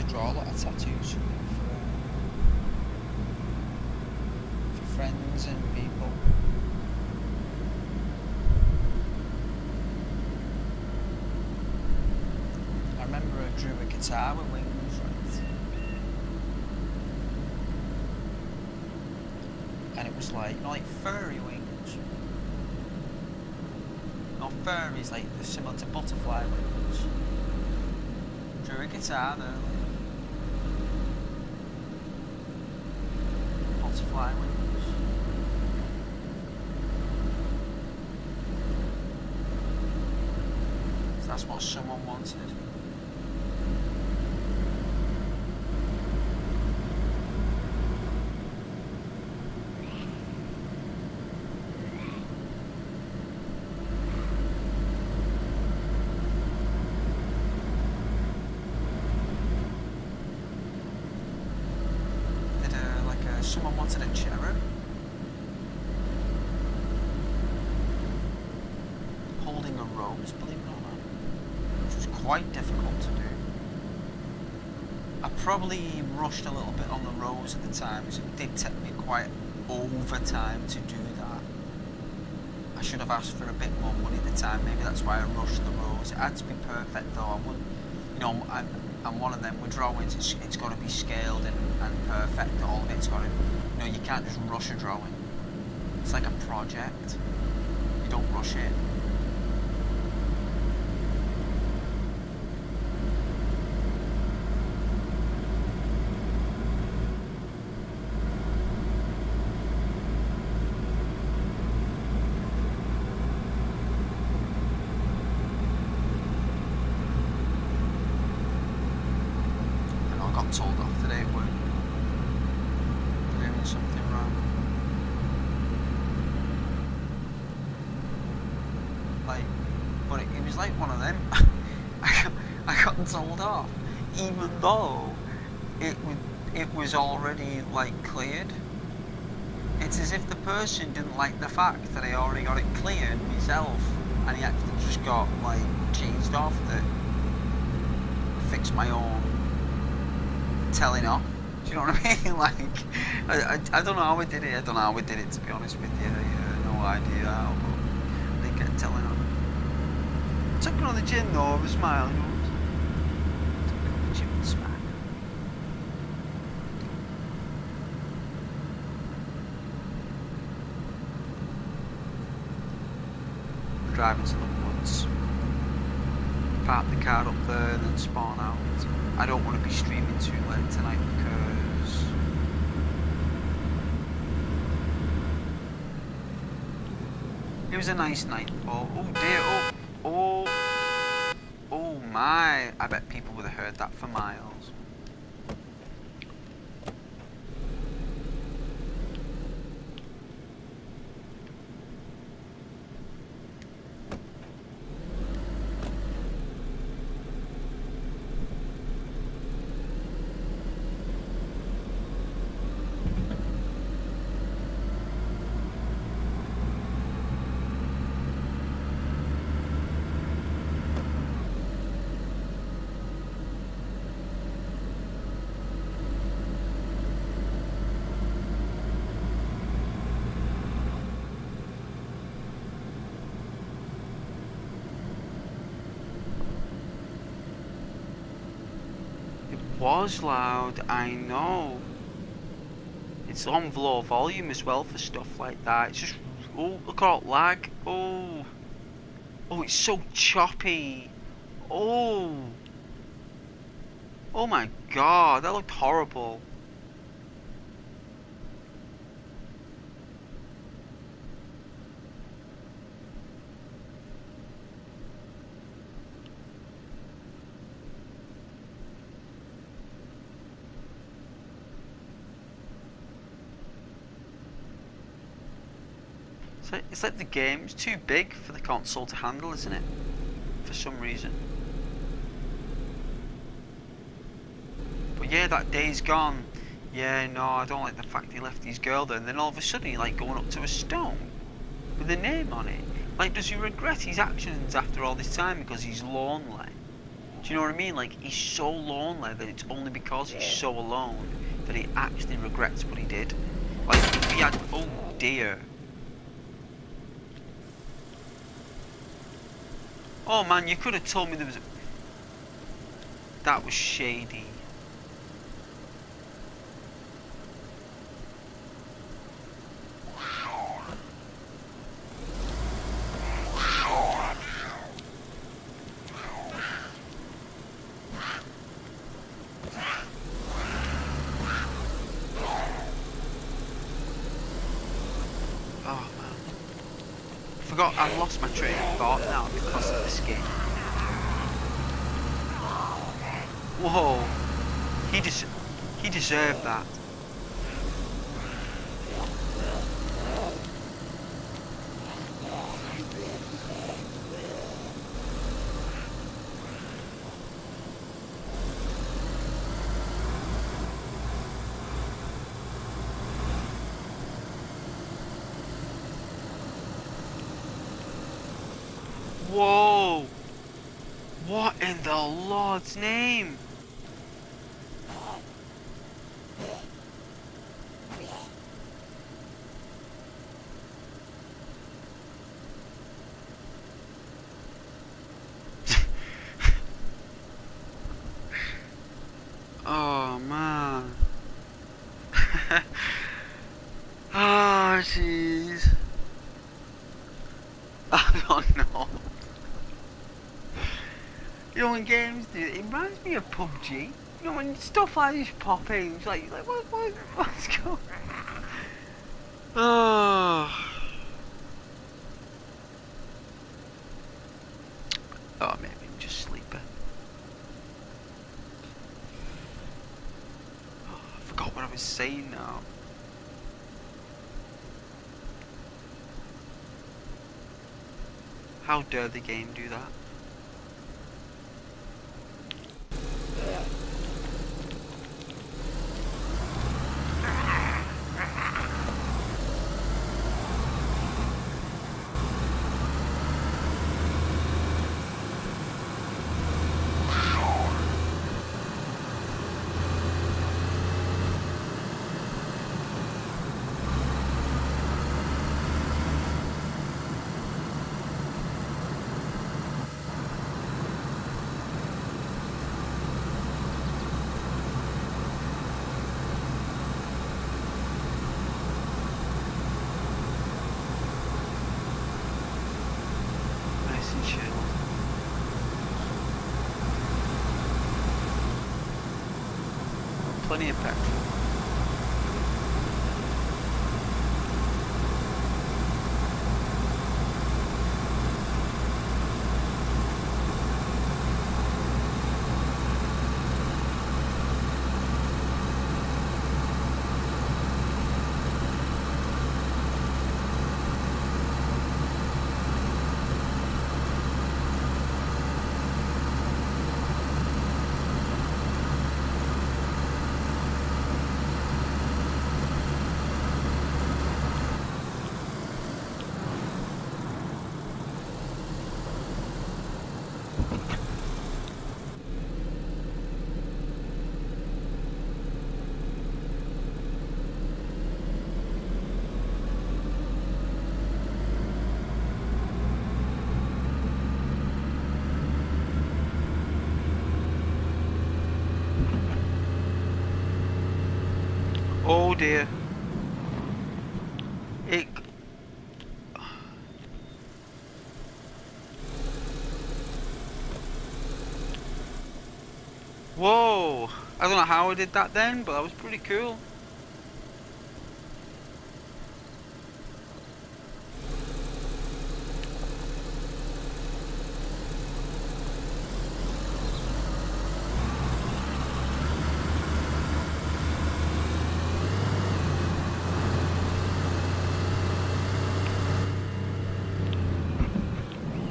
S1: draw a lot of tattoos for friends and people. I remember I drew a guitar with wings, right? And it was like, like furry wings. Not furries, like they're similar to butterfly wings. Drew a guitar there, like butterfly wings. So that's what someone wanted. Someone wanted a cherub holding a rose, believe it or not, which was quite difficult to do. I probably rushed a little bit on the rose at the time, so it did take me quite over time to do that. I should have asked for a bit more money at the time, maybe that's why I rushed the rose. It had to be perfect though. I wouldn't, you know, I'm one of them with drawings, it's got to be scaled and perfect, all of it's got to, you know, you can't just rush a drawing. It's like a project, you don't rush it. Told off today at work for doing something wrong. Like, but it was like one of them. I got told off, even though it was already like cleared. It's as if the person didn't like the fact that I already got it cleared myself, and he actually just got like cheesed off to fix my own telling off. Do you know what I mean? Like, I don't know how I did it. I don't know how I did it, to be honest with you. No idea how, but they kept telling off. Took her on the gym though with a smile, you know. Took her on the gym with a smile. We're driving to the woods. Park the car up there and then spawn out. I don't want to be streaming too late tonight because it was a nice night. Oh dear, oh my, I bet people would have heard that for miles. Was loud, I know. It's on low volume as well for stuff like that. It's just, oh, look at that lag. Oh, it's so choppy. Oh my god, that looked horrible. It's like the game's too big for the console to handle, isn't it? For some reason. But yeah, that day's gone. Yeah, no, I don't like the fact he left his girl there, and then all of a sudden he's like going up to a stone with a name on it. Like, does he regret his actions after all this time because he's lonely? Do you know what I mean? Like, he's so lonely that it's only because he's so alone that he actually regrets what he did. Like, if he had... Oh, dear. Oh, man, you could have told me there was a... That was shady. I've lost my train of thought now because of the skin. Whoa, he deserved that. Whoa! What in the Lord's name? Oh man. Oh jeez. I don't know. You know when games do it reminds me of PUBG. You know when stuff like this pop in, it's like what's going on? Oh. Oh, maybe I'm just sleeping. Oh, I forgot what I was saying now. How dare the game do that? Plenty of petrol. Oh dear. It... Whoa! I don't know how I did that then, but that was pretty cool.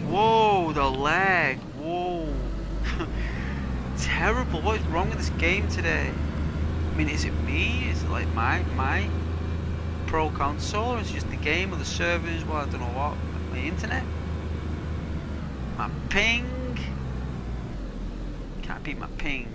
S1: Whoa, the lag. Whoa. Terrible. What is wrong with this game today? I mean, is it me? Is it like my pro console? Or is it just the game or the servers? Well, I don't know what. My internet? My ping? Can't beat my ping.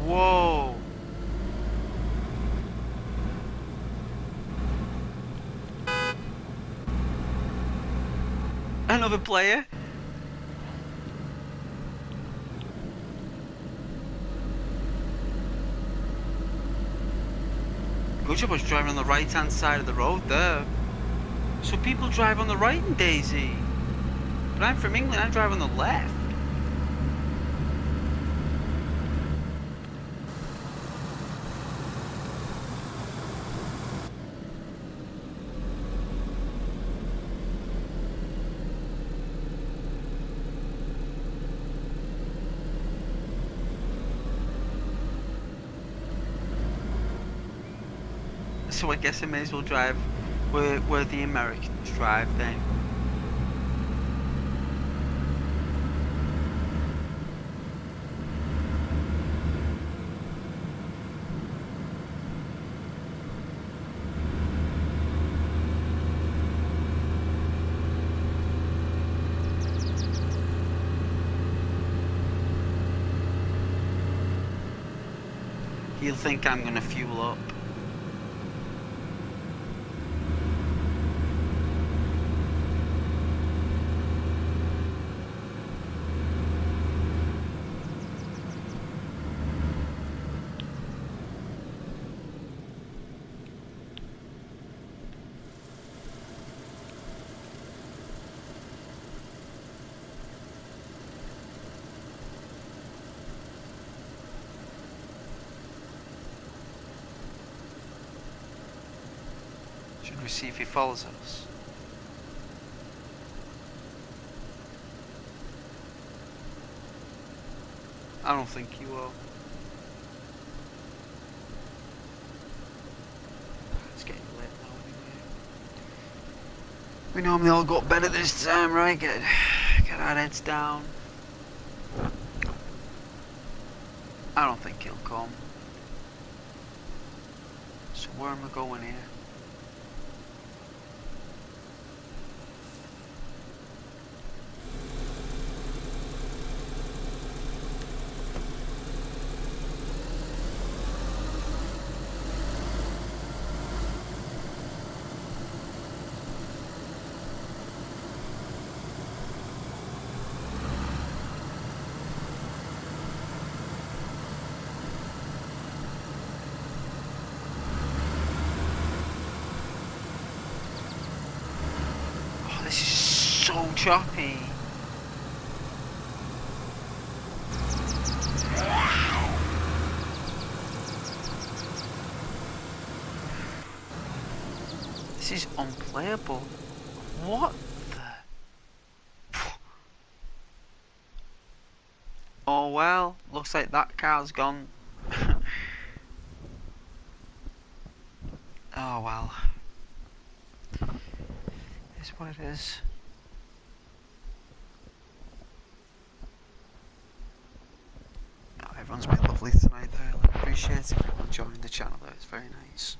S1: Whoa! Another player? Good job I was driving on the right hand side of the road there. So people drive on the right in DayZ. But I'm from England, I drive on the left. So I guess I may as well drive where the Americans drive then. He'll think I'm gonna fuel up. Should we see if he follows us? I don't think he will. It's getting late now anyway. We normally all go to bed at this time, right? Get our heads down. I don't think he'll come. So where am I going here? This is so choppy. This is unplayable. What the? Oh well, looks like that car's gone. Oh well. It's what it is. Oh, everyone's been lovely tonight though. I appreciate everyone joining the channel though, it's very nice.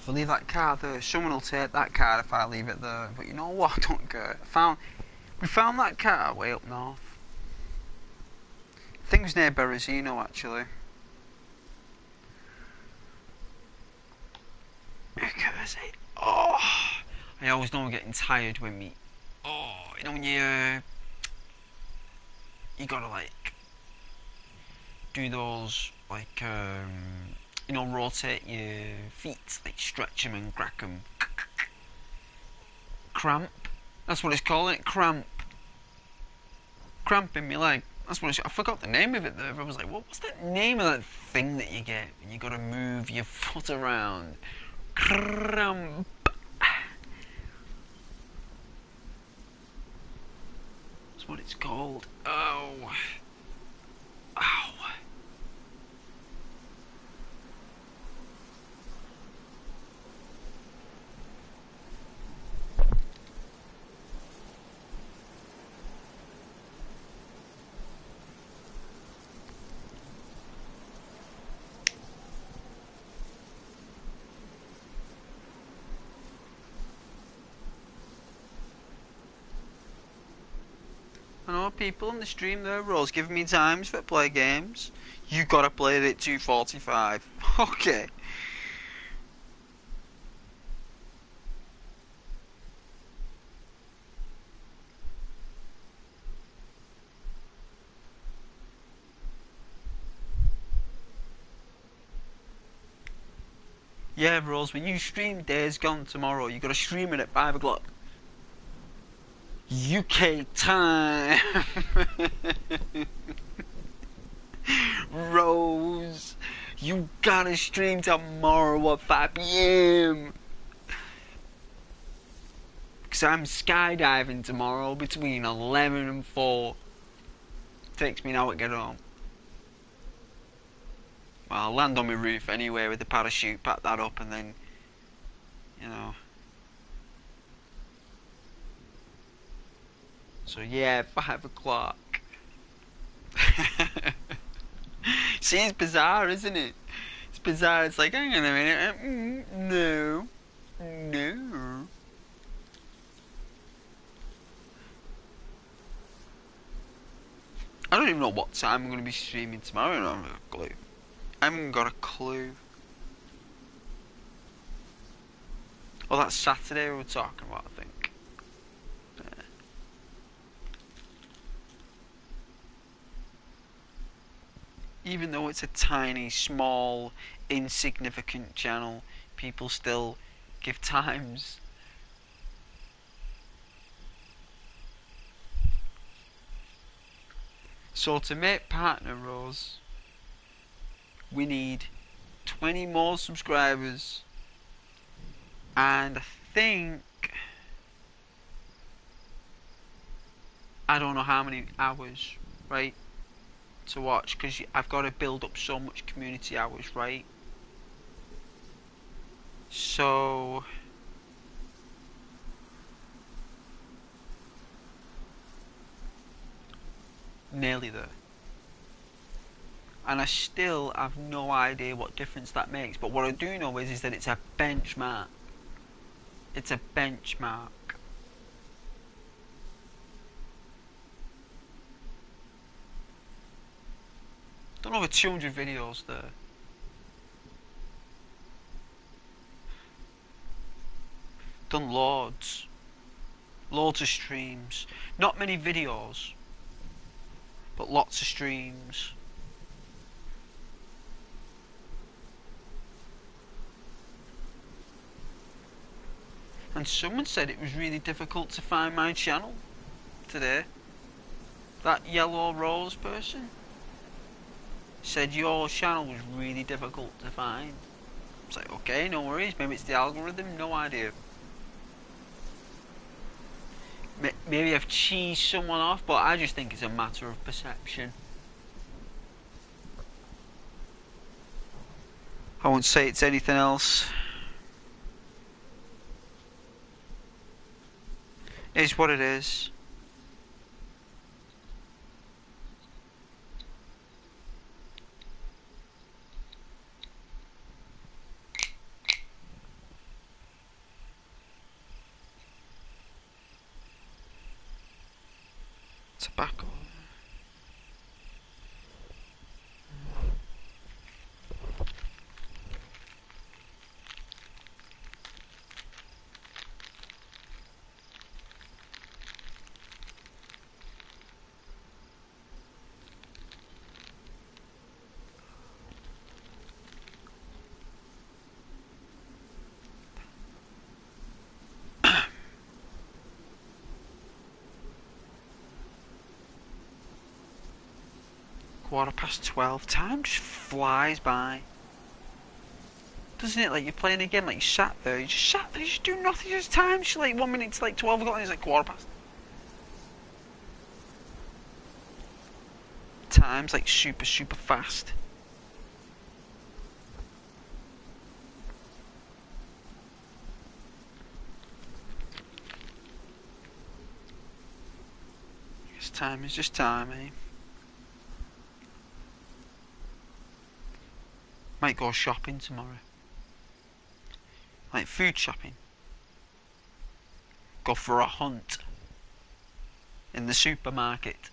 S1: if I leave that car there, someone will take that car if I leave it there. But you know what? I don't care. We found that car way up north. Things near Berezino, actually. Because I always know I'm getting tired when me. You know when you gotta like do those like rotate your feet, like stretch them and crack them. Cramp. That's what it's called, it? Cramp. Cramp in my leg. That's what it's. I forgot the name of it there. I was like, what's the name of that thing that you get when you gotta move your foot around? Cramp. That's what it's called. Oh. Ow. I know people on the stream there, Rose, giving me times for play games. You gotta play it at 2:45. Okay. Yeah, Rose, when you stream Days Gone tomorrow, you gotta stream it at 5 o'clock. UK time. Rose, you gotta stream tomorrow at 5 p.m. Because I'm skydiving tomorrow between 11 and 4. Takes me an hour to get home. Well, I'll land on my roof anyway with the parachute, pack that up, and then, you know. So yeah, 5 o'clock. See, it's bizarre, isn't it? It's bizarre. It's like, hang on a minute. No. No. I don't even know what time I'm going to be streaming tomorrow. I don't have a clue. I haven't got a clue. Oh, that's Saturday we were talking about, I think. Yeah. Even though it's a tiny, small, insignificant channel, people still give times. So to make partner, Rose, we need 20 more subscribers, and I think, I don't know how many hours, right, to watch, because I've got to build up so much community hours, right? So nearly there. And I still have no idea what difference that makes, but what I do know is that it's a benchmark. It's a benchmark. Done over 200 videos there. Done loads of streams. Not many videos, but lots of streams. And someone said it was really difficult to find my channel today. That yellow rose person said your channel was really difficult to find. It's like, okay, no worries, maybe it's the algorithm, no idea. Maybe I've cheesed someone off, but I just think it's a matter of perception. I won't say it's anything else. It's what it is. back over. Quarter past 12. Time just flies by. Doesn't it? Like you're playing again, like you sat there, you just sat there, you just do nothing, just time, just like 1 minute to like 12 o'clock and it's like quarter past. Time's like super fast. I guess time is just time, eh? Might go shopping tomorrow. Like food shopping. Go for a hunt in the supermarket.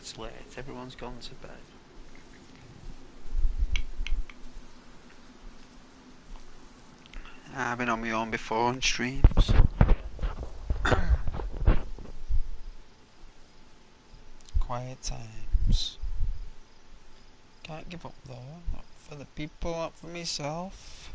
S1: It's late, everyone's gone to bed. I've been on my own before on streams. Quiet times. Can't give up though, not for the people, not for myself.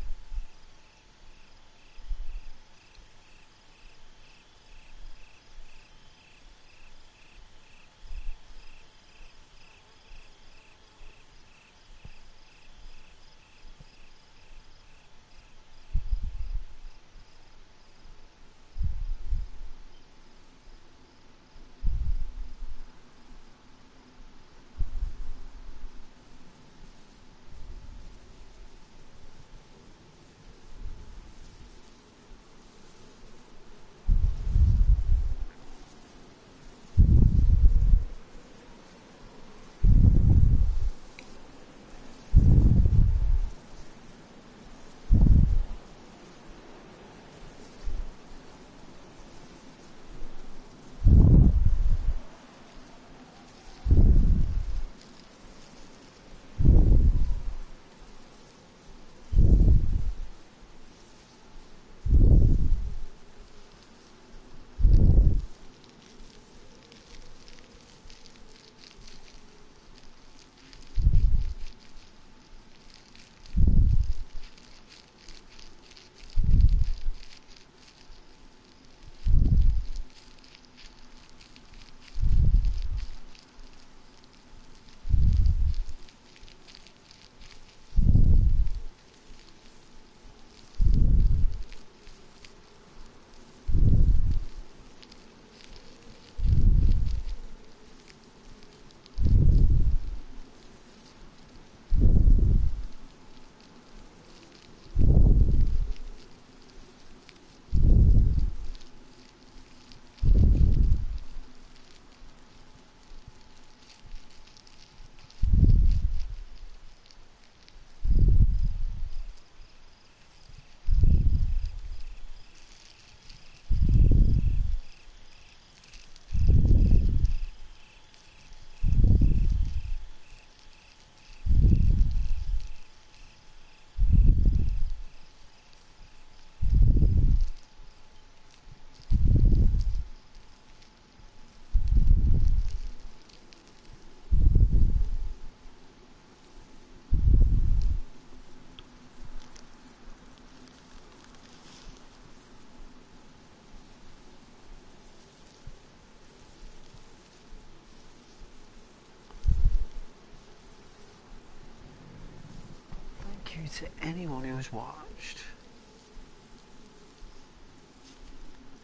S1: you to anyone who's watched.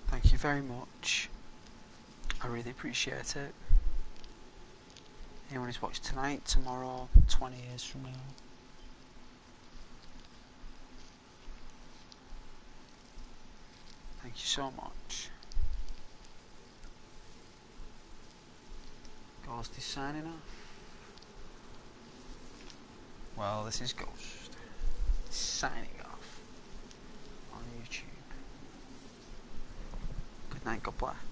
S1: Thank you very much. I really appreciate it. Anyone who's watched tonight, tomorrow, 20 years from now. Thank you so much. Ghost is signing off. Well, this is Ghost signing off on YouTube. Good night, God bless.